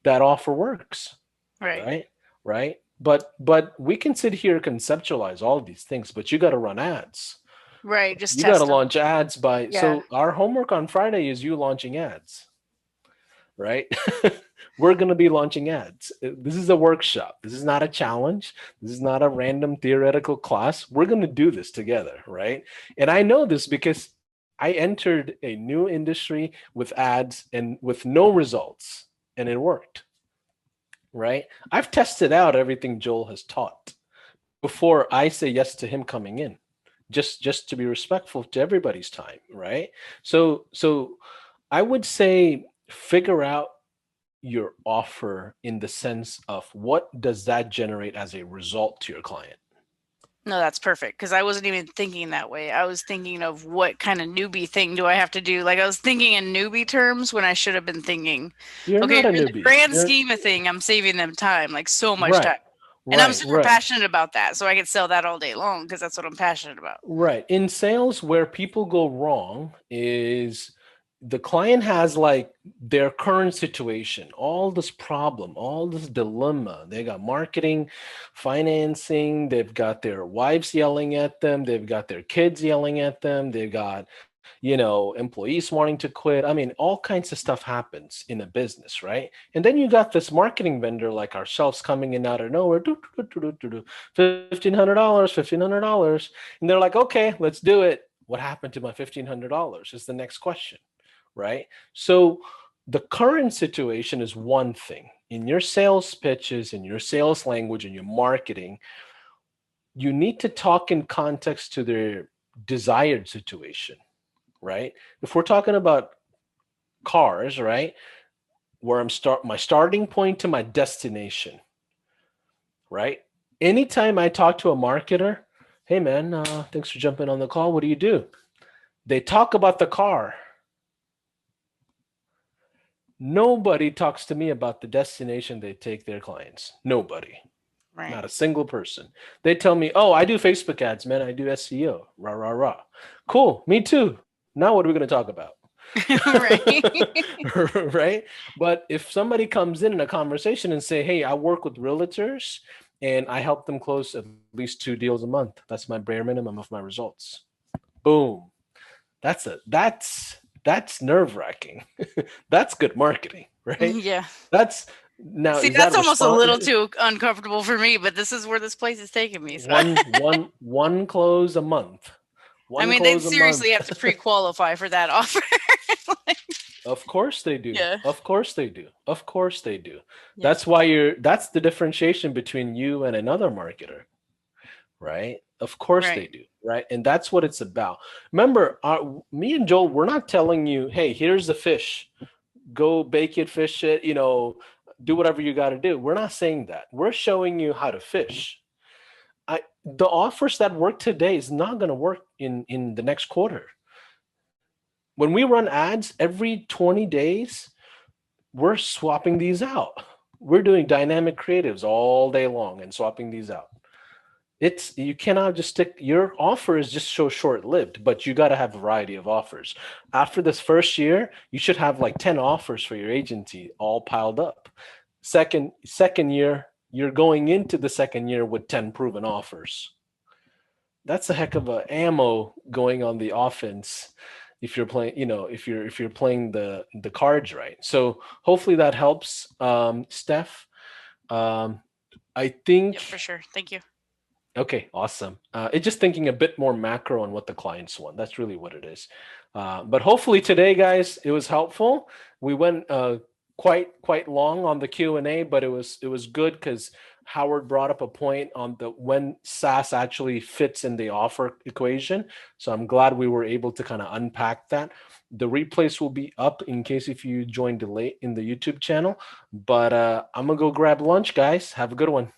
that offer works, Right. right? Right? But we can sit here conceptualize all these things, but you got to run ads. Right. Just You got to test them. launch ads by Yeah. so our homework on Friday is you launching ads, right? We're going to be launching ads. This is a workshop. This is not a challenge. This is not a random theoretical class. We're going to do this together, right? And I know this because I entered a new industry with ads and with no results, and it worked, right? I've tested out everything Joel has taught before I say yes to him coming in, just to be respectful to everybody's time, right? So I would say figure out your offer in the sense of what does that generate as a result to your client. No, that's perfect because I wasn't even thinking that way. I was thinking of what kind of newbie thing do I have to do? Like I was thinking in newbie terms when I should have been thinking, You're okay, not a in the newbie. grand You're scheme of thing, I'm saving them time, like so much time. right, And I'm right, super right. passionate about that. So I could sell that all day long because that's what I'm passionate about. Right. In sales, where people go wrong is the client has like their current situation, all this problem, all this dilemma. They got marketing, financing, they've got their wives yelling at them, they've got their kids yelling at them, they've got, employees wanting to quit. I mean, all kinds of stuff happens in a business, right? And then you got this marketing vendor like ourselves coming in out of nowhere, $1,500, $1,500. And they're like, okay, let's do it. What happened to my $1,500 is the next question, right? So the current situation is one thing. In your sales pitches, in your sales language, in your marketing, you need to talk in context to their desired situation, right? If we're talking about cars, right, where my starting point to my destination, right? Anytime I talk to a marketer, hey man, thanks for jumping on the call. What do you do? They talk about the car. Nobody talks to me about the destination they take their clients. Nobody. Right. Not a single person. They tell me, oh, I do Facebook ads, man. I do SEO. Rah, rah, rah. Cool. Me too. Now what are we going to talk about? Right. Right? But if somebody comes in a conversation and say, hey, I work with realtors and I help them close at least 2 deals a month. That's my bare minimum of my results. Boom. That's nerve-wracking. That's good marketing, right? Yeah. That's now See, is that's that almost a little too uncomfortable for me, but this is where this place is taking me. So. one close a month. I mean, they'd seriously have to pre-qualify for that offer. Of course they do. Yeah. Of course they do. Of course they do. Yeah. That's why that's the differentiation between you and another marketer, right? Of course they do, right? And that's what it's about. Remember, me and Joel, we're not telling you, hey, here's the fish. Go bake it, fish it, do whatever you got to do. We're not saying that. We're showing you how to fish. The offers that work today is not going to work in the next quarter. When we run ads every 20 days, we're swapping these out. We're doing dynamic creatives all day long and swapping these out. you cannot just stick, your offer is just so short-lived, but you got to have a variety of offers. After this first year, you should have like 10 offers for your agency all piled up. Second year, you're going into the second year with 10 proven offers. That's a heck of a ammo going on the offense if you're playing, if you're playing the cards right. So hopefully that helps, Steph. I think. Yeah, for sure. Thank you. Okay, awesome. It's just thinking a bit more macro on what the clients want. That's really what it is. But hopefully today, guys, it was helpful. We went quite long on the Q&A, but it was good because Howard brought up a point on the when SaaS actually fits in the offer equation. So I'm glad we were able to kind of unpack that. The replays will be up in case if you joined late in the YouTube channel. But I'm gonna go grab lunch, guys. Have a good one.